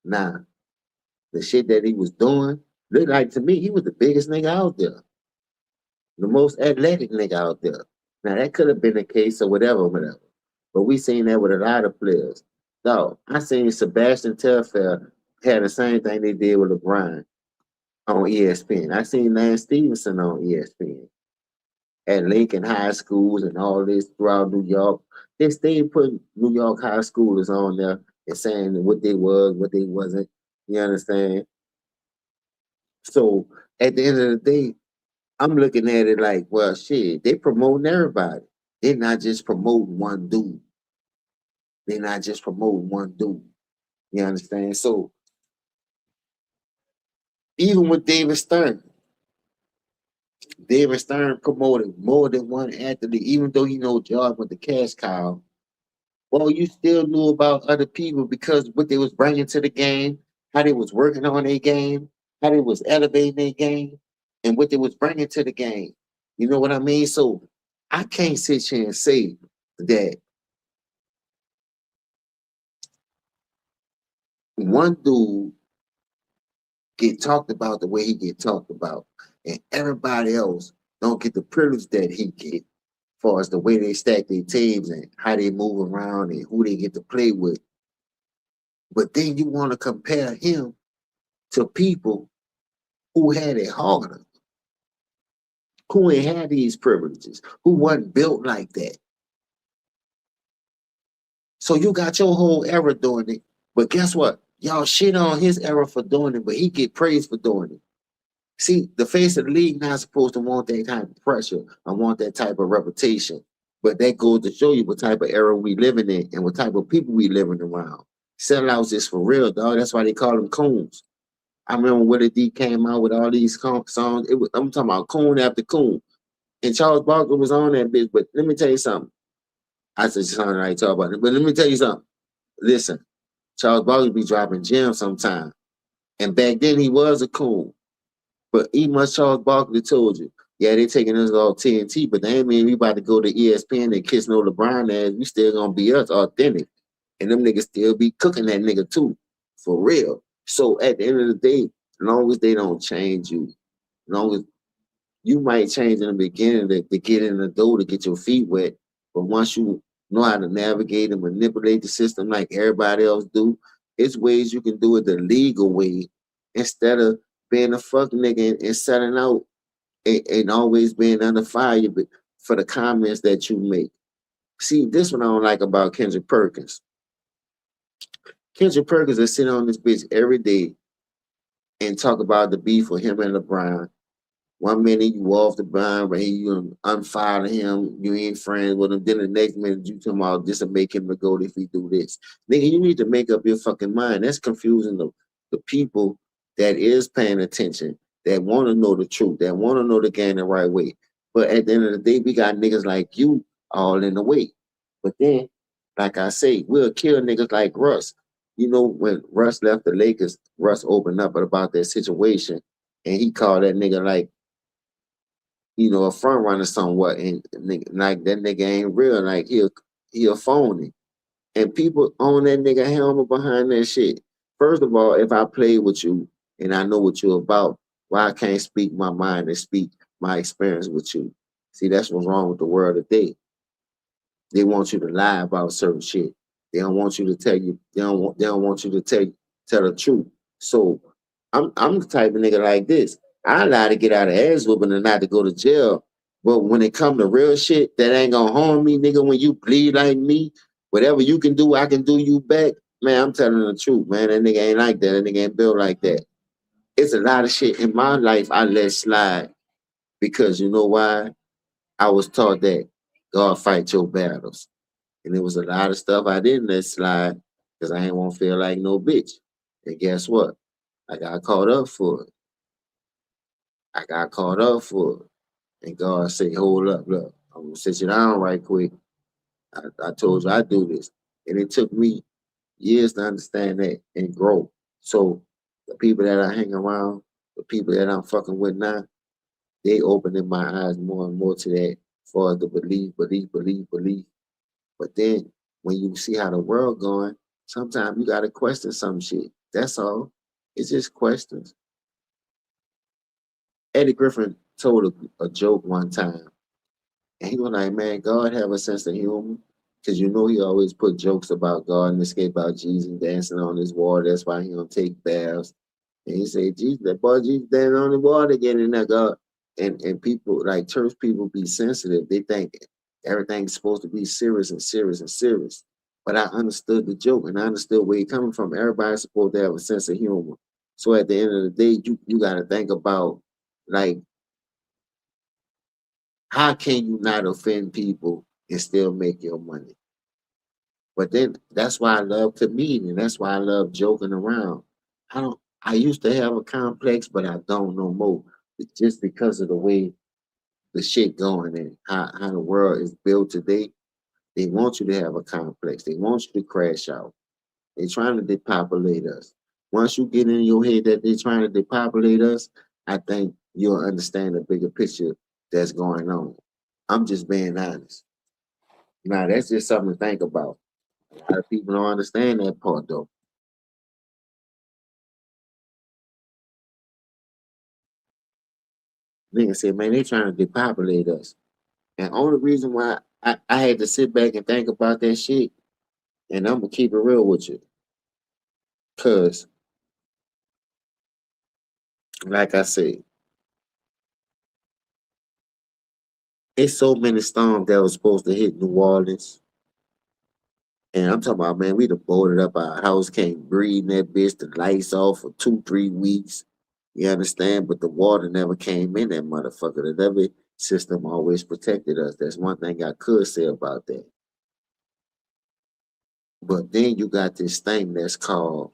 Nah, the shit that he was doing looked like to me he was the biggest nigga out there, the most athletic nigga out there. Now that could have been the case or whatever, whatever. But we seen that with a lot of players. No, I seen Sebastian Telfair had the same thing they did with LeBron on ESPN. I seen Lance Stevenson on ESPN at Lincoln High Schools and all this throughout New York. They stayed putting New York high schoolers on there and saying what they was, what they wasn't. You understand? So at the end of the day, I'm looking at it like, well, shit, they promoting everybody. They're not just promoting one dude. They're not just promoting one dude. You understand? So even with David Stern promoted more than one athlete, even though you know Jordan with the cash cow. Well, you still knew about other people because what they was bringing to the game, how they was working on their game, how they was elevating their game, and what they was bringing to the game. You know what I mean? So I can't sit here and say that one dude get talked about the way he get talked about, and everybody else don't get the privilege that he get, as far as the way they stack their teams and how they move around and who they get to play with. But then you want to compare him to people who had it harder, who ain't had these privileges, who wasn't built like that. So you got your whole era doing it, but guess what? Y'all shit on his era for doing it, but he get praised for doing it. See, the face of the league not supposed to want that type of pressure. I want that type of reputation. But that goes to show you what type of era we living in and what type of people we living around. Sellouts is for real, dog. That's why they call them coons. I remember Willie D came out with all these songs. I'm talking about coon after coon. And Charles Barkley was on that bitch. But let me tell you something. I said something I talk about it. But let me tell you something. Listen, Charles Barkley be dropping gems sometime. And back then he was a coon. But even much Charles Barkley told you, yeah, they taking us all TNT, but they ain't mean we about to go to ESPN and kiss no LeBron ass. We still gonna be us authentic. And them niggas still be cooking that nigga too. For real. So at the end of the day, as long as they don't change you, as long as you might change in the beginning to get in the door to get your feet wet, but once you know how to navigate and manipulate the system like everybody else do, it's ways you can do it the legal way instead of being a fuck nigga and selling out and always being under fire for the comments that you make. See, this one I don't like about Kendrick Perkins. Kendrick Perkins is sitting on this bitch every day and talk about the beef with him and LeBron. One minute you off the blind, but you unfollow him, you ain't friends with him. Then the next minute you talking about this will make him a goat if he do this. Nigga, you need to make up your fucking mind. That's confusing the people that is paying attention, that want to know the truth, that want to know the game the right way. But at the end of the day, we got niggas like you all in the way. But then, like I say, we'll kill niggas like Russ. You know, when Russ left the Lakers, Russ opened up about that situation and he called that nigga like, a front runner somewhat, and like that nigga ain't real, like he a phony, and people own that nigga helmet behind that shit. First of all, if I play with you and I know what you're about, why I can't speak my mind and speak my experience with you? See, that's what's wrong with the world today. They want you to lie about certain shit. They don't want you to tell you. They don't want you to tell the truth. So I'm the type of nigga like this. I lie to get out of ass whooping and not to go to jail. But when it come to real shit that ain't gonna harm me, nigga, when you bleed like me, whatever you can do, I can do you back. Man, I'm telling the truth, man. That nigga ain't like that. That nigga ain't built like that. It's a lot of shit in my life I let slide because you know why? I was taught that God fight your battles. And there was a lot of stuff I didn't let slide because I ain't want to feel like no bitch. And guess what? I got caught up for it. I I got caught up for it. And God said, hold up, look, I'm gonna sit you down right quick. I told you I do this. And it took me years to understand that and grow. So the people that I hang around, the people that I'm fucking with now, they opening my eyes more and more to that for the belief. But then when you see how the world going, sometimes you gotta question some shit. That's all. It's just questions. Eddie Griffin told a joke one time, and he was like, "Man, God have a sense of humor." Because you know he always put jokes about God and escape about Jesus dancing on his water. That's why he don't take baths. And he said, Jesus, that boy Jesus dancing on the water again in that God. And people like church people be sensitive. They think everything's supposed to be serious and serious and serious. But I understood the joke and I understood where he coming from. Everybody's supposed to have a sense of humor. So at the end of the day, you gotta think about like how can you not offend people and still make your money? But then that's why I love comedian. That's why I love joking around. I used to have a complex, but I don't no more. It's just because of the way the shit going and how the world is built today. They want you to have a complex. They want you to crash out. They're trying to depopulate us. Once you get in your head that they're trying to depopulate us, I think you'll understand the bigger picture that's going on. I'm just being honest. Now that's just something to think about. A lot of people don't understand that part though. Nigga said, man, they trying to depopulate us. And only reason why I had to sit back and think about that shit, and I'm gonna keep it real with you. Cause like I said, it's so many storms that was supposed to hit New Orleans. And I'm talking about, man, we done boarded up our house, can't breathe in that bitch, the lights off for 2, 3 weeks. You understand? But the water never came in that motherfucker. The levee system always protected us. That's one thing I could say about that. But then you got this thing that's called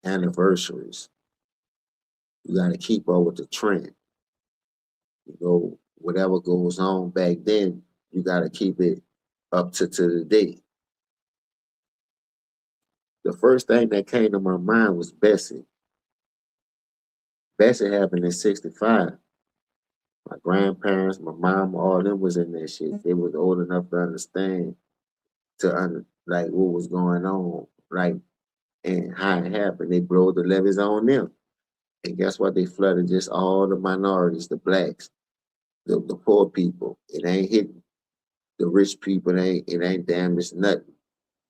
anniversaries. You got to keep up with the trend. You know, whatever goes on back then, you got to keep it up to the date. The first thing that came to my mind was Bessie. Bessie happened in '65. My grandparents, my mom, all of them was in that shit. They was old enough to understand like what was going on, like and how it happened. They blow the levees on them. And guess what? They flooded just all the minorities, the blacks, the poor people. It ain't hitting the rich people. It ain't damaged nothing.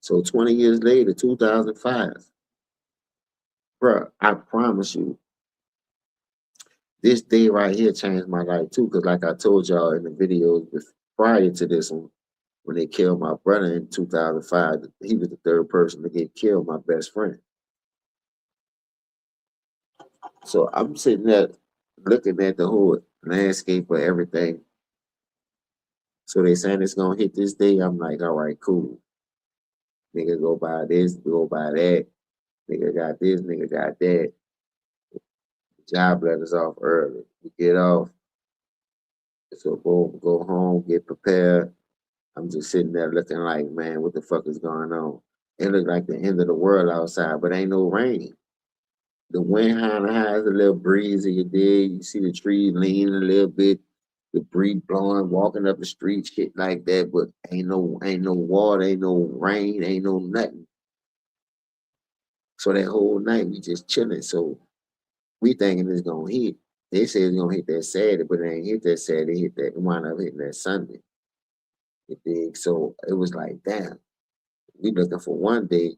So 20 years later, 2005, bro, I promise you, this day right here changed my life too. Cause like I told y'all in the videos prior to this one, when they killed my brother in 2005, he was the third person to get killed, my best friend. So I'm sitting there looking at the whole landscape of everything. So they saying it's gonna hit this day. I'm like, all right, cool. Nigga go by this, go by that. Nigga got this, nigga got that. Job letters off early. We get off. So boom, go home, get prepared. I'm just sitting there looking like, man, what the fuck is going on? It looked like the end of the world outside, but ain't no rain. The wind kind of has a little breeze in your day. You see the trees leaning a little bit, the breeze blowing, walking up the street, shit like that. But ain't no water, ain't no rain, ain't no nothing. So that whole night we just chilling. So we thinking it's gonna hit. They say it's gonna hit that Saturday, but it ain't hit that Saturday. It hit that. It wound up hitting that Sunday. You dig? So it was like, damn. We looking for one day.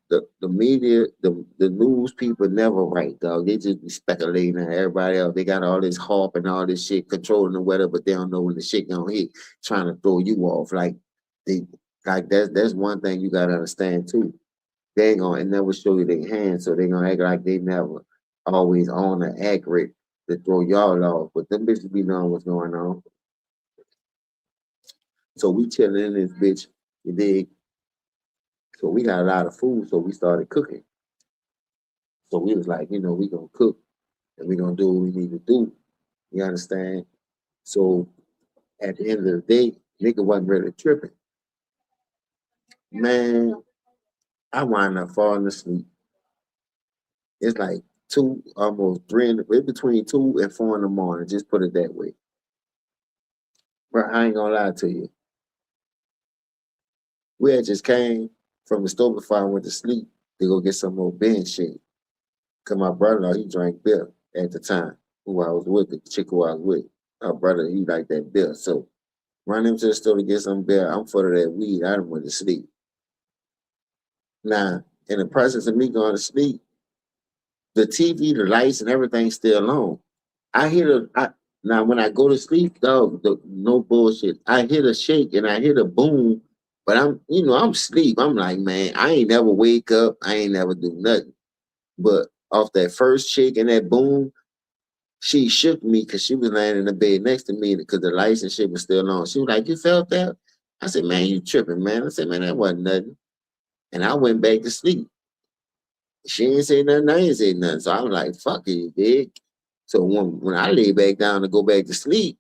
The media, the news people never right, dog. They just be speculating on everybody else. They got all this harp and all this shit controlling the weather, but they don't know when the shit gonna hit, trying to throw you off. They like that's one thing you gotta understand too. They ain't gonna never show you their hands, so they gonna act like they never always on or accurate to throw y'all off. But them bitches be knowing what's going on. So we chilling in this bitch, you dig? So we got a lot of food, so we started cooking. So we was like, we gonna cook. and we're gonna do what we need to do. You understand? So at the end of the day, nigga wasn't really tripping. Man, I wind up falling asleep. It's like two, almost three, in between 2 and 4 in the morning. Just put it that way. Bro, I ain't gonna lie to you. We had just came from the store before I went to sleep to go get some more bench shit. Cause my brother, he drank beer at the time. Who I was with, the chick who I was with. My brother, he liked that beer. So run him to the store to get some beer. I'm full of that weed. I done went to sleep. Now, in the process of me going to sleep, the TV, the lights, and everything's still on. I hear now when I go to sleep, dog, no bullshit. I hear the shake and I hear the boom, but I'm asleep. I'm like, man, I ain't never wake up. I ain't never do nothing. But off that first shake and that boom, she shook me because she was laying in the bed next to me because the lights and shit was still on. She was like, "You felt that?" I said, "Man, you tripping, man." I said, "Man, that wasn't nothing." And I went back to sleep. She ain't say nothing. I ain't say nothing. So I was like, "Fuck it, big." So when I lay back down to go back to sleep,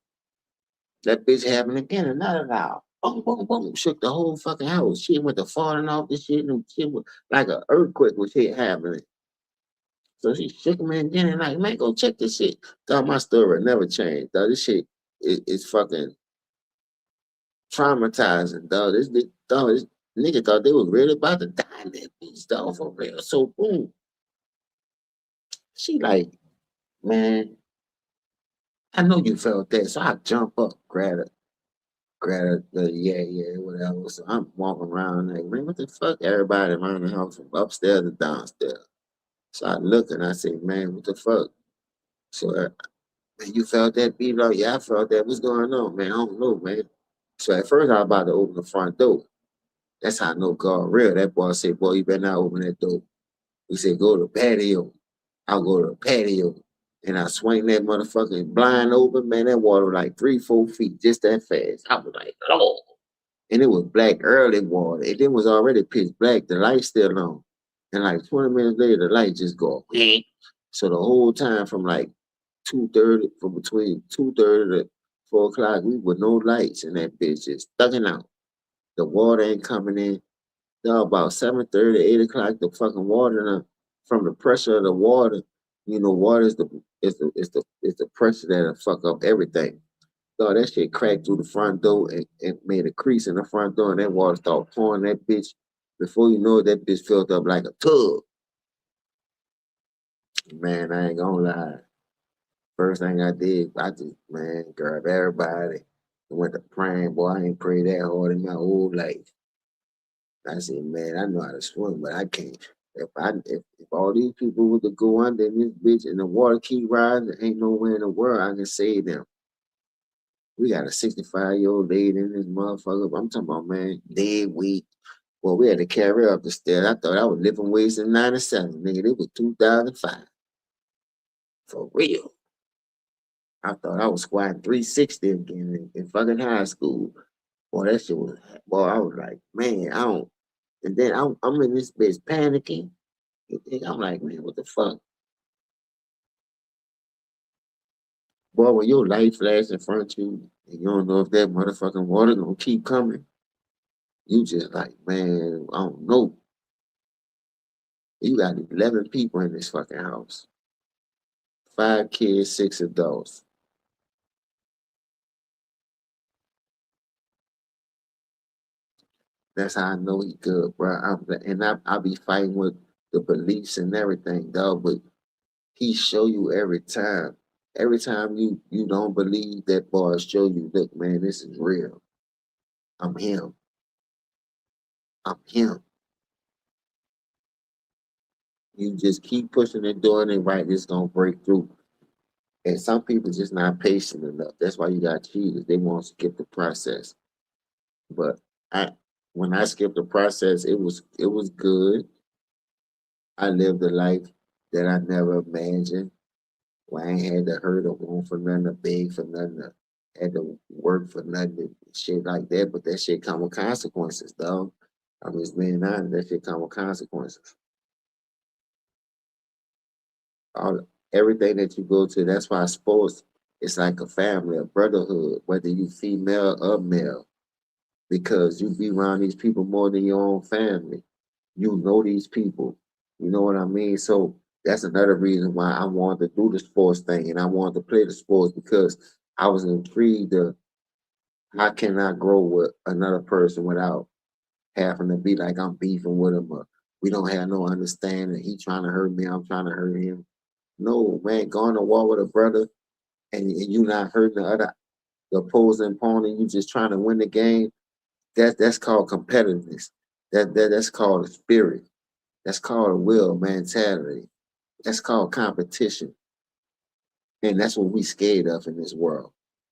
that bitch happened again. Another loud. Boom, boom, boom. Shook the whole fucking house. She went to falling off the shit and shit was like an earthquake was shit happening. So she shook me again and like, man, go check this shit. Dog, my story never changed. Dog, this shit is fucking traumatizing, dog. This nigga thought they was really about to die in that bitch, dog, for real. So boom. She like, man, I know you felt that. So I jump up, grab her, yeah, yeah, whatever. So I'm walking around like, man, what the fuck? Everybody around the house from upstairs to downstairs. So I look and I say, man, what the fuck? So man, you felt that beat? Like, yeah, I felt that. What's going on, man? I don't know, man. So at first I was about to open the front door. That's how I know God real. That boy said, boy, you better not open that door. He said, go to the patio. I'll go to the patio. And I swing that motherfucking blind open, man. That water was like 3, 4 feet, just that fast. I was like, oh. And it was black early water. It was already pitch black. The light still on. And like 20 minutes later, the light just go. So the whole time from like 2:30, from between 2:30 to 4 o'clock, we with no lights and that bitch just thugging out. The water ain't coming in. Now about 7:30, 8 o'clock, the fucking water now, from the pressure of the water, water is the pressure that'll fuck up everything. So that shit cracked through the front door and made a crease in the front door, and that water started pouring that bitch. Before you know it, that bitch filled up like a tub. Man, I ain't gonna lie. First thing I did, I just, man, grabbed everybody and went to praying. Boy, I ain't prayed that hard in my whole life. I said, man, I know how to swim, but I can't. If all these people were to go under in this bitch and the water keep rising, there ain't nowhere in the world I can save them. We got a 65-year-old lady in this motherfucker. I'm talking about, man, dead weight. Well, we had to carry her up the stairs. I thought I was lifting weights in 97. Nigga, it was 2005. For real. I thought I was squatting 360 again in fucking high school. Boy, that shit was, boy, I was like, man, I don't. And then I'm in this bitch panicking. I'm like, man, what the fuck? Boy, when your light flash in front of you and you don't know if that motherfucking water gonna keep coming, you just like, man, I don't know. You got 11 people in this fucking house. 5 kids, 6 adults. That's how I know he good, bro. I be fighting with the beliefs and everything, dog. But he show you every time. Every time you don't believe, that boy show you, look, man, this is real. I'm him. I'm him. You just keep pushing and doing it right, it's gonna break through. And some people just not patient enough. That's why you got cheaters. They want to skip the process. But I when I skipped the process, it was good. I lived a life that I never imagined. Where I ain't had to hurt or want for nothing, or beg for nothing, or had to work for nothing, shit like that. But that shit come with consequences, dog. I'm just being honest. That shit come with consequences. All Everything that you go to, that's why sports is like a family, a brotherhood, whether you female or male, because you be around these people more than your own family. You know these people. You know what I mean? So that's another reason why I wanted to do the sports thing and I wanted to play the sports because I was intrigued of how can I grow with another person without having to be like I'm beefing with him or we don't have no understanding. He trying to hurt me, I'm trying to hurt him. No, man, going to war with a brother and you not hurting the opposing opponent, you just trying to win the game. That's called competitiveness. That's called a spirit. That's called a will mentality. That's called competition. And that's what we scared of in this world.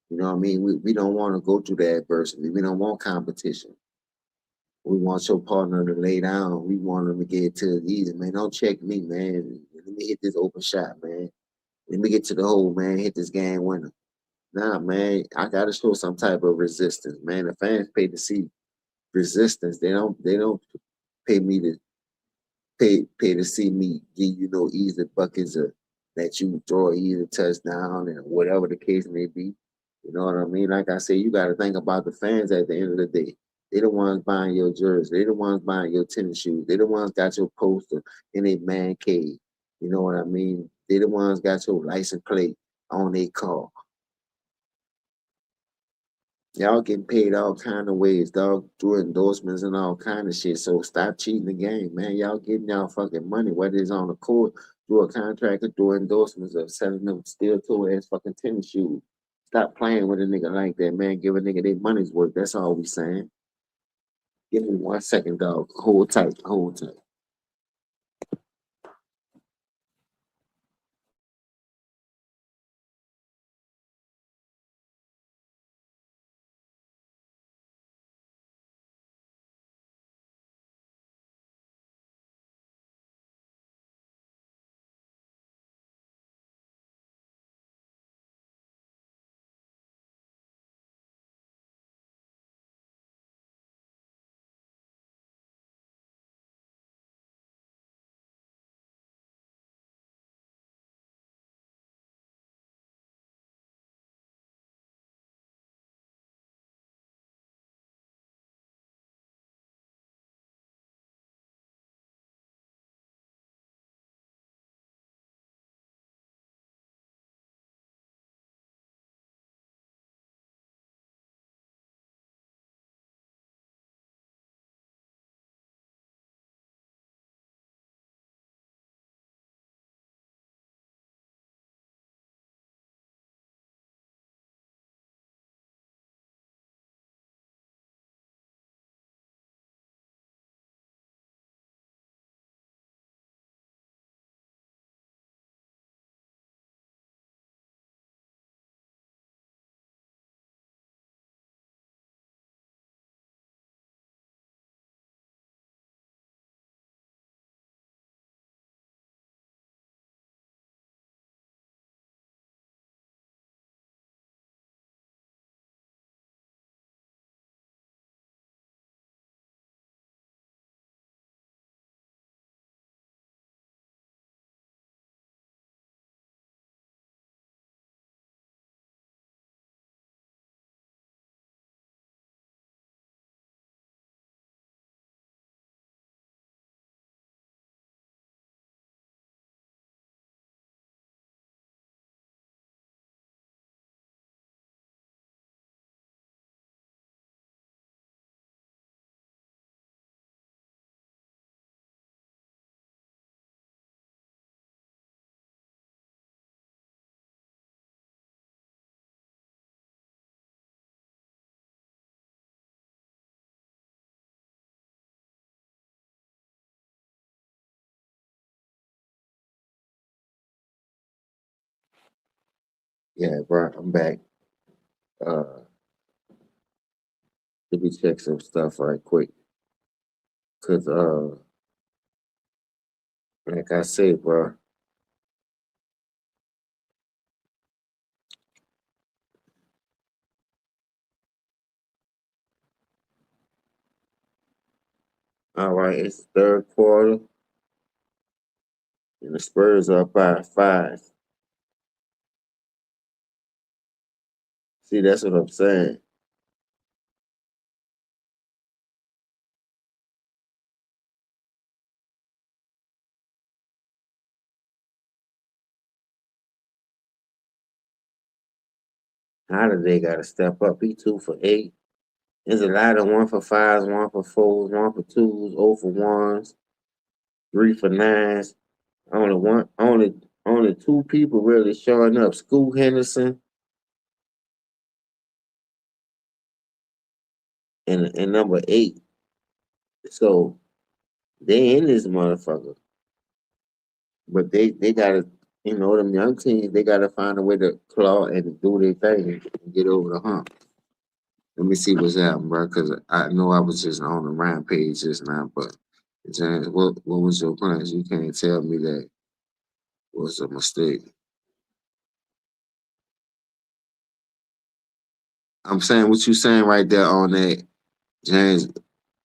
You know what I mean? We don't want to go through the adversity. We don't want competition. We want your partner to lay down. We want them to get to it easy, man. Don't check me, man. Let me hit this open shot, man. Let me get to the hole, man. Hit this game winner. Nah, man. I gotta show some type of resistance, man. The fans pay to see resistance. They don't pay me to pay to see me give you no easy buckets or that you throw an easy touchdown and whatever the case may be. You know what I mean? Like I say, you got to think about the fans at the end of the day. They the ones buying your jersey. They the ones buying your tennis shoes. They the ones got your poster in a man cave. You know what I mean? They the ones got your license plate on their car. Y'all getting paid all kind of ways, dog, through endorsements and all kind of shit. So stop cheating the game, man. Y'all getting y'all fucking money, whether it's on the court, through a contract, or through endorsements of selling them steel toe ass fucking tennis shoes. Stop playing with a nigga like that, man. Give a nigga their money's worth. That's all we saying. Give me 1 second, dog. Hold tight. Hold tight. Yeah, bro, I'm back. Uh, Let me check some stuff right quick. Cause like I said, bro. All right, it's third quarter, and the Spurs are up by 5. See, that's what I'm saying. How did they got to step up? He 2 for 8. There's a lot of 1 for 5s, 1 for 4s, 1 for 2s, 0 for 1s, 3 for 9s. Only two people really showing up. Scoot Henderson and number 8. So they in this motherfucker. But they gotta, them young teams, they gotta find a way to claw and do their thing and get over the hump. Let me see what's happening, bro, because I know I was just on the rampage just now, but James, what was your plans? You can't tell me that was a mistake. I'm saying what you saying right there on that, James.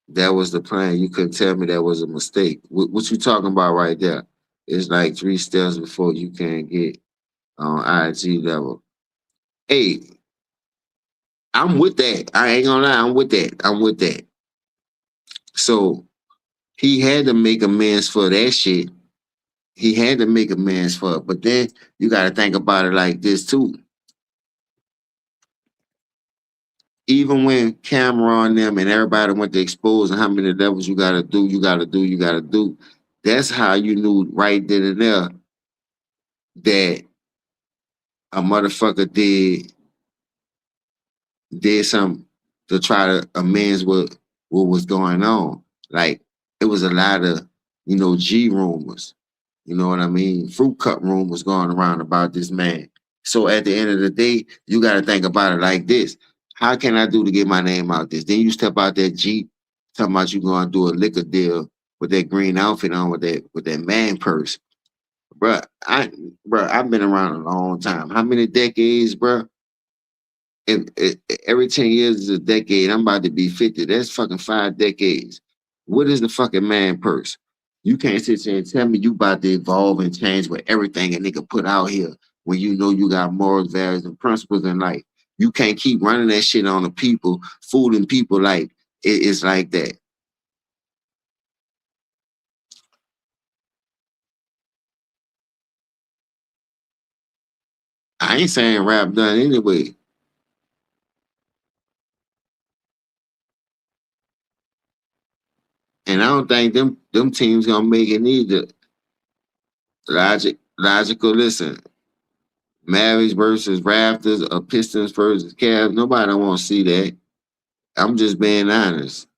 That was the plan. You couldn't tell me that was a mistake. What you talking about right there? It's like 3 steps before you can get on IG level. Hey, I'm with that. I ain't gonna lie. I'm with that. I'm with that. So he had to make amends for that shit. He had to make amends for it. But then you got to think about it like this too. Even when Cameron and them and everybody went to expose and how many levels you got to do, you got to do, you got to do. That's how you knew right then and there that a motherfucker did something to try to amends what was going on. Like it was a lot of, G rumors. You know what I mean? Fruit cup rumors going around about this man. So at the end of the day, you got to think about it like this. How can I do to get my name out this? Then you step out that Jeep, talking about you going to do a liquor deal with that green outfit on with that man purse. Bruh, I've been around a long time. How many decades, bruh? If every 10 years is a decade, I'm about to be 50. That's fucking 5 decades. What is the fucking man purse? You can't sit there and tell me you about to evolve and change with everything a nigga put out here when you know you got morals, values, and principles in life. You can't keep running that shit on the people, fooling people like it's like that. I ain't saying rap done anyway. And I don't think them teams gonna make it either. Logical, listen. Mavericks versus Raptors or Pistons versus Cavs. Nobody want to see that. I'm just being honest.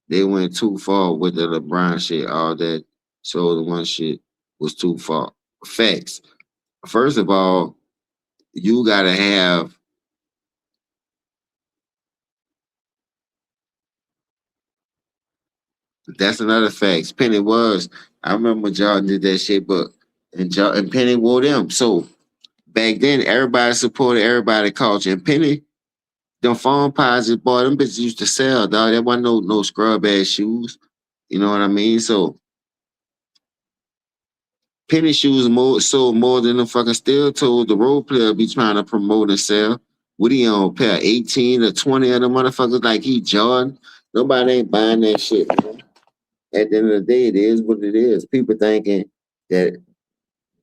They went too far with the LeBron shit. All that so the one shit was too far. Facts. First of all, you gotta have. That's another fact. Penny was. I remember when Jordan did that shit, but and Penny wore them. So back then, everybody supported everybody culture. And Penny, them phone posits, boy, them bitches used to sell, dog. There wasn't no scrub ass shoes. You know what I mean? So penny shoes sold more than the fucking steel toes the role player be trying to promote and sell. What he on pair 18 or 20 of the motherfuckers like he Jordan? Nobody ain't buying that shit, man. At the end of the day, it is what it is. People thinking that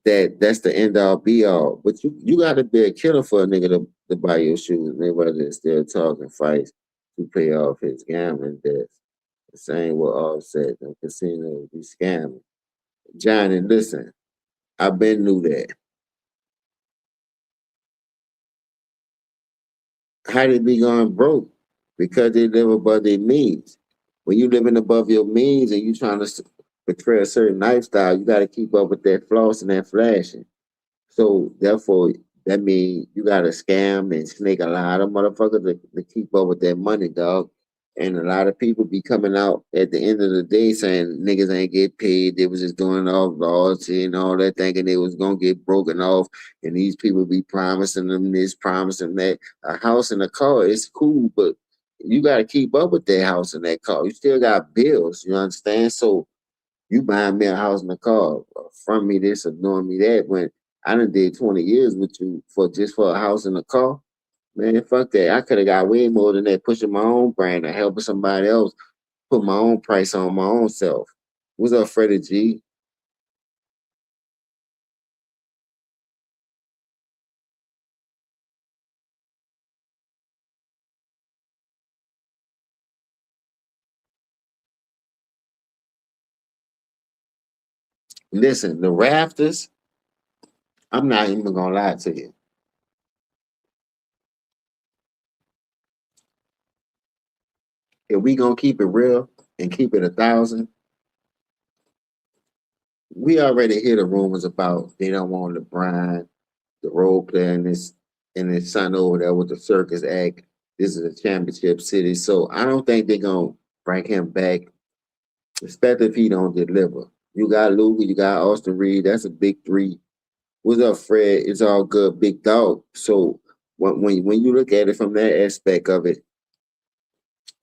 that's the end all be all. But you gotta be a killer for a nigga to buy your shoes. Mayweather is still talking fights to pay off his gambling debts. The same with Offset and casinos be scamming. Johnny, listen, I been knew that. How they be going broke? Because they live above their means. When you living above your means and you trying to portray a certain lifestyle, you got to keep up with that floss and that flashing. So therefore, that means you gotta scam and snake a lot of motherfuckers to keep up with that money, dog. And a lot of people be coming out at the end of the day saying niggas ain't get paid. They was just doing all loyalty and all that, thinking they was gonna get broken off. And these people be promising them this, promising that. A house and a car is cool, but you gotta keep up with that house and that car. You still got bills, you understand? So you buying me a house and a car from me this or doing me that when I done did 20 years with you for just for a house and a car. Man, fuck that. I could have got way more than that pushing my own brand and helping somebody else put my own price on my own self. What's up, Freddie G? Listen, the rafters, I'm not even gonna lie to you. If we gonna keep it real and keep it 1,000, we already hear the rumors about they don't want LeBron, the role player and his son over there with the circus act. This is a championship city. So I don't think they're gonna bring him back, especially if he don't deliver. You got Luka, you got Austin Reed, that's a big three. What's up, Fred? It's all good, big dog. So when you look at it from that aspect of it,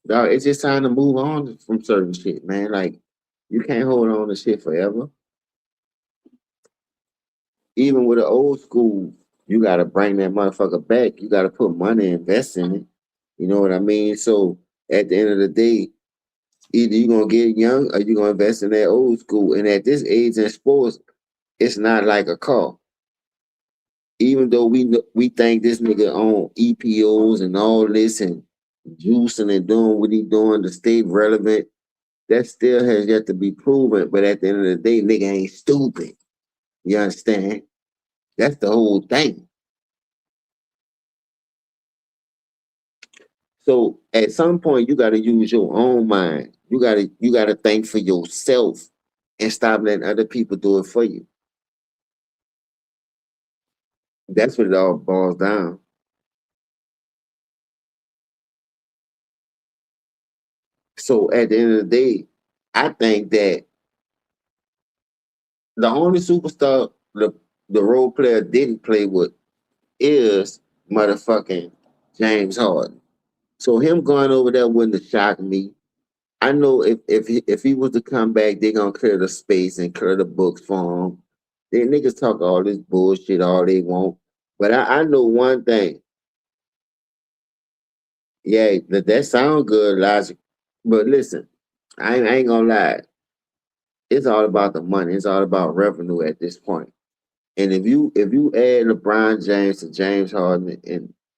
dog, it's just time to move on from certain shit, man. Like you can't hold on to shit forever. Even with the old school, you gotta bring that motherfucker back. You gotta put money, invest in it. You know what I mean? So at the end of the day, either you gonna get young or you gonna invest in that old school. And at this age in sports, it's not like a car. Even though we think this nigga on EPOs and all this and juicing and doing what he doing to stay relevant, that still has yet to be proven. But at the end of the day, nigga ain't stupid. You understand? That's the whole thing. So at some point, you got to use your own mind. You gotta think for yourself and stop letting other people do it for you. That's what it all boils down. So at the end of the day, I think that the only superstar the role player didn't play with is motherfucking James Harden. So him going over there wouldn't have shocked me. I know if he was to come back, they're gonna clear the space and clear the books for him. They niggas talk all this bullshit all they want. But I know one thing. Yeah, that sound good, logic. But listen, I ain't gonna lie. It's all about the money. It's all about revenue at this point. And if you add LeBron James to James Harden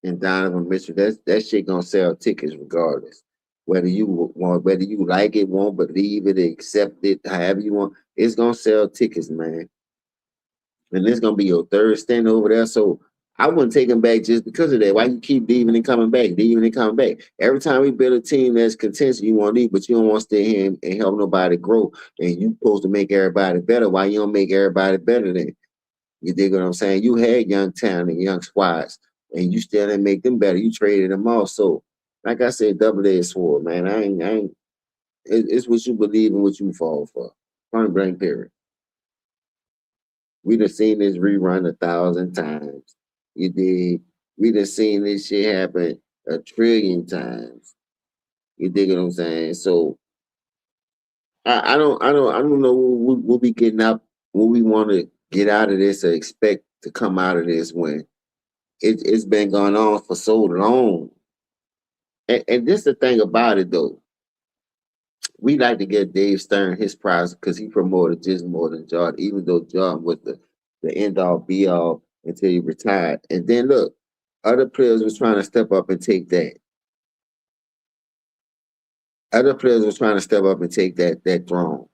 and Donovan Mitchell, that shit gonna sell tickets regardless. Whether you like it, won't believe it, accept it, however you want, it's gonna sell tickets, man. And it's gonna be your third stint over there. So I wouldn't take him back just because of that. Why you keep leaving and coming back, leaving and coming back? Every time we build a team that's contentious, you want to leave, but you don't want to stay here and help nobody grow. And you supposed to make everybody better. Why you don't make everybody better then? You dig what I'm saying? You had young talent and young squads, and you still didn't make them better. You traded them off. So, like I said, double-edged sword, man. I ain't. It's what you believe and what you fall for. Point blank period. We done seen this rerun 1,000 times. You dig? We done seen this shit happen 1,000,000,000 times. You dig what I'm saying? So I don't know what we'll be getting up, what we want to get out of this or expect to come out of this when it's been going on for so long. And this the thing about it though. We like to give Dave Stern his prize because he promoted just more than Jordan, even though Jordan was the end all be all until he retired. And then look, other players was trying to step up and take that. Other players was trying to step up and take that throne.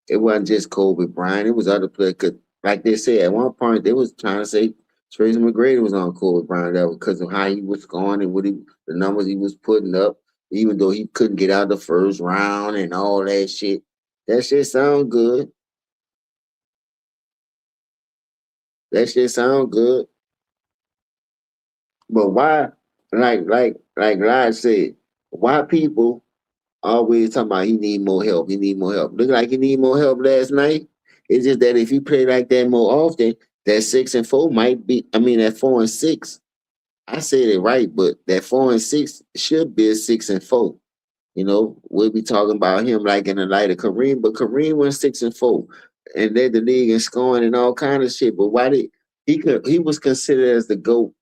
It wasn't just Kobe Bryant. It was other players. Cause like they said, at one point they was trying to say Tracy McGrady was on Kobe Bryant level because of how he was scoring and the numbers he was putting up, even though he couldn't get out the first round and all that shit. That shit sound good. That shit sound good. But why, like Rod said, why people always talking about he need more help, he need more help. Look like he need more help last night. It's just that if he play like that more often, that 6-4 might be, I mean that 4-6. I said it right, but that 4-6 should be a 6-4. You know, we'll be talking about him like in the light of Kareem, but Kareem went 6-4 and led the league in scoring and all kind of shit. But why did he was considered as the GOAT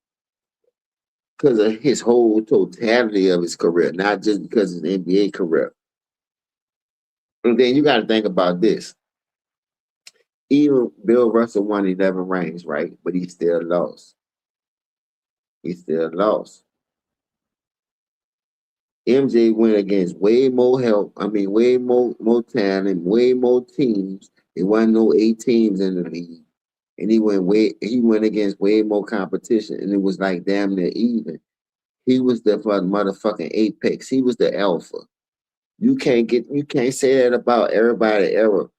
because of his whole totality of his career, not just because of his NBA career. And then you got to think about this. Even Bill Russell won 11 rings, right? But he still lost. He still lost. MJ went against way more help. I mean, way more talent, way more teams. There wasn't no 8 teams in the league, and he went against way more competition, and it was like damn near even. He was the motherfucking apex. He was the alpha. You can't say that about everybody ever.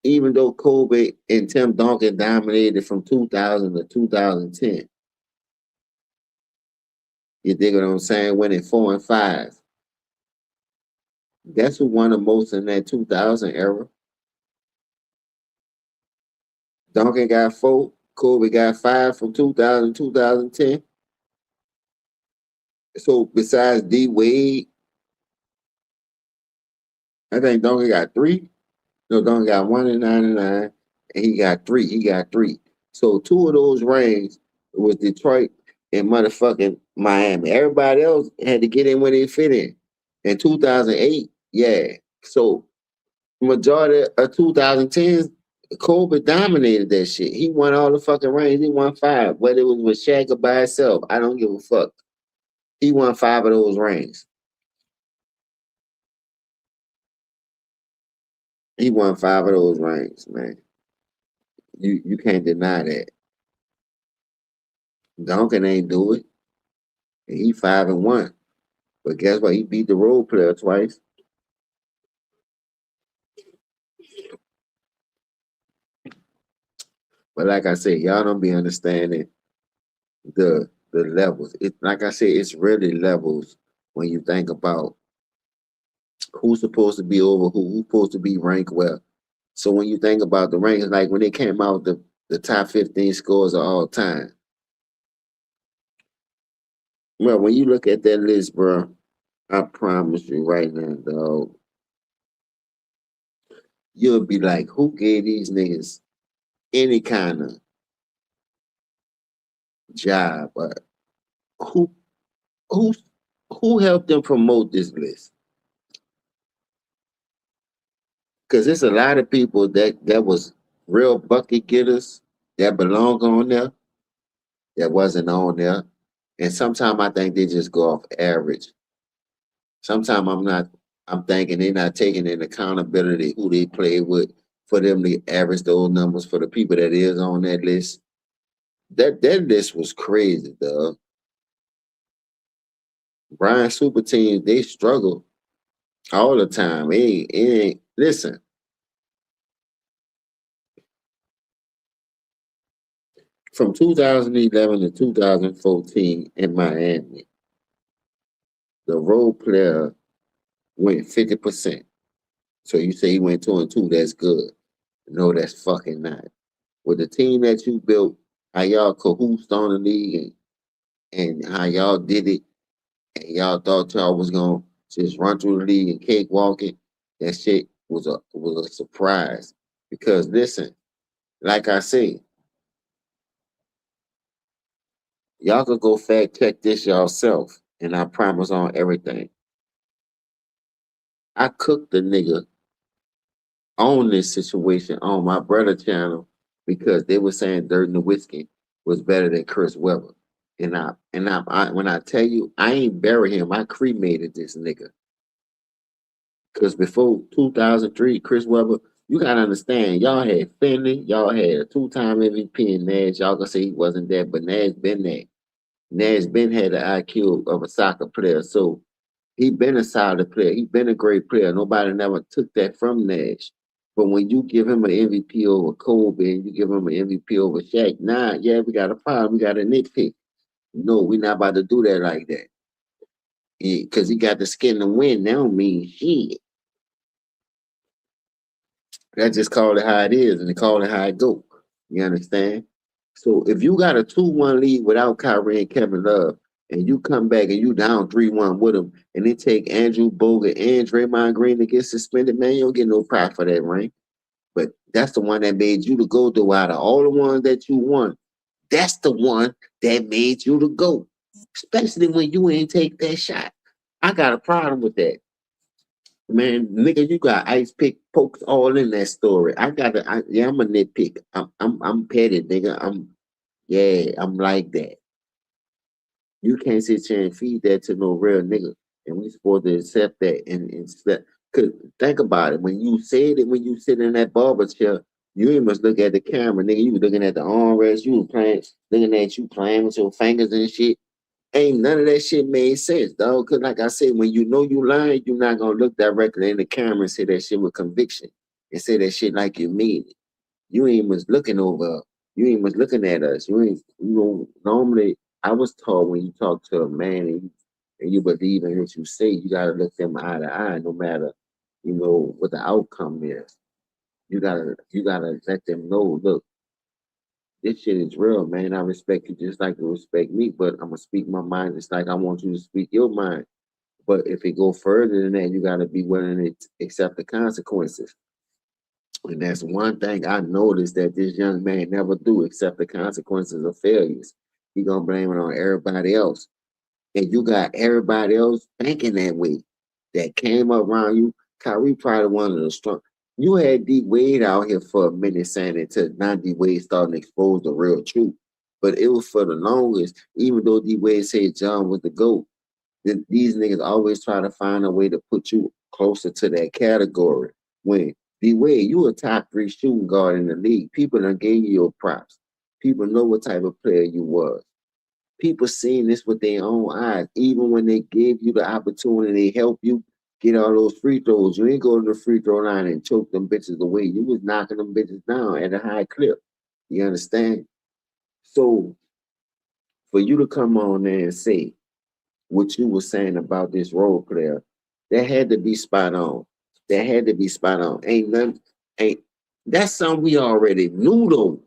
Even though Kobe and Tim Duncan dominated from 2000 to 2010. You dig what I'm saying? Winning 4 and 5. That's who won the most in that 2000 era. Duncan got 4. Kobe got 5 from 2000 to 2010. So besides D Wade, I think Duncan got 3. No, Duncan got 1 in 99, and he got 3. He got 3. So 2 of those rings was Detroit and motherfucking Miami. Everybody else had to get in where they fit in. In 2008, yeah. So majority of 2010s, Kobe dominated that shit. He won all the fucking rings. He won 5. Whether it was with Shaq or by himself, I don't give a fuck. He won 5 of those rings. He won 5 of those rings, man. You can't deny that. Duncan ain't do it. And he 5-1. But guess what? He beat the role player twice. But like I said, y'all don't be understanding the levels. It like I said, it's really levels when you think about who's supposed to be over who's supposed to be ranked well. So when you think about the rankings, like when they came out the top 15 scores of all time. Well, when you look at that list, bro, I promise you right now, dog, you'll be like, who gave these niggas any kind of job? Who who who helped them promote this list? Because there's a lot of people that was real bucket getters that belong on there that wasn't on there. And sometimes I think they just go off average. Sometimes I'm thinking they're not taking in accountability who they play with for them to average those numbers for the people that is on that list. That list was crazy, dog. Brian Super Team, they struggle all the time. Listen, from 2011 to 2014 in Miami, the role player went 50%. So you say he went 2-2, that's good. No, that's fucking not. With the team that you built, how y'all cahoots on the league and how y'all did it, and y'all thought y'all was gonna just run through the league and cakewalk it, that shit was a surprise. Because listen, like I said, y'all could go fact check this yourself, and I promise on everything. I cooked the nigga on this situation on my brother channel because they were saying Dirt Nowitzki was better than Chris Webber. And when I tell you, I ain't bury him. I cremated this nigga. Because before 2003, Chris Webber, you gotta understand, y'all had Finley, y'all had a 2-time MVP in Nash. Y'all gonna say he wasn't there, but Nash been there. Nash been had the IQ of a soccer player, so he been a solid player. He been a great player. Nobody never took that from Nash. But when you give him an MVP over Kobe and you give him an MVP over Shaq, nah, yeah, we got a problem. We got a nitpick. No, we're not about to do that like that. Because he got the skin to win. That don't mean shit. That just call it how it is and they call it how it go. You understand? So if you got a 2-1 lead without Kyrie and Kevin Love, and you come back and you down 3-1 with them, and they take Andrew Bogut and Draymond Green to get suspended, man, you don't get no pride for that ring. But that's the one that made you to go through out of all the ones that you won. That's the one that made you to go. especially when you ain't take that shot. I got a problem with that. Man, nigga, you got ice pick pokes all in that story. Yeah, I'm a nitpick. I'm petty, nigga. I'm like that. You can't sit here and feed that to no real nigga. And we supposed to accept that and cause think about it. When you said it, when you sit in that barber chair, you ain't must look at the camera, nigga. You was looking at the armrest, you was playing, looking at you playing with your fingers and shit. Ain't none of that shit made sense, dog. Cause like I said, when you know you lying, you're not gonna look directly in the camera and say that shit with conviction and say that shit like you mean it. You ain't was looking over. You ain't was looking at us. You ain't. You know. Normally, I was taught when you talk to a man and you believe in what you say, you gotta look them eye to eye, no matter what the outcome is. You gotta let them know. Look, this shit is real, man. I respect you just like you respect me, but I'm gonna speak my mind just like I want you to speak your mind. But if it go further than that, you gotta be willing to accept the consequences. And that's one thing I noticed that this young man never do, accept the consequences of failures. He gonna blame it on everybody else. And you got everybody else thinking that way that came up around you. Kyrie probably one of the strong. You had D Wade out here for a minute saying it until now D Wade starting to expose the real truth. But it was for the longest, even though D Wade said John was the GOAT, these niggas always try to find a way to put you closer to that category. When D Wade, you a top 3 shooting guard in the league. People done gave you your props. People know what type of player you was. People seeing this with their own eyes. Even when they give you the opportunity, they help you get all those free throws. You ain't go to the free throw line and choke them bitches away. You was knocking them bitches down at a high clip. You understand? So for you to come on there and say what you were saying about this role player, that had to be spot on. That had to be spot on. Ain't nothing, ain't that's something we already knew though.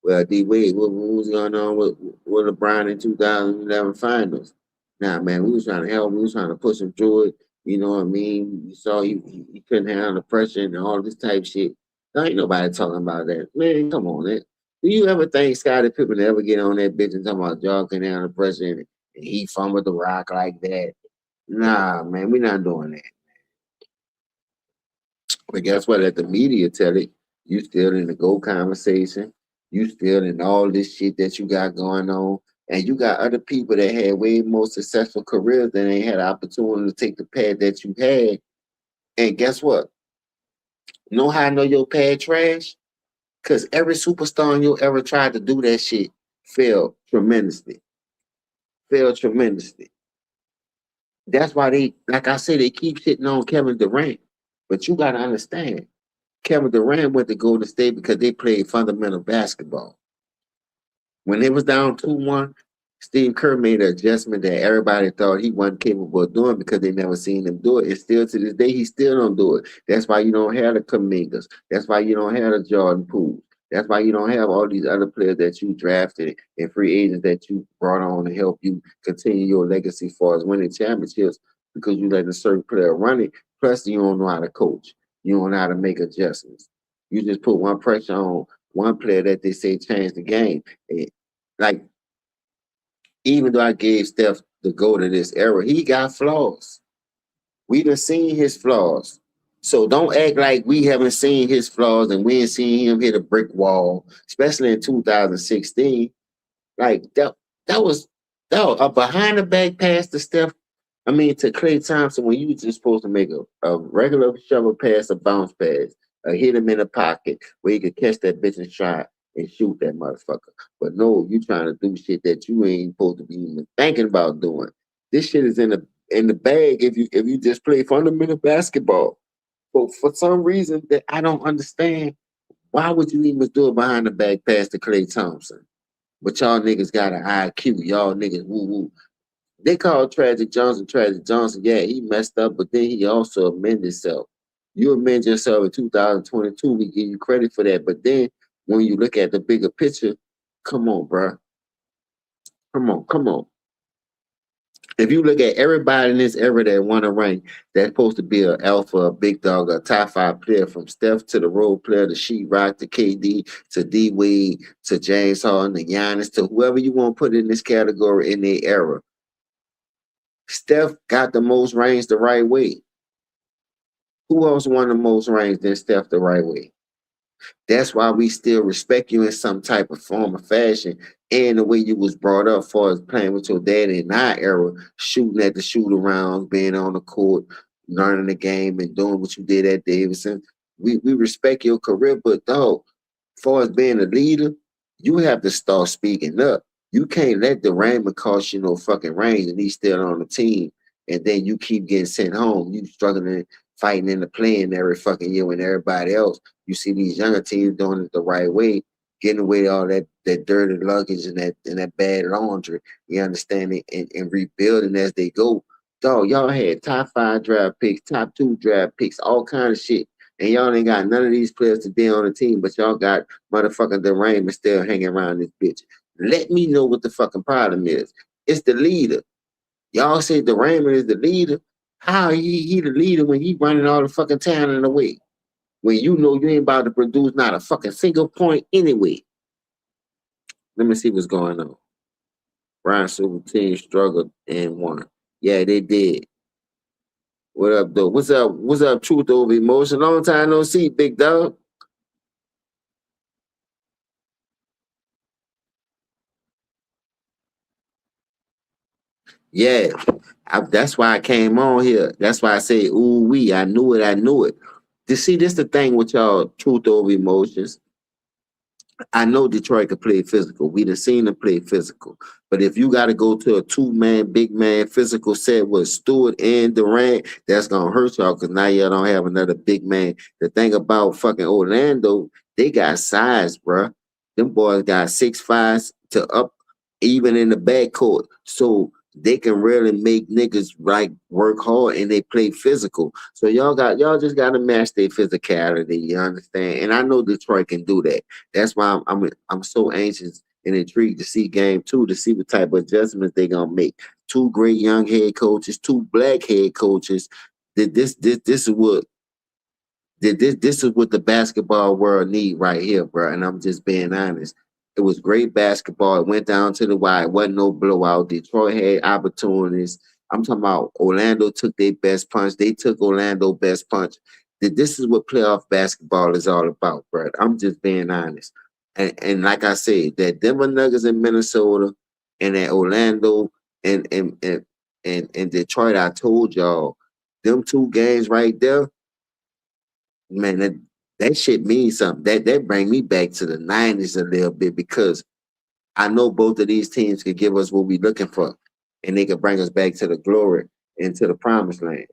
Well, D Wade, what was going on with LeBron in 2011 finals? Nah, man, we was trying to help. We was trying to push him through it. You know what I mean? You saw he couldn't handle the pressure and all this type shit. There ain't nobody talking about that. Man, come on, man. Do you ever think Scottie Pippen ever get on that bitch and talk about y'all couldn't handle the pressure and he fumbled the rock like that? Nah, man, we not doing that. But guess what? Let the media tell it. You still in the GO conversation. You still in all this shit that you got going on. And you got other people that had way more successful careers than they had the opportunity to take the path that you had. And guess what? Know how I know your pad trash? Because every superstar you ever tried to do that shit failed tremendously. Failed tremendously. That's why like I said, they keep shitting on Kevin Durant. But you got to understand, Kevin Durant went to Golden State because they played fundamental basketball. When it was down 2-1, Steve Kerr made an adjustment that everybody thought he wasn't capable of doing because they never seen him do it. And still to this day, he still don't do it. That's why you don't have the Kamingas. That's why you don't have the Jordan Pools. That's why you don't have all these other players that you drafted and free agents that you brought on to help you continue your legacy as far as winning championships because you let a certain player run it. Plus, you don't know how to coach. You don't know how to make adjustments. You just put one pressure on one player that they say changed the game. Like, even though I gave Steph the go to this era, he got flaws. We done seen his flaws. So don't act like we haven't seen his flaws and we ain't seen him hit a brick wall, especially in 2016. Like that was a behind the back pass to Steph. I mean to Klay Thompson when you was just supposed to make a regular shovel pass, a bounce pass, hit him in the pocket where he could catch that bitch and try and shoot that motherfucker. But no, you trying to do shit that you ain't supposed to be even thinking about doing. This shit is in the bag if you just play fundamental basketball. But for some reason that I don't understand, why would you even do a behind the back pass to Klay Thompson? But y'all niggas got an IQ. Y'all niggas woo woo. They call Tragic Johnson Tragic Johnson. Yeah, he messed up, but then he also amended himself. You amend yourself in 2022. We give you credit for that. But then when you look at the bigger picture, come on, bro. Come on, come on. If you look at everybody in this era that won a ring, that's supposed to be an alpha, a big dog, a top five player, from Steph to the role player, to Sheet Rock, to KD, to D Wade, to James Harden, to Giannis, to whoever you want to put in this category in their era. Steph got the most rings the right way. Who else won the most rings than Steph the right way? That's why we still respect you in some type of form of fashion, and the way you was brought up, for as playing with your daddy in our era, shooting at the shoot around, being on the court, learning the game, and doing what you did at Davidson. We respect your career, but dog, far as being a leader, you have to start speaking up. You can't let the Raymond cost you no fucking range and he's still on the team, and then you keep getting sent home. You struggling, fighting in the playing every fucking year when everybody else. You see these younger teams doing it the right way, getting away all that dirty luggage and that bad laundry. You understand it, and rebuilding as they go. Dog, y'all had top 5 draft picks, top 2 draft picks, all kind of shit. And y'all ain't got none of these players today on the team, but y'all got motherfucking Durant still hanging around this bitch. Let me know what the fucking problem is. It's the leader. Y'all say Durant is the leader. How he the leader when he running all the fucking town in the way? When you know you ain't about to produce not a fucking single point anyway. Let me see what's going on. Brian Super team struggled and won. Yeah, they did. What up, though? What's up? What's up, Truth Over Emotion? Long time no see, big dog. Yeah, that's why I came on here. That's why I say, ooh, wee. I knew it. I knew it. You see, this the thing with y'all, Truth Over Emotions. I know Detroit could play physical. We done seen them play physical. But if you got to go to a two-man, big man physical set with Stewart and Durant, that's going to hurt y'all because now y'all don't have another big man. The thing about fucking Orlando, they got size, bruh. Them boys got 6'5" to up, even in the backcourt. So they can really make niggas like work hard and they play physical. So y'all just gotta match their physicality, you understand? And I know Detroit can do that. That's why I'm so anxious and intrigued to see game 2 to see what type of adjustments they gonna make. Two great young head coaches, two black head coaches. This is what this is what the basketball world need right here, bro. And I'm just being honest. It was great basketball. It went down to the wire. It wasn't no blowout. Detroit had opportunities. I'm talking about Orlando took their best punch. They took Orlando best punch. This is what playoff basketball is all about, bro. I'm just being honest. And like I said, that Denver Nuggets in Minnesota and that Orlando and Detroit, I told y'all, them 2 games right there, man, that shit means something. That bring me back to the '90s a little bit because I know both of these teams could give us what we looking for, and they could bring us back to the glory and to the promised land.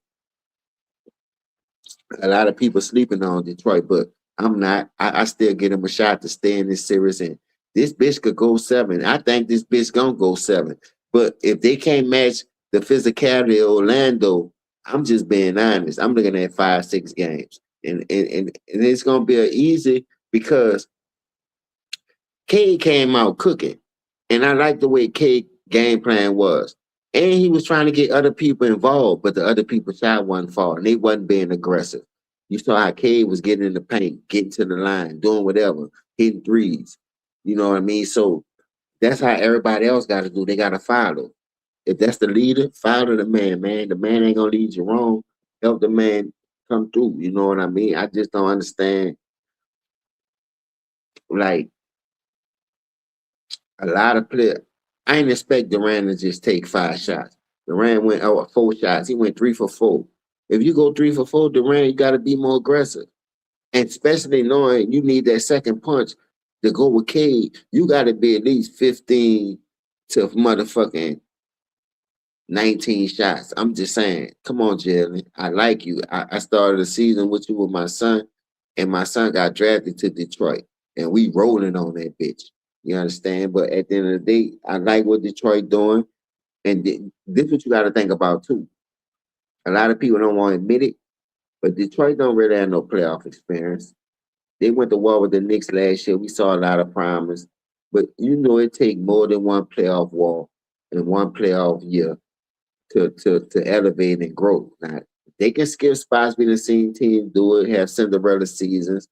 A lot of people sleeping on Detroit, but I'm not. I still give them a shot to stay in this series, and this bitch could go 7. I think this bitch gonna go 7. But if they can't match the physicality of Orlando, I'm just being honest. I'm looking at 5, 6 games, and it's gonna be a easy because Cade came out cooking, and I like the way Cade game plan was. And he was trying to get other people involved, but the other people shot wasn't falling. They wasn't being aggressive. You saw how Cade was getting in the paint, getting to the line, doing whatever, hitting threes. You know what I mean? So that's how everybody else got to do. They got to follow. If that's the leader, follow the man, man. The man ain't gonna lead you wrong. Help the man come through. You know what I mean? I just don't understand. Like a lot of players. I ain't expect Durant to just take 5 shots. Durant went 4 shots. He went 3 for 4. If you go 3 for 4, Durant, you got to be more aggressive. And especially knowing you need that second punch to go with Cade, you got to be at least 15 to motherfucking 19 shots. I'm just saying, come on, Jalen. I like you. I started the season with you with my son, and my son got drafted to Detroit, and we rolling on that bitch. You understand? But at the end of the day, I like what Detroit doing, and this is what you got to think about too. A lot of people don't want to admit it, but Detroit don't really have no playoff experience. They went to war with the Knicks last year. We saw a lot of promise, but you know it take more than one playoff war and one playoff year to elevate and grow. Now they can skip spots. We done seen teams do it, have Cinderella seasons,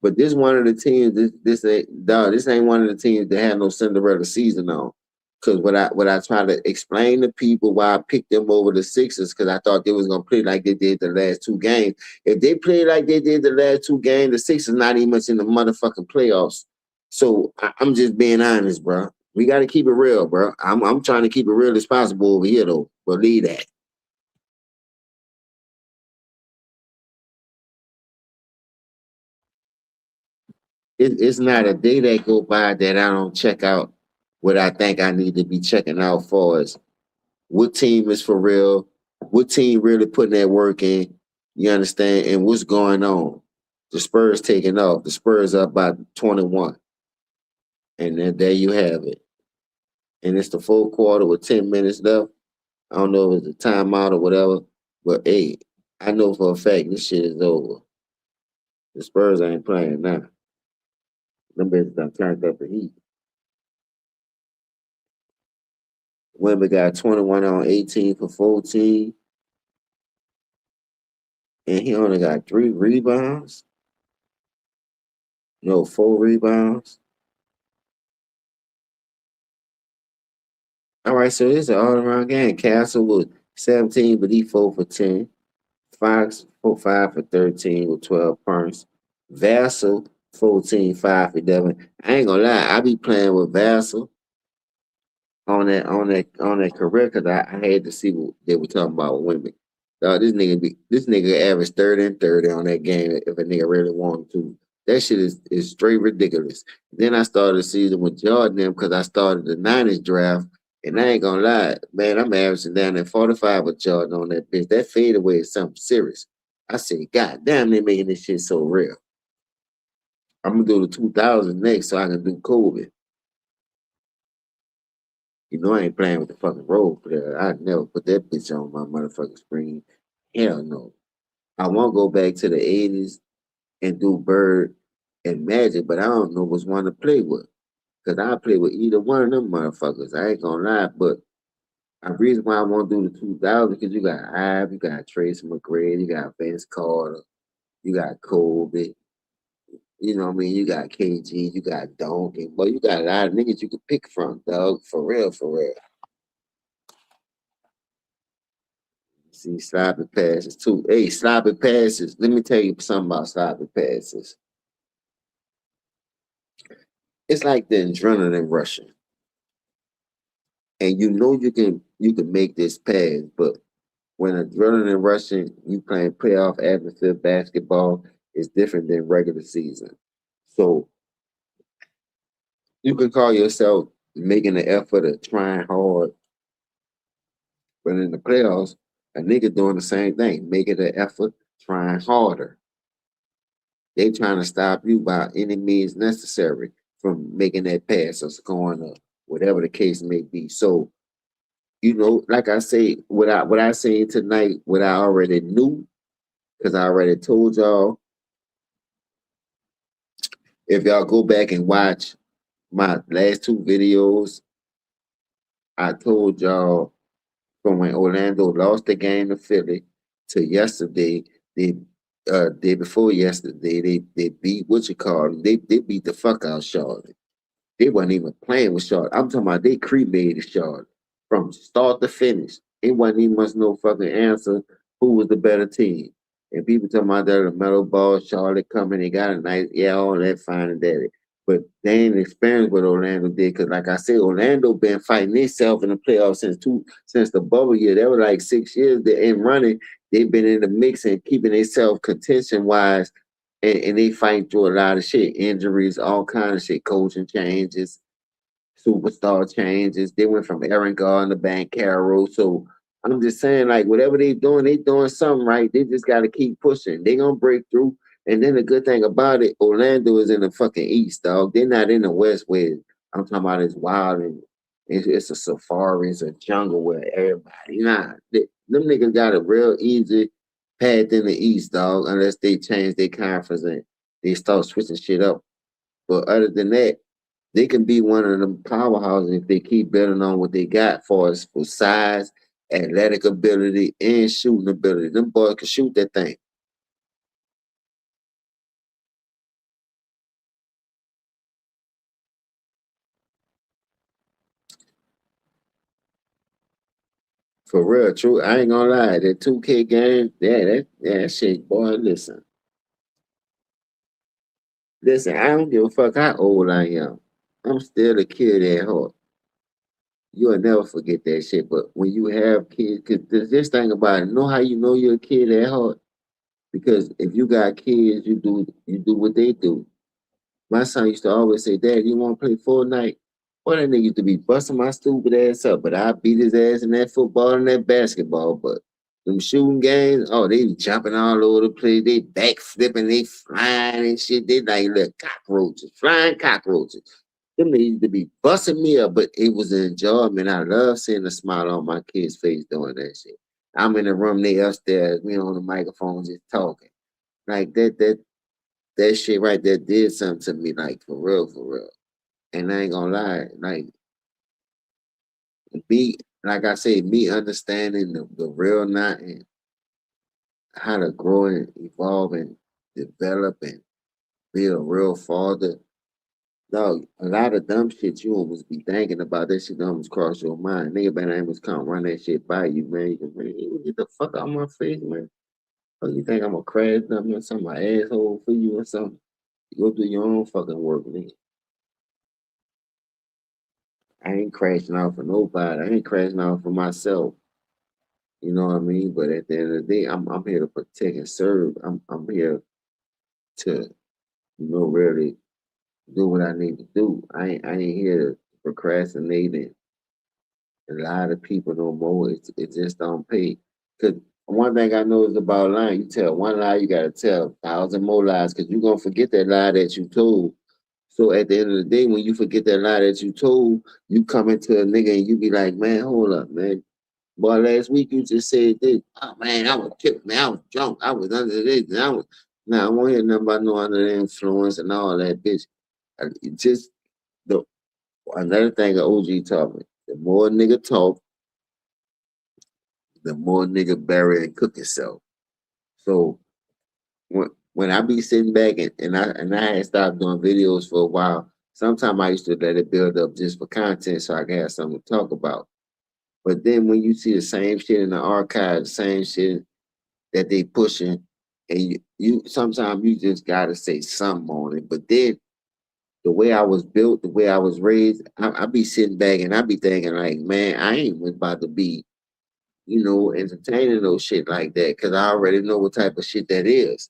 but this one of the teams. This ain't dog. This ain't one of the teams that had no Cinderella season on. Because what I try to explain to people why I picked them over the Sixers, because I thought they was gonna play like they did the last two games. If they play like they did the last two games, the Sixers not even much in the motherfucking playoffs. So I'm just being honest, bro. We got to keep it real, bro. I'm trying to keep it real as possible over here, though. Believe that. It's not a day that go by that I don't check out what I think I need to be checking out for is what team is for real, what team really putting that work in, you understand, and what's going on. The Spurs taking off. The Spurs up by 21. And then there you have it. And it's the full quarter with 10 minutes left. I don't know if it's a timeout or whatever, but hey, I know for a fact this shit is over. The Spurs ain't playing now. Them bitches done turned up the heat. Wemby got 21 on 18 for 14, and he only got 3 rebounds. No, 4 rebounds. All right, so it's an all-around game. Castle was 17, but he 4 for 10. Fox 5 for 13 with 12 points. Vassell 14, 5 for 11. I ain't gonna lie, I be playing with Vassell on that career because I had to see what they were talking about with women. This nigga averaged 30 and 30 on that game if a nigga really wanted to. That shit is straight ridiculous. Then I started the season with Jordan them because I started the Niners draft. And I ain't gonna lie, man, I'm averaging down at 45 with Jordan on that bitch. That fadeaway is something serious. I said, God damn, they making this shit so real. I'm gonna do the 2000 next so I can do COVID. You know I ain't playing with the fucking role player. I never put that bitch on my motherfucking screen. Hell no. I want to go back to the 80s and do Bird and Magic, but I don't know which one to play with. Because I play with either one of them motherfuckers. I ain't gonna lie, but the reason why I want to do the 2000 because you got Ive, you got Tracy McGrady, you got Vince Carter, you got Kobe, you know what I mean? You got KG, you got Donkey, but you got a lot of niggas you could pick from, dog. For real, for real. See, sloppy passes too. Hey, sloppy passes. Let me tell you something about sloppy passes. It's like the adrenaline rushing, and you know you can make this pass, but when adrenaline rushing, you playing playoff atmosphere basketball is different than regular season. So you can call yourself making the effort of trying hard, but in the playoffs, a nigga doing the same thing, making the effort, trying harder. They trying to stop you by any means necessary from making that pass or scoring or whatever the case may be. So, like I say, what I seen tonight, what I already knew, because I already told y'all, if y'all go back and watch my last two videos, I told y'all from when Orlando lost the game to Philly to yesterday, they day before yesterday, they beat what you call them. They beat the fuck out Charlotte. They wasn't even playing with Charlotte. I'm talking about they cremated Charlotte from start to finish. It wasn't even much no fucking answer who was the better team. And people talking about that the metal ball, Charlotte coming, they got a nice, yeah, all that fine and dandy. But they ain't experienced what Orlando did, because like I said, Orlando been fighting themselves in the playoffs since the bubble year. They were like 6 years they in running. They've been in the mix and keeping themselves contention wise, and they fight through a lot of shit, injuries, all kind of shit, coaching changes, superstar changes. They went from Aaron Gardner to Bankero. So I'm just saying, like, whatever they doing something right. They just got to keep pushing. They gonna break through. And then the good thing about it, Orlando is in the fucking East, dog. They're not in the West where I'm talking about it's wild and it's a safari, it's a jungle where everybody, them niggas got a real easy path in the East, dog, unless they change their conference and they start switching shit up. But other than that, they can be one of them powerhouses if they keep building on what they got for us for size, athletic ability, and shooting ability. Them boys can shoot that thing. For real, true. I ain't gonna lie. That 2K game, yeah, that shit, boy, listen. Listen, I don't give a fuck how old I am. I'm still a kid at heart. You'll never forget that shit. But when you have kids, cause this thing about it, know how you know you're a kid at heart? Because if you got kids, you do what they do. My son used to always say, "Dad, you want to play Fortnite?" Boy, that nigga used to be busting my stupid ass up, but I beat his ass in that football and that basketball. But them shooting games, oh, they be jumping all over the place. They back flipping, they flying and shit. They like little cockroaches, flying cockroaches. Them niggas used to be busting me up, but it was an enjoyment. I love seeing the smile on my kid's face doing that shit. I'm in the room, they upstairs, we on the microphone just talking. Like that shit right there did something to me, like for real, for real. And I ain't gonna lie, like me, like I say, me understanding the real not and how to grow and evolve and develop and be a real father. Dog, a lot of dumb shit you almost be thinking about that shit almost cross your mind. Nigga better almost come run that shit by you, man. You can, man, you get the fuck out my face, man. Oh, you think I'm gonna crash something or something, my asshole for you or something? You go do your own fucking work, nigga. I ain't crashing out for nobody. I ain't crashing out for myself. You know what I mean? But at the end of the day, I'm here to protect and serve. I'm here to, really do what I need to do. I ain't here to procrastinate and lie to people no more. It just don't pay. Cause one thing I know is about lying. You tell one lie, you gotta tell 1,000 more lies because you're gonna forget that lie that you told. So at the end of the day, when you forget that lie that you told, you come into a nigga and you be like, man, hold up, man. Boy, last week you just said this. Oh man, I was tripping, man. I was drunk. I was under this. And I was now I won't hear nothing about no under the influence and all that bitch. Just the another thing that OG taught me. The more nigga talk, the more nigga bury and cook yourself. So when I be sitting back and I had stopped doing videos for a while, sometimes I used to let it build up just for content so I could have something to talk about. But then when you see the same shit in the archive, the same shit that they pushing, and you sometimes you just gotta say something on it. But then the way I was built, the way I was raised, I be sitting back and I be thinking like, man, I ain't about to be, entertaining no shit like that because I already know what type of shit that is.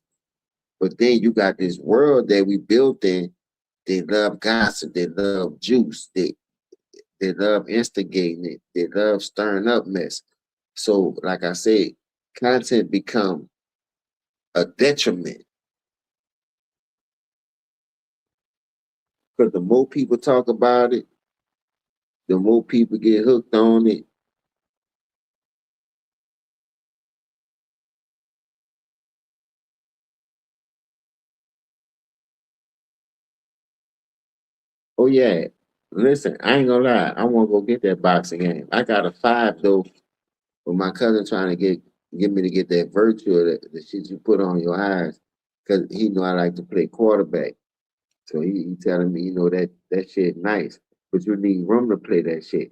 But then you got this world that we built in. They love gossip. They love juice. They love instigating it. They love stirring up mess. So, like I said, content become a detriment because the more people talk about it, the more people get hooked on it. Oh yeah, listen, I ain't gonna lie. I want to go get that boxing game. I got a 5 though, but my cousin trying to get me to get that virtual, the shit you put on your eyes, because he know I like to play quarterback. So he telling me, that shit nice, but you need room to play that shit.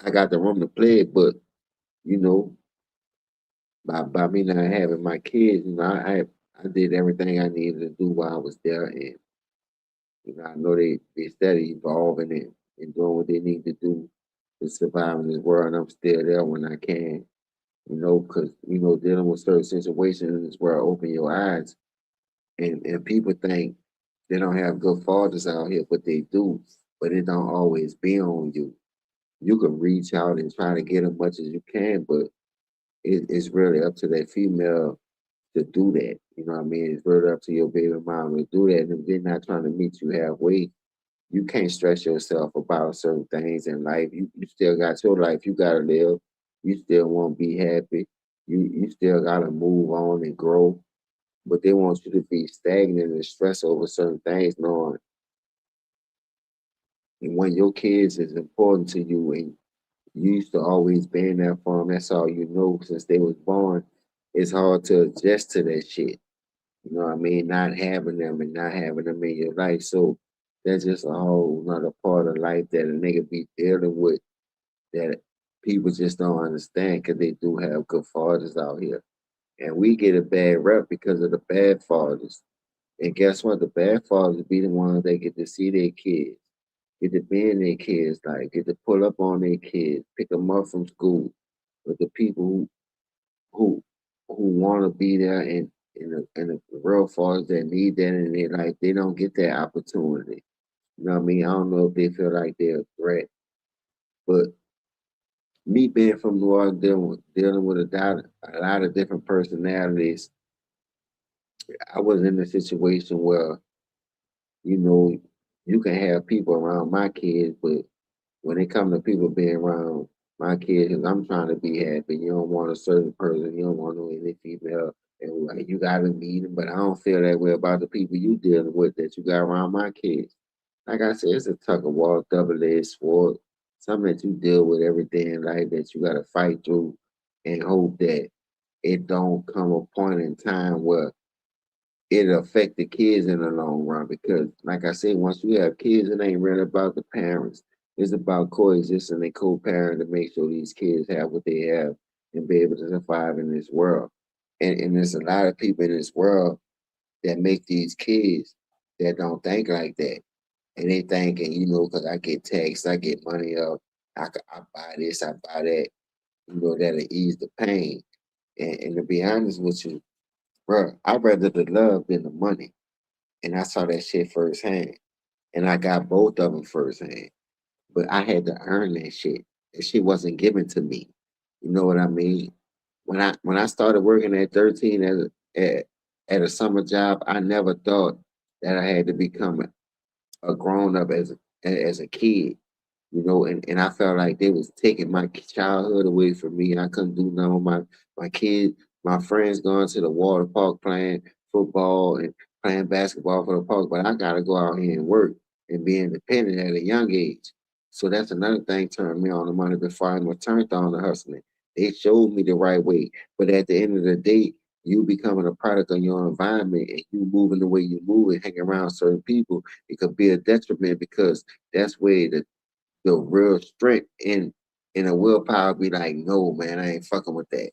I got the room to play it, but you know, by me not having my kids, I did everything I needed to do while I was there, and I know they steady evolving and doing what they need to do to survive in this world, and I'm still there when I can, because dealing with certain situations in this world open your eyes, and people think they don't have good fathers out here, but they do, but it don't always be on you. You can reach out and try to get as much as you can, but it's really up to that female to do that. You know what I mean? It's really up to your baby mom to do that. And if they're not trying to meet you halfway, you can't stress yourself about certain things in life. You still got your life you gotta live. You still want to be happy. You still gotta move on and grow. But they want you to be stagnant and stress over certain things, knowing when your kids is important to you and You used to always being there for them. That's all you know since they was born. It's hard to adjust to that shit. You know what I mean? Not having them and not having them in your life. So that's just a whole another part of life that a nigga be dealing with that people just don't understand because they do have good fathers out here. And we get a bad rep because of the bad fathers. And guess what? The bad fathers be the ones that get to see their kids, get to be in their kids' life, get to pull up on their kids, pick them up from school. But the people who who want to be there and the real fathers that need that in their life, they don't get that opportunity. You know what I mean? I don't know if they feel like they're a threat, but me being from New Orleans, dealing with a lot of different personalities, I was in a situation where, you know, you can have people around my kids, but when it comes to people being around my kids, 'cause I'm trying to be happy. You don't want a certain person, you don't want no any female, and like, you gotta meet them. But I don't feel that way about the people you dealing with that you got around my kids. Like I said, it's a tug of war, double-edged sword, something that you deal with every day in life that you gotta fight through and hope that it don't come a point in time where it'll affect the kids in the long run because, like I said, once you have kids, it ain't really about the parents. It's about coexisting and co-parent to make sure these kids have what they have and be able to survive in this world. And there's a lot of people in this world that make these kids that don't think like that. And they thinking, you know, because I get texts, I get money up, I buy this, I buy that, you know, that'll ease the pain. And to be honest with you, bro, I'd rather the love than the money. And I saw that shit firsthand. And I got both of them firsthand. But I had to earn that shit. That shit wasn't given to me. You know what I mean? When I started working at 13 at a summer job, I never thought that I had to become a grown up as a kid, you know, and I felt like they was taking my childhood away from me. I couldn't do nothing with my kids, my friends going to the water park playing football and playing basketball for the park, but I gotta go out here and work and be independent at a young age. So that's another thing turned me on the money before I even turned on the hustling. They showed me the right way. But at the end of the day, you becoming a product of your environment and you moving the way you move and hang around certain people, it could be a detriment because that's where the real strength in a willpower be like, no, man, I ain't fucking with that.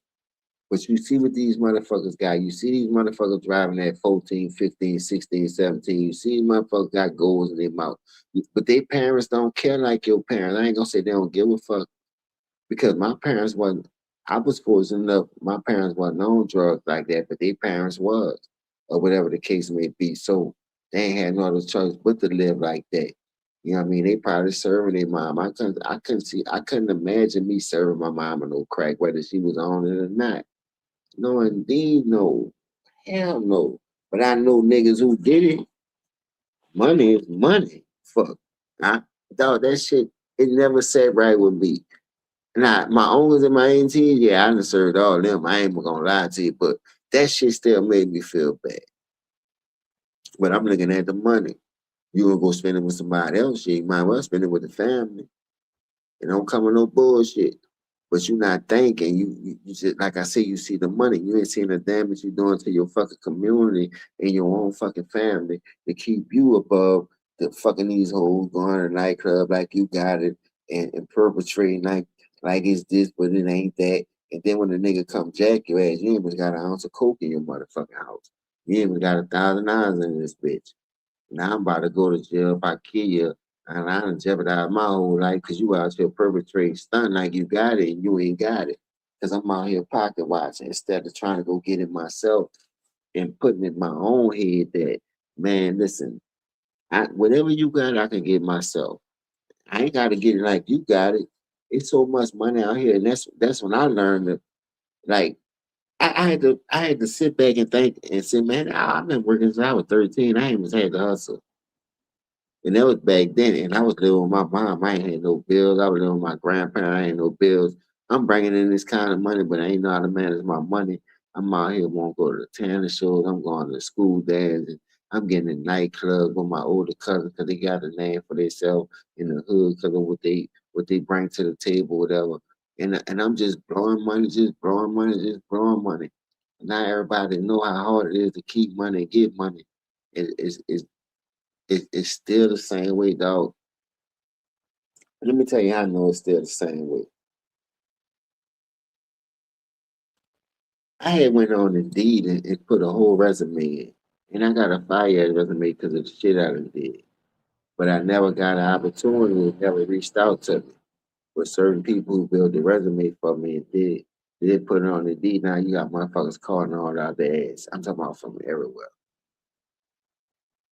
But you see what these motherfuckers got. You see these motherfuckers driving at 14, 15, 16, 17. You see these motherfuckers got goals in their mouth. But their parents don't care like your parents. I ain't gonna say they don't give a fuck because my parents wasn't. I was fortunate enough. My parents wasn't on drugs like that, but their parents was, or whatever the case may be. So they ain't had no other choice but to live like that. You know what I mean? They probably serving their mom. I couldn't imagine me serving my mom no crack, whether she was on it or not. No, indeed, no. Hell no. But I know niggas who did it. Money is money. Fuck. I thought that shit, it never sat right with me. Now, my uncles and my aunties, yeah, I done served all of them. I ain't gonna lie to you, but that shit still made me feel bad. But I'm looking at the money. You gonna go spend it with somebody else, shit. You might well spend it with the family. And don't come with no bullshit. But you not thinking. You just like I say, you see the money. You ain't seeing the damage you're doing to your fucking community and your own fucking family to keep you above the fucking these hoes going to the nightclub like you got it and perpetrating like it's this, but it ain't that. And then when the nigga come jack your ass, you ain't even got an ounce of coke in your motherfucking house. You ain't even got $1,000 in this bitch. Now I'm about to go to jail if I kill you. And I done jeopardized my whole life because you out here perpetrating stunt like you got it and you ain't got it. Because I'm out here pocket watching instead of trying to go get it myself and putting in my own head that, man, listen, whatever you got, I can get myself. I ain't got to get it like you got it. It's so much money out here. And that's when I learned that, like, I had to sit back and think and say, man, I've been working since I was 13. I ain't even had to hustle. And that was back then. And I was living with my mom. I ain't had no bills. I was living with my grandparents. I ain't no bills. I'm bringing in this kind of money, but I ain't know how to manage my money. I'm out here, won't go to the tennis shows. I'm going to school dance. And I'm getting in nightclubs with my older cousins because they got a name for themselves in the hood because of what they bring to the table, whatever. And I'm just blowing money, just blowing money, just blowing money. Now everybody know how hard it is to keep money and get money. It's still the same way, dog. Let me tell you how I know it's still the same way. I had went on Indeed and put a whole resume in, and I got a 5 year resume because of the shit I done did. But I never got an opportunity, never reached out to me. But certain people who built the resume for me and did put it on Indeed. Now you got motherfuckers calling all out their ass. I'm talking about from everywhere.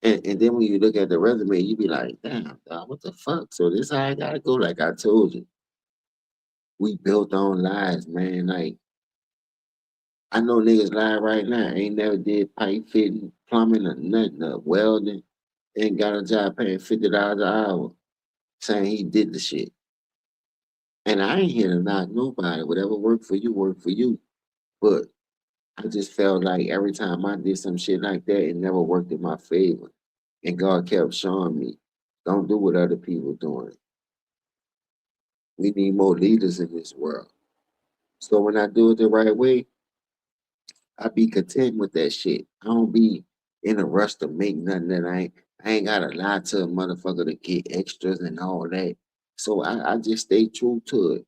And then when you look at the resume, you be like, damn, dog, what the fuck? So this how I gotta go. Like I told you, we built on lies, man. Like I know niggas lie right now. Ain't never did pipe fitting, plumbing, or nothing, or welding. Ain't got a job paying $50 an hour, saying he did the shit. And I ain't here to knock nobody. Whatever worked for you, worked for you. But I just felt like every time I did some shit like that, it never worked in my favor. And God kept showing me, don't do what other people doing. We need more leaders in this world. So when I do it the right way, I be content with that shit. I don't be in a rush to make nothing that I ain't gotta lie to a motherfucker to get extras and all that. So I just stay true to it.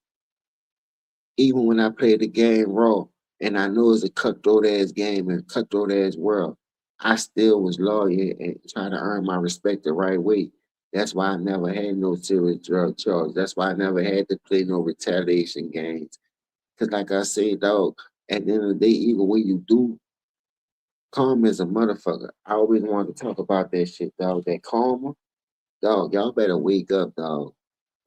Even when I play the game raw and I know it's a cutthroat ass game and cutthroat ass world, I still was loyal and try to earn my respect the right way. That's why I never had no serious drug charge. That's why I never had to play no retaliation games. Cause like I said, dog, at the end of the day, even when you do, karma is a motherfucker. I always wanted to talk about that shit, dog. That karma, dog, y'all better wake up, dog.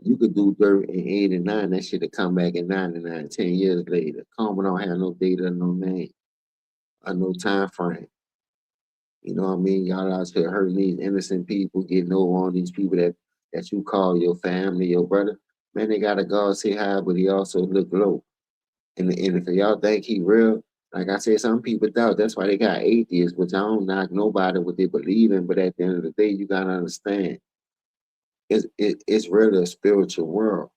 You could do dirt in 89, that shit will come back in 99, 10 years later. Karma don't have no data, no name, or no time frame. You know what I mean? Y'all out here hurting these innocent people, getting over on these people that you call your family, your brother. Man, they got a God say high, but he also look low. And if y'all think he real, like I said, some people doubt. That's why they got atheists, which I don't knock nobody what they believe in. But at the end of the day, you gotta understand, it's really a spiritual world.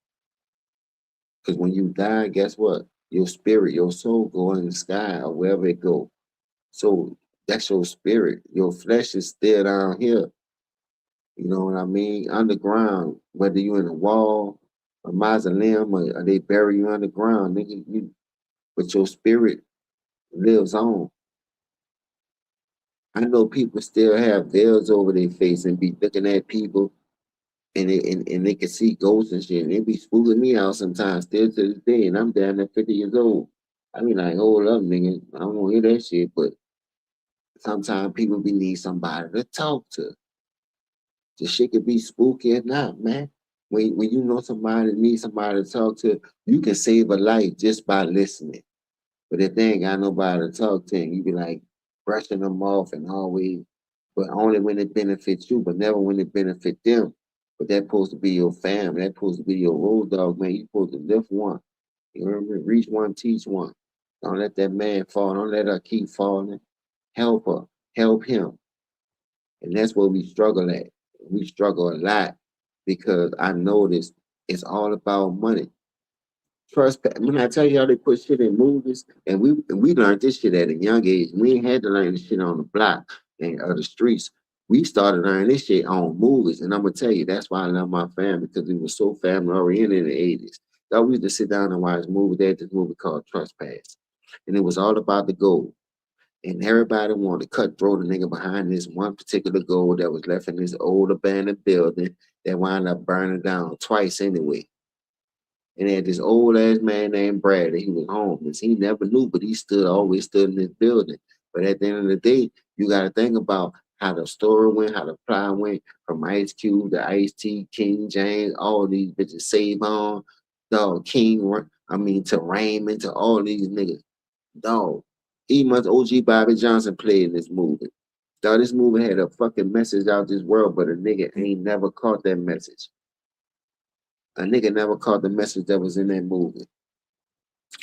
Because when you die, guess what? Your spirit, your soul go in the sky or wherever it go. So that's your spirit. Your flesh is still down here. You know what I mean? Underground, whether you in a wall, a mausoleum, or they bury you underground, nigga, but your spirit lives on. I know people still have veils over their face and be looking at people and they can see ghosts and shit. And they be spooking me out sometimes, still to this day. And I'm down at 50 years old. I be like, hold up, nigga. I don't want to hear that shit. But sometimes people be need somebody to talk to. The shit could be spooky or not, man. When you know somebody needs somebody to talk to, you can save a life just by listening. But if they ain't got nobody to talk to, and you be like brushing them off and always, but only when it benefits you, but never when it benefit them. But that's supposed to be your family. That's supposed to be your road dog, man. You supposed to lift one. You remember, reach one, teach one. Don't let that man fall. Don't let her keep falling. Help her. Help him. And that's where we struggle at. We struggle a lot because I noticed it's all about money. Trust. When I tell y'all they put shit in movies, and we learned this shit at a young age. We ain't had to learn this shit on the block and the streets. We started learning this shit on movies, and I'm gonna tell you that's why I love my family because we were so family oriented in the '80s. That we used to sit down and watch movies. They had this movie called Trespass, and it was all about the gold. And everybody wanted to cutthroat a nigga behind this one particular gold that was left in this old abandoned building that wound up burning down twice anyway. And they had this old ass man named Brad. He was homeless. He never knew, but he always stood in this building. But at the end of the day, you got to think about how the story went, how the plot went from Ice Cube to Ice T, King James, all these bitches, Save On, dog, to Raymond, to all these niggas. Dog, even much OG Bobby Johnson played in this movie. Dog, this movie had a fucking message out this world, but a nigga ain't never caught that message. A nigga never caught the message that was in that movie.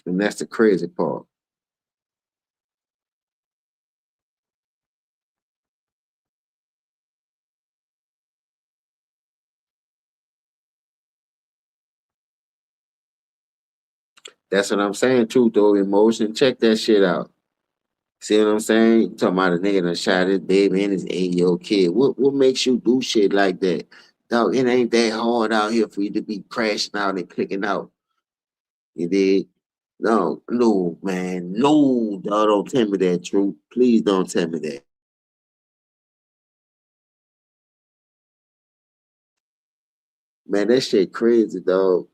And that's the crazy part. That's what I'm saying. Truth over emotion. Check that shit out. See what I'm saying? Talking about a nigga that shot his baby and his 8-year-old kid. What makes you do shit like that? Dog, it ain't that hard out here for you to be crashing out and clicking out. You did? No, no, man. No, dog, don't tell me that, truth. Please don't tell me that. Man, that shit crazy, dog.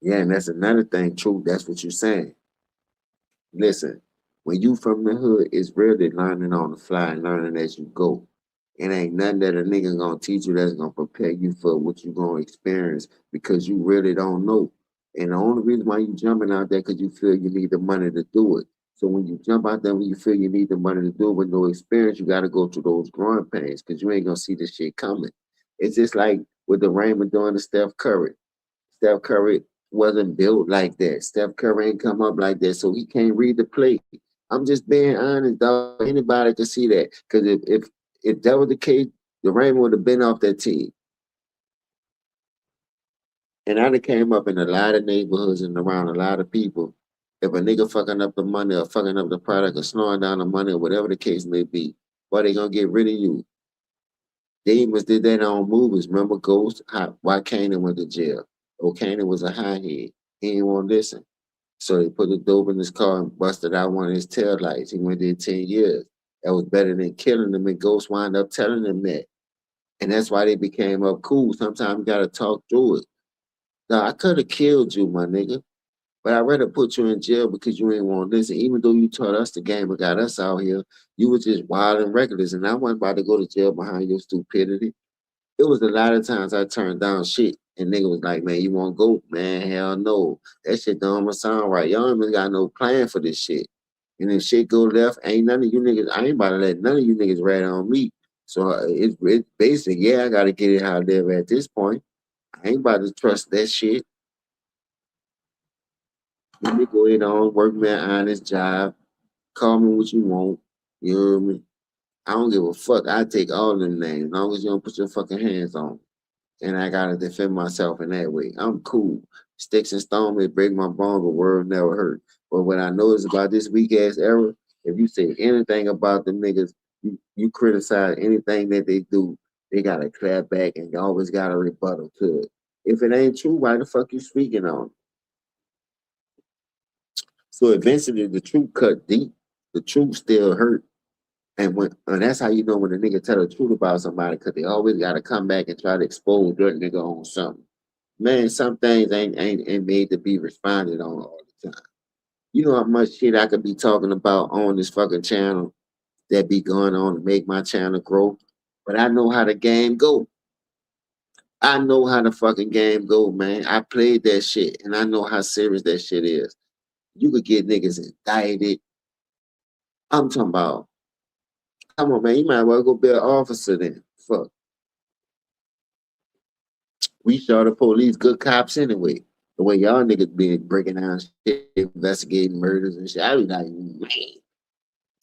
Yeah, and that's another thing, truth. That's what you're saying. Listen, when you from the hood, it's really learning on the fly and learning as you go. It ain't nothing that a nigga gonna teach you that's gonna prepare you for what you gonna experience because you really don't know. And the only reason why you jumping out there because you feel you need the money to do it. So when you jump out there when you feel you need the money to do it with no experience, you gotta go through those growing pains because you ain't gonna see this shit coming. It's just like with the Raymond doing the Steph Curry. Steph Curry wasn't built like that. Steph Curry ain't come up like that, so he can't read the play. I'm just being honest, dog. Anybody can see that. Because if that was the case, the Raymond would have been off that team. And I done came up in a lot of neighborhoods and around a lot of people. If a nigga fucking up the money or fucking up the product or slowing down the money or whatever the case may be, boy, they gonna get rid of you. Demons did that on movies. Remember Ghost? Why Kanan went to jail? Oh, Kanan was a high head. He didn't want to listen. So they put the dope in his car and busted out one of his taillights. He went there 10 years. That was better than killing him, and Ghost wound up telling him that. And that's why they became up cool. Sometimes you gotta talk through it. Now, I could have killed you, my nigga, but I'd rather put you in jail because you ain't want to listen. Even though you taught us the game and got us out here, you was just wild and reckless. And I wasn't about to go to jail behind your stupidity. It was a lot of times I turned down shit and nigga was like, man, you want to go? Man, hell no. That shit don't even sound right. Y'all ain't even got no plan for this shit. And if shit go left, ain't none of you niggas, I ain't about to let none of you niggas rat on me. So it's basic. Yeah, I got to get it how I live at this point. I ain't about to trust that shit. Let me go ahead on, work me an honest job, call me what you want. You know what I mean? I don't give a fuck. I take all them names as long as you don't put your fucking hands on me. And I gotta defend myself in that way. I'm cool. Sticks and stones may break my bones, but word never hurt. But what I notice about this weak ass era, if you say anything about them niggas, you criticize anything that they do, they gotta clap back and you always got a rebuttal to it. If it ain't true, why the fuck you speaking on it? So eventually the truth cut deep. The truth still hurt. And that's how you know when a nigga tell the truth about somebody, cause they always gotta come back and try to expose that nigga on something. Man, some things ain't made to be responded on all the time. You know how much shit I could be talking about on this fucking channel that be going on to make my channel grow. But I know how the game go. I know how the fucking game go, man. I played that shit and I know how serious that shit is. You could get niggas indicted. I'm talking about, come on, man, you might well go be an officer then. Fuck. We saw the police good cops anyway. The way y'all niggas be breaking down shit, investigating murders and shit. I be like, man,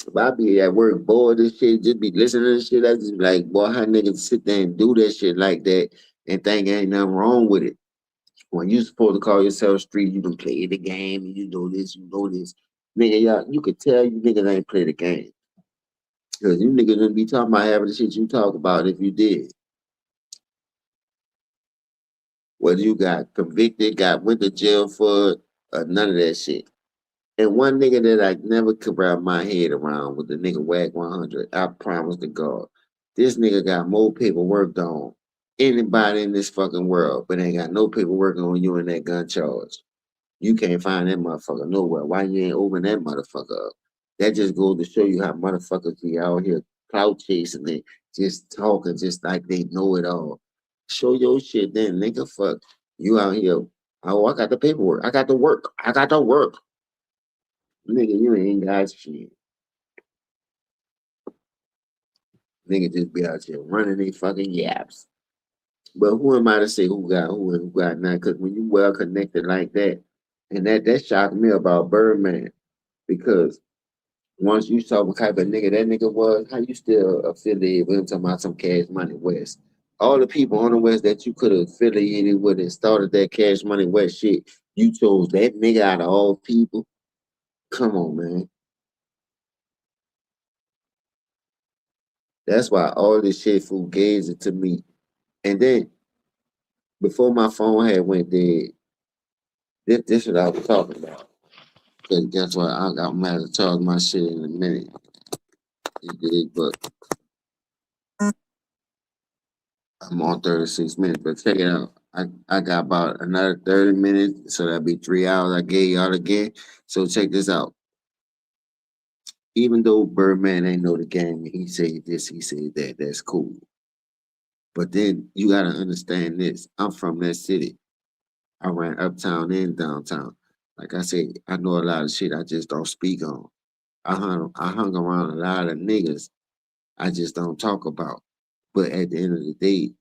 if I be at work bored and shit, just be listening to shit, I just be like, boy, how niggas sit there and do that shit like that and think ain't nothing wrong with it. When you supposed to call yourself street, you can play the game and you know this, you know this. Nigga, y'all, you could tell you niggas ain't play the game. Because you niggas wouldn't be talking about having the shit you talk about if you did. Whether you got convicted, got went to jail for it, none of that shit. And one nigga that I never could wrap my head around was the nigga Wag 100. I promise to God. This nigga got more paperwork on anybody in this fucking world, but ain't got no paperwork on you in that gun charge. You can't find that motherfucker nowhere. Why you ain't open that motherfucker up? That just goes to show you how motherfuckers be out here clout chasing and just talking just like they know it all. Show your shit then, nigga. Fuck. You out here. Oh, I got the paperwork. I got the work. I got the work. Nigga, you ain't got shit. Nigga just be out here running they fucking yaps. But who am I to say who got who and who got not? Because when you well connected like that, and that shocked me about Birdman. Because once you saw what type of nigga that nigga was, how you still affiliated with him talking about some cash money West? all the people on the West that you could have affiliated with and started that Cash Money West shit, you chose that nigga out of all people. Come on, man. That's why all this shit food gave it to me. And then before my phone had went dead, this what I was talking about. Cause guess what? I'm gonna have to charge my shit in a minute. You dig? But I'm on 36 minutes. But check it out. I got about another 30 minutes, so that'll be 3 hours I gave y'all again. So check this out. Even though Birdman ain't know the game, he said this, he said that, that's cool. But then you gotta understand this. I'm from that city. I ran uptown and downtown. Like I said, I know a lot of shit I just don't speak on. I hung around a lot of niggas I just don't talk about. But at the end of the day,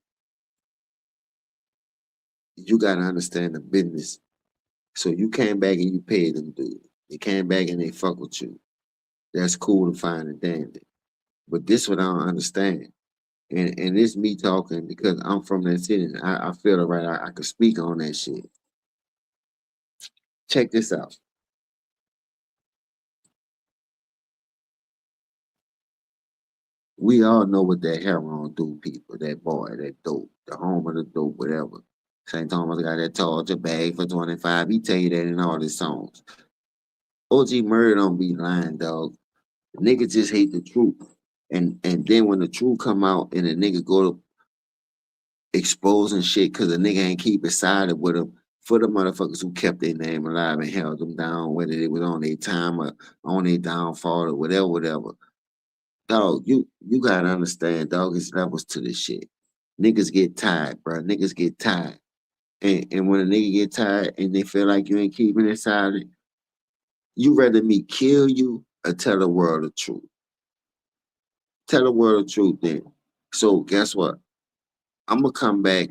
you gotta understand the business. So you came back and you paid them dude. They came back and they fuck with you. That's cool and fine and dandy. But this what I don't understand. And it's me talking because I'm from that city. And I feel it right. I could speak on that shit. Check this out. We all know what that heroin do, people. That boy, that dope, the home of the dope, whatever. St. Thomas got that torture bag for 25. He tell you that in all his songs. OG Murder don't be lying, dog. Nigga just hate the truth. And then when the truth come out and the nigga go to exposing shit because the nigga ain't keep it sided with him, for the motherfuckers who kept their name alive and held them down, whether it was on their time or on their downfall or whatever, whatever. Dog, you gotta understand, dog, it's levels to this shit. Niggas get tired, bro. Niggas get tired. And when a nigga get tired and they feel like you ain't keeping it silent, you rather me kill you or tell the world the truth. Tell the world the truth then. So guess what? I'm gonna come back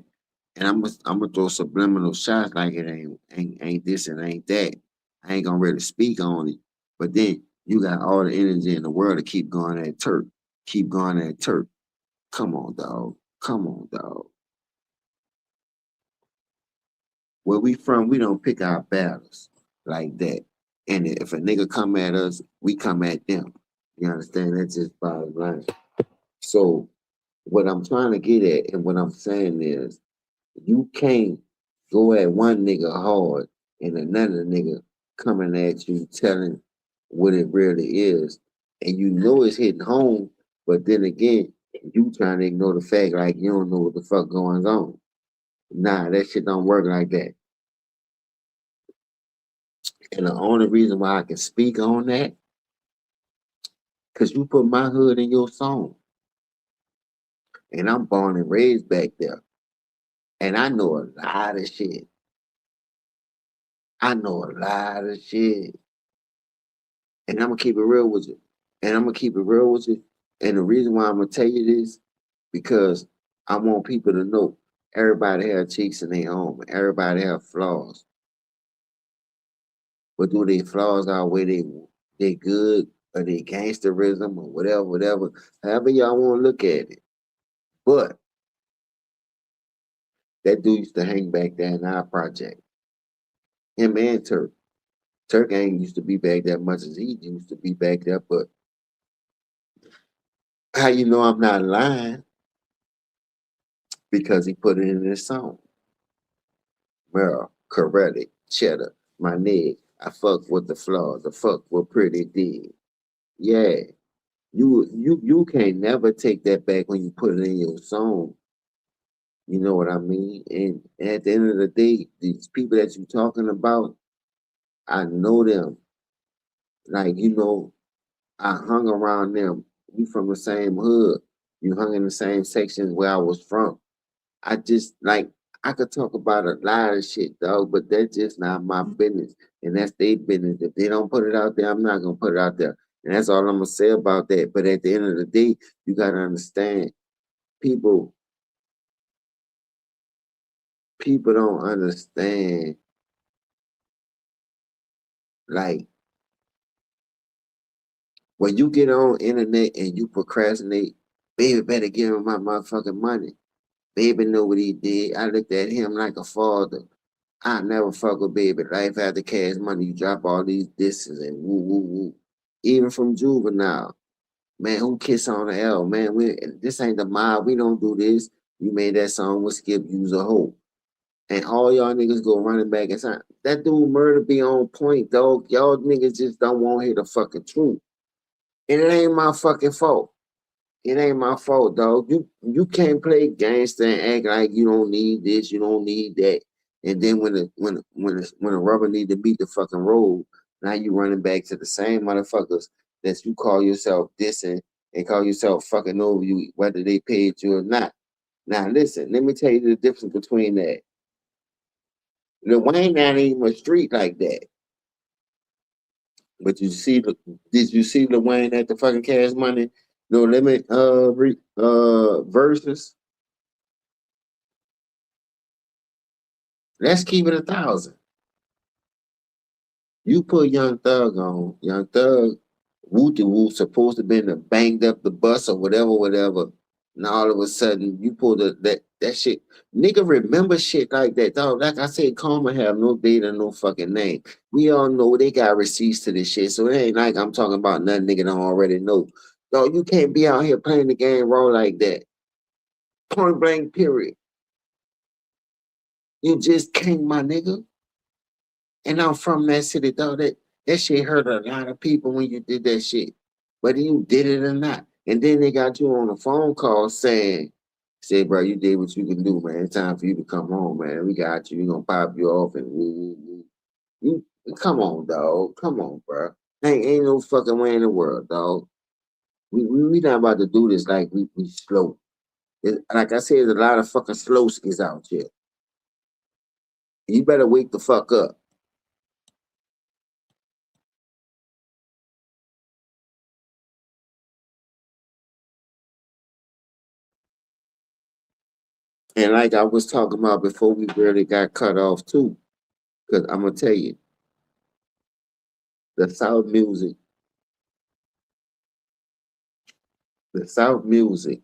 and I'm gonna throw subliminal shots like it ain't this and ain't that. I ain't gonna really speak on it. But then you got all the energy in the world to keep going at Turk. Keep going at Turk. Come on, dog. Come on, dog. Where we from, we don't pick our battles like that. And if a nigga come at us, we come at them. You understand? That's just bottom line. So what I'm trying to get at and what I'm saying is you can't go at one nigga hard and another nigga coming at you telling what it really is. And you know it's hitting home, but then again, you trying to ignore the fact like you don't know what the fuck going on. Nah, that shit don't work like that. And the only reason why I can speak on that, because you put my hood in your song. And I'm born and raised back there. And I know a lot of shit. I know a lot of shit. And I'm gonna keep it real with you. And I'm gonna keep it real with you. And the reason why I'm gonna tell you this, because I want people to know everybody have cheeks in their own. Everybody have flaws. But do they flaws outweigh they good or they gangsterism or whatever, whatever. However y'all want to look at it. But that dude used to hang back there in our project. Him and Turk. Turk ain't used to be back that much as he used to be back there, but how you know I'm not lying? Because he put it in his song. Merle, Corelli, Cheddar, my nigga. I fuck with the flaws. I fuck with pretty D. Yeah. You can't never take that back when you put it in your song. You know what I mean? And at the end of the day, these people that you talking about, I know them. Like, I hung around them. We from the same hood. You hung in the same sections where I was from. I just like I could talk about a lot of shit, dog, but that's just not my business. And that's their business. If they don't put it out there, I'm not gonna put it out there. And that's all I'm gonna say about that. But at the end of the day, you gotta understand people people don't understand like when you get on internet and you procrastinate, baby better give me my motherfucking money. Baby know what he did. I looked at him like a father. I never fuck with Baby. Life after Cash Money. You drop all these disses and woo woo woo. Even from Juvenile. Man, who kiss on the L? Man, this ain't the mob. We don't do this. You made that song with Skip Use a Hoe. And all y'all niggas go running back and say, that dude murder be on point, dog. Y'all niggas just don't want to hear the fucking truth. And it ain't my fucking fault. It ain't my fault, dog. You can't play gangster and act like you don't need this, you don't need that. And then when the rubber need to meet the fucking road, now you running back to the same motherfuckers that you call yourself dissing and call yourself fucking over you, whether they paid you or not. Now listen, let me tell you the difference between that. Lil Wayne not even a street like that. But did you see Lil Wayne at the fucking Cash Money No Limit verses? Let's keep it 1,000. You put Young Thug on, Young Thug, Woo de Woo supposed to been banged up the bus or whatever, whatever. And all of a sudden you pull that shit. Nigga remember shit like that, dog. Like I said, Karma have no data, no fucking name. We all know they got receipts to this shit. So it ain't like I'm talking about nothing nigga don't already know. Dog, you can't be out here playing the game raw like that. Point blank, period. You just can't, my nigga. And I'm from that city, dog. That shit hurt a lot of people when you did that shit. Whether you did it or not. And then they got you on a phone call saying, say, bro, you did what you can do, man. It's time for you to come home, man. We got you. We gonna pop you off and woo, woo, woo. You come on, dog. Come on, bro. Ain't no fucking way in the world, dog. We not about to do this like we slow. Like I said, there's a lot of fucking slow skis out here. You better wake the fuck up. And like I was talking about before we really got cut off too, because I'm gonna tell you, the South music, the South music,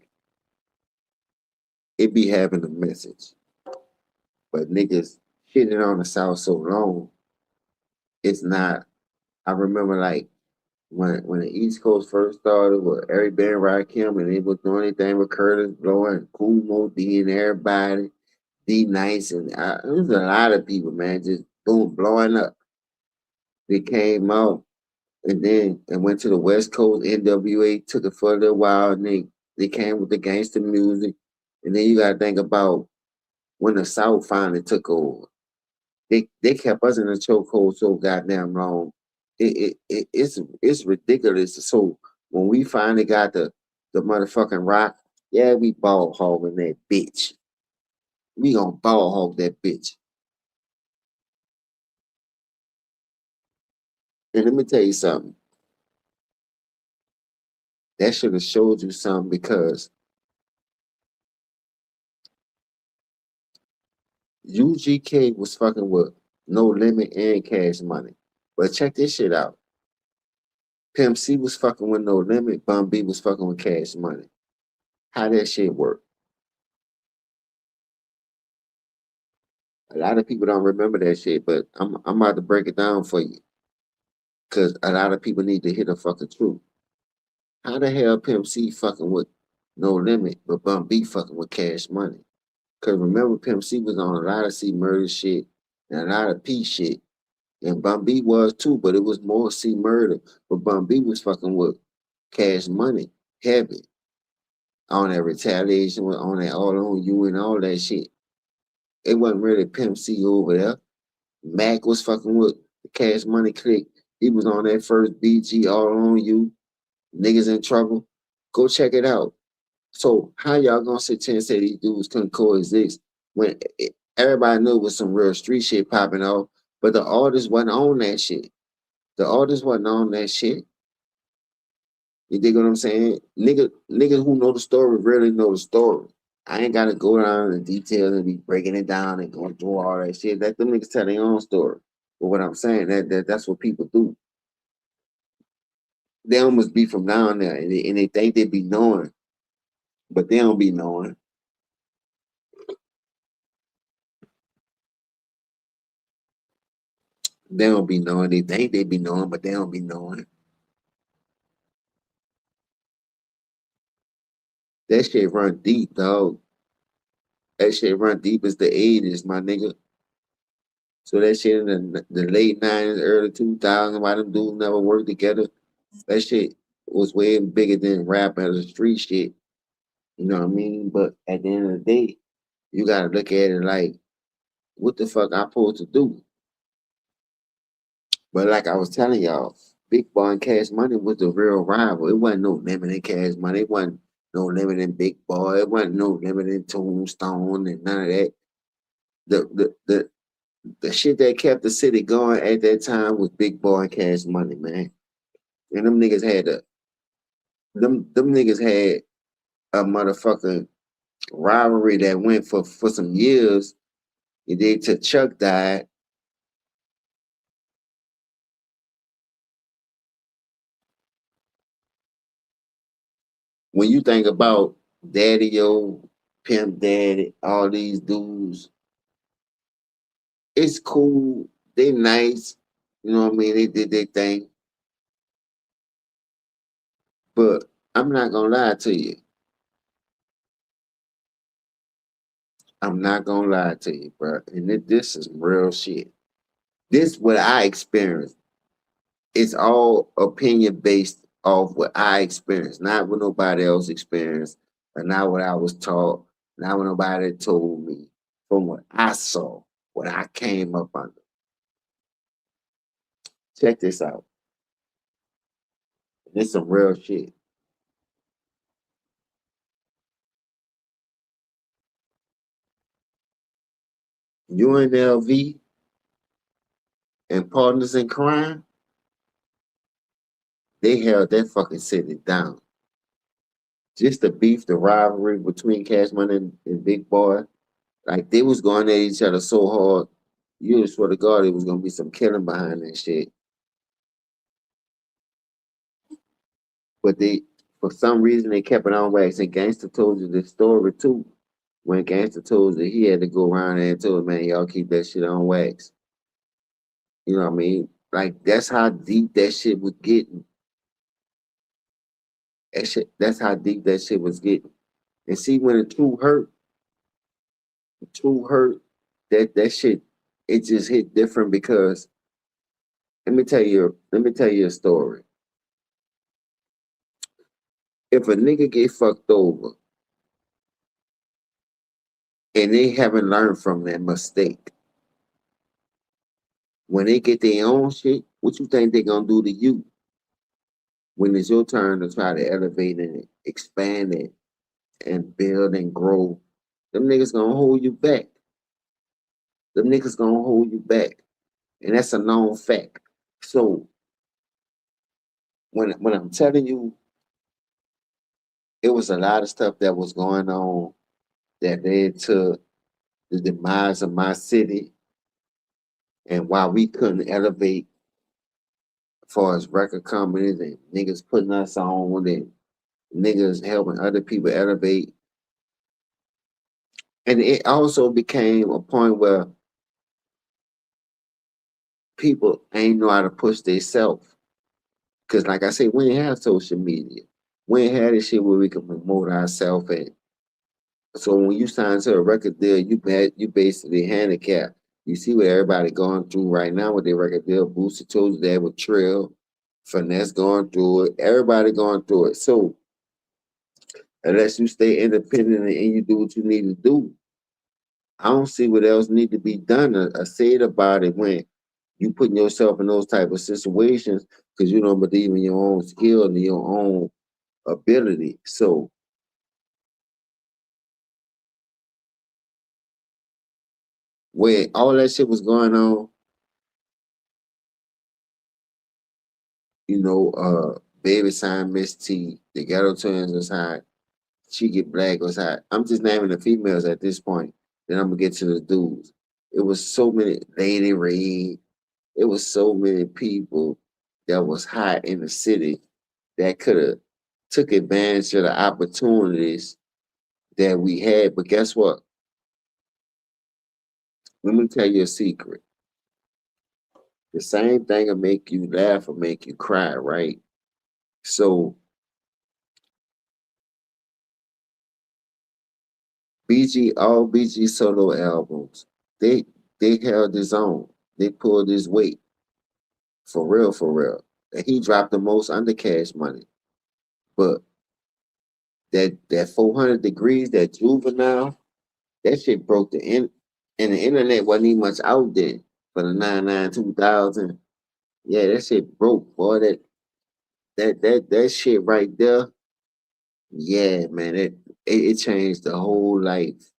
it be having a message. But niggas shitting on the South so long, it's not. I remember like when the East Coast first started with Eric Ben Rakim and they was doing anything with Curtis blowing, Cool Mo D and everybody, D Nice and there was a lot of people, man, just boom blowing up. They came out and then and went to the West Coast. NWA took it for a little while, and they came with the gangster music. And then you got to think about when the South finally took over. They kept us in the chokehold so goddamn long. It's ridiculous. So when we finally got the motherfucking rock, yeah, we ball hogging that bitch. We gonna ball hog that bitch. And let me tell you something. That should have showed you something because UGK was fucking with No Limit and Cash Money. But check this shit out. Pimp C was fucking with No Limit. Bun B was fucking with Cash Money. How that shit work? A lot of people don't remember that shit, but I'm about to break it down for you. Cause a lot of people need to hear the fucking truth. How the hell Pimp C fucking with No Limit, but Bun B fucking with Cash Money? Cause remember Pimp C was on a lot of C murder shit and a lot of P shit. And Bun B was too, but it was more C murder. But Bun B was fucking with Cash Money, heavy on that retaliation, on that all on you and all that shit. It wasn't really Pimp C over there. Mac was fucking with the Cash Money clique. He was on that first BG all on you. Niggas in trouble. Go check it out. So how y'all gonna sit here and say these dudes couldn't coexist when everybody knew it was some real street shit popping off, but the artist wasn't on that shit. The artist wasn't on that shit. You dig what I'm saying? Niggas who know the story really know the story. I ain't gotta go down in detail and be breaking it down and going through all that shit. Let them niggas tell their own story. But what I'm saying that's what people do. They almost be from down there and they think they be knowing, but they don't be knowing. They don't be knowing. They think they be knowing, but they don't be knowing. That shit run deep, dog. That shit run deep as the 80s, my nigga. So that shit in the late 90s, early 2000s, why them dudes never worked together, that shit was way bigger than rap and the street shit. You know what I mean? But at the end of the day, you gotta look at it like, what the fuck I supposed to do? But like I was telling y'all, Big Boy and Cash Money was the real rival. It wasn't no limit in Cash Money. It wasn't no limit in Big Boy. It wasn't no limit in Tombstone and none of that. The the the the shit that kept the city going at that time was Big Boy and Cash Money, man. And them niggas had a motherfucking rivalry that went for some years. And then till Chuck died. When you think about Daddy O, Pimp Daddy, all these dudes, it's cool. They nice. You know what I mean? They did their thing. But I'm not gonna lie to you. I'm not gonna lie to you, bro. And this is real shit. This what I experienced. It's all opinion based off what I experienced, not what nobody else experienced, or not what I was taught, not what nobody told me, from what I saw, what I came up under. Check this out. This some real shit. UNLV and Partners in Crime, they held that fucking city down. Just the beef, the rivalry between Cash Money and Big Boy, like they was going at each other so hard. You swear to God, it was gonna be some killing behind that shit. But they, for some reason, they kept it on wax. And Gangster told you this story too. When Gangster told you he had to go around there and told, man, y'all keep that shit on wax. You know what I mean? Like that's how deep that shit was getting. That shit, that's how deep that shit was getting. And see, when the true hurt, that shit, it just hit different because let me tell you a story. If a nigga get fucked over and they haven't learned from that mistake, when they get their own shit, what you think they gonna do to you when it's your turn to try to elevate and expand it and build and grow? Them niggas gonna hold you back. Them niggas gonna hold you back. And that's a known fact. So when I'm telling you, it was a lot of stuff that was going on that led to the demise of my city and why we couldn't elevate as far as record companies and niggas putting us on and niggas helping other people elevate. And it also became a point where people ain't know how to push themselves. Cause like I said, we ain't have social media. We ain't had this shit where we can promote ourselves. And so when you sign to a record deal, you basically handicapped. You see what everybody going through right now with their record deal. Boosie told you that with Trill, Finesse going through it, everybody going through it. So unless you stay independent and you do what you need to do, I don't see what else need to be done or said about it when you putting yourself in those type of situations because you don't believe in your own skill and your own ability. So when all that shit was going on, Baby signed Miss T, the Ghetto Twins was hot, She Get Black was hot. I'm just naming the females at this point. Then I'm gonna get to the dudes. It was so many Lady Reed. It was so many people that was hot in the city that could have took advantage of the opportunities that we had. But guess what? Let me tell you a secret. The same thing will make you laugh or make you cry, right? So all BG solo albums, they they held his own. They pulled his weight for real, for real. And he dropped the most under cash money. But that 400 degrees, that juvenile, that shit broke and the internet wasn't even much out there for the 99 2000. Yeah, that shit broke, boy. That shit right there. Yeah, man, it changed the whole life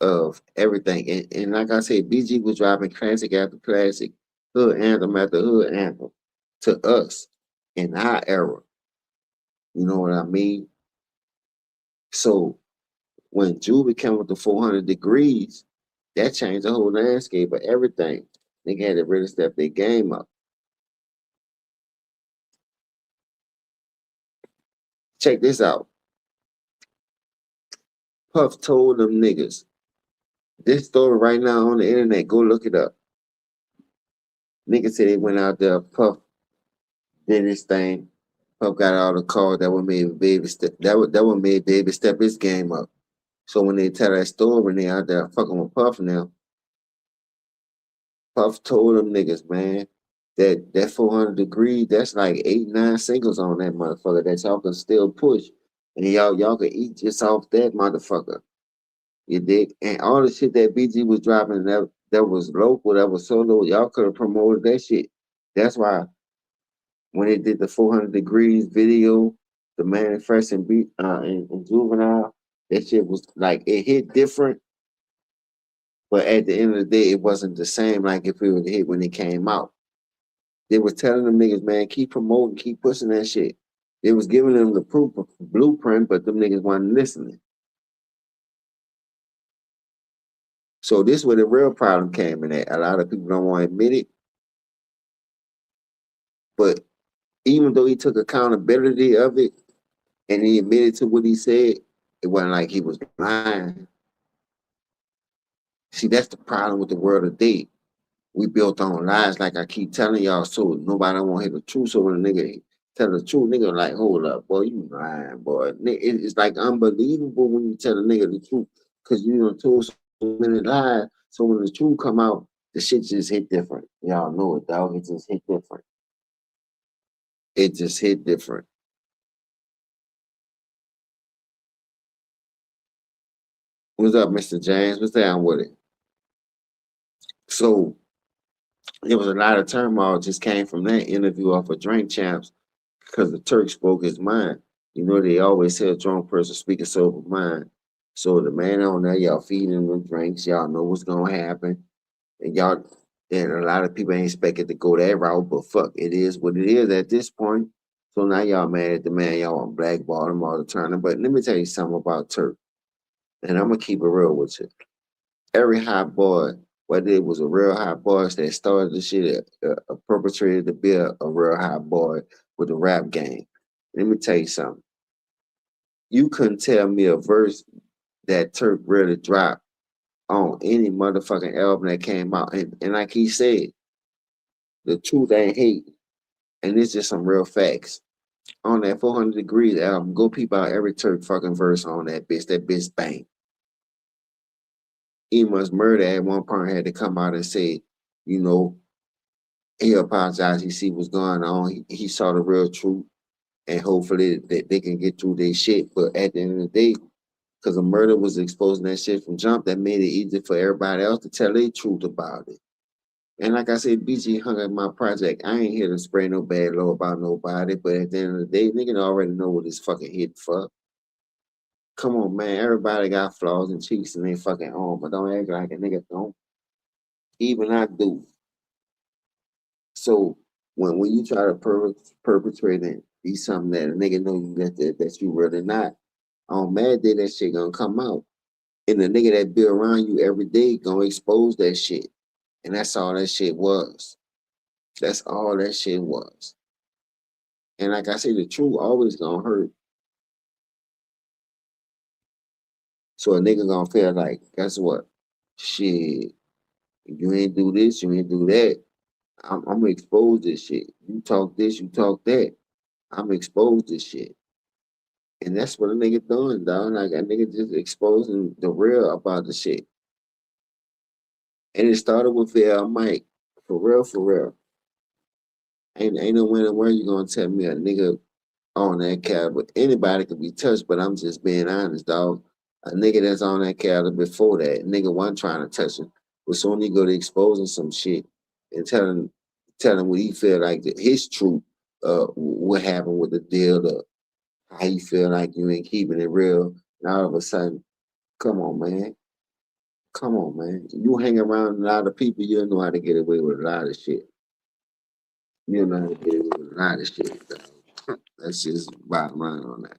of everything. And like I said, BG was dropping classic after classic, hood anthem after hood anthem to us in our era. You know what I mean? So when Juvie came with the 400 degrees, that changed the whole landscape of everything. They had to really step their game up. Check this out. Puff told them niggas. This story right now on the internet, go look it up. Niggas said they went out there, Puff did his thing. Puff got all the calls that would made baby step that would made baby step his game up. So when they tell that story when they out there fucking with Puff now, Puff told them niggas, man, that 400 degrees, that's like 8, 9 singles on that motherfucker that y'all can still push. And y'all can eat just off that motherfucker. You dig? And all the shit that BG was dropping that was local, that was solo, y'all could have promoted that shit. That's why when they did the 400 degrees video, the manifest and beat and juvenile, that shit was like it hit different, but at the end of the day, it wasn't the same like if it would hit when it came out. They was telling them niggas, man, keep promoting, keep pushing that shit. They was giving them the proof blueprint, but them niggas wasn't listening. So this is where the real problem came in at. A lot of people don't want to admit it, but even though he took accountability of it and he admitted to what he said, it wasn't like he was lying. See, that's the problem with the world today. We built on lies, like I keep telling y'all, so nobody want to hear the truth. So when a nigga tell the truth, nigga like, hold up, boy, you lying, boy. It's like unbelievable when you tell a nigga the truth, because you done told so many lies. So when the truth come out, the shit just hit different. Y'all know it, dog. It just hit different. It just hit different. What's up, Mr. James? What's down with it? So there was a lot of turmoil just came from that interview off of Drink Champs because the Turk spoke his mind. You know, they always say a drunk person speak a sober mind. So the man on there, y'all feeding them drinks, y'all know what's gonna happen. And y'all and a lot of people ain't expected to go that route, but fuck, it is what it is at this point. So now y'all mad at the man, y'all want blackball him all the time. But let me tell you something about Turk. And I'm gonna keep it real with you. Every hot boy, whether it was a real hot boy that started the shit, perpetrated to be a real hot boy with the rap game. Let me tell you something. You couldn't tell me a verse that Turk really dropped on any motherfucking album that came out. And like he said, the truth ain't hate. And it's just some real facts. On that 400 Degrees album, go peep out every Turk fucking verse on that bitch. That bitch bang. Emus Murder at one point had to come out and say, you know, he apologized. He see what's going on. He saw the real truth, and hopefully they can get through their shit. But at the end of the day, because the murder was exposing that shit from jump, that made it easy for everybody else to tell their truth about it. And like I said, BG hung up my project. I ain't here to spray no bad law about nobody, but at the end of the day, nigga already know what it's fucking hit for. Come on, man. Everybody got flaws and cheeks in their fucking own, but don't act like a nigga don't. Even I do. So when you try to perpetrate and be something that a nigga know you that you really not, on mad day that shit gonna come out. And the nigga that be around you every day gonna expose that shit. And that's all that shit was. That's all that shit was. And like I say, the truth always gonna hurt. So a nigga gonna feel like, guess what? Shit, you ain't do this, you ain't do that. I'm gonna expose this shit. You talk this, you talk that. I'm gonna expose this shit. And that's what a nigga doing, dog. Like a nigga just exposing the real about the shit. And it started with Mike. For real, for real. Ain't no way in the world you gonna tell me a nigga on that caliber. Anybody can be touched, but I'm just being honest, dog. A nigga that's on that caliber before that, nigga wasn't trying to touch him. But soon he go to exposing some shit and telling what he feel like his truth, what happened with the deal, how he feel like you ain't keeping it real. And all of a sudden, come on, man. Come on, man. You hang around a lot of people, you'll know how to get away with a lot of shit. You'll know how to get away with a lot of shit, dog. That's just bottom line on that.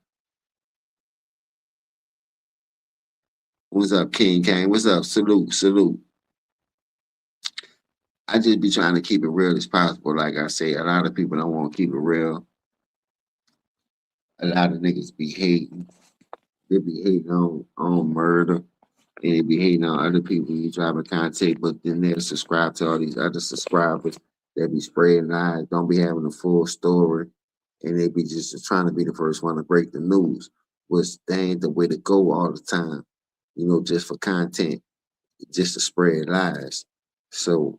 What's up, King Kane? What's up? Salute, salute. I just be trying to keep it real as possible. Like I say, a lot of people don't want to keep it real. A lot of niggas be hating. They be hating on murder. And they be hating on other people you driving content, but then they'll subscribe to all these other subscribers that be spreading lies, don't be having the full story, and they be just trying to be the first one to break the news, which they ain't the way to go all the time, just for content, just to spread lies. So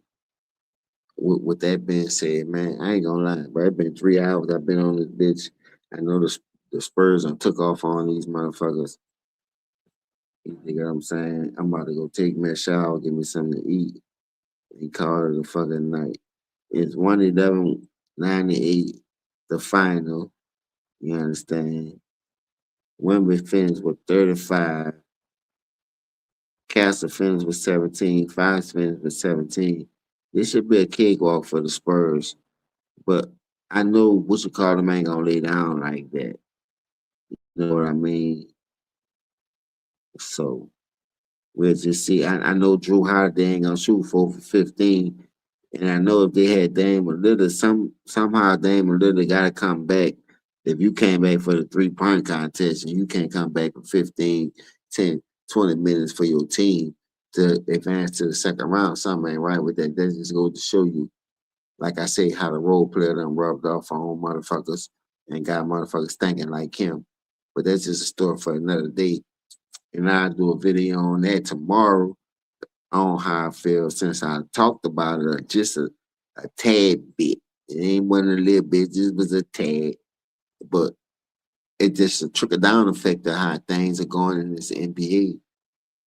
with that being said, man, I ain't gonna lie, bro. It's been 3 hours I've been on this bitch. I know the Spurs done took off on these motherfuckers. You know what I'm saying? I'm about to go take me a shower, give me something to eat. He called it a fucking night. It's 111-98, the final. You understand? Wembley finished with 35. Castle finished with 17. Fox finished with 17. This should be a cakewalk for the Spurs. But I know what you call them ain't gonna lay down like that. You know what I mean? So we'll just see. I know Drew Holiday ain't gonna shoot 4 for 15. And I know if they had Dame or Lillard, somehow Dame or Lillard gotta come back. If you came back for the 3-point contest and you can't come back for 15, 10, 20 minutes for your team to advance to the second round, something ain't right with that. That just goes to show you, like I say, how the role player done rubbed off on motherfuckers and got motherfuckers thinking like him. But that's just a story for another day. And I'll do a video on that tomorrow on how I feel since I talked about it just a tad bit. It ain't one of the little bits, just was a tad. But it just a trickle down effect of how things are going in this NBA.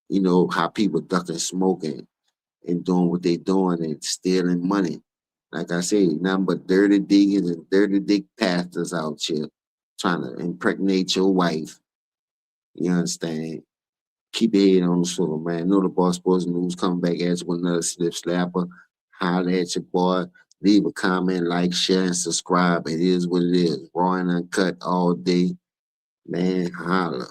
You know, how people ducking smoking and doing what they doing and stealing money. Like I say, nothing but dirty diggers and dirty dick pastors out here trying to impregnate your wife. You understand? Keep your head on the swivel, man. Know the Boss Sports News coming back at you with another slip slapper. Holler at your boy. Leave a comment, like, share, and subscribe. It is what it is. Raw and uncut all day. Man, holla.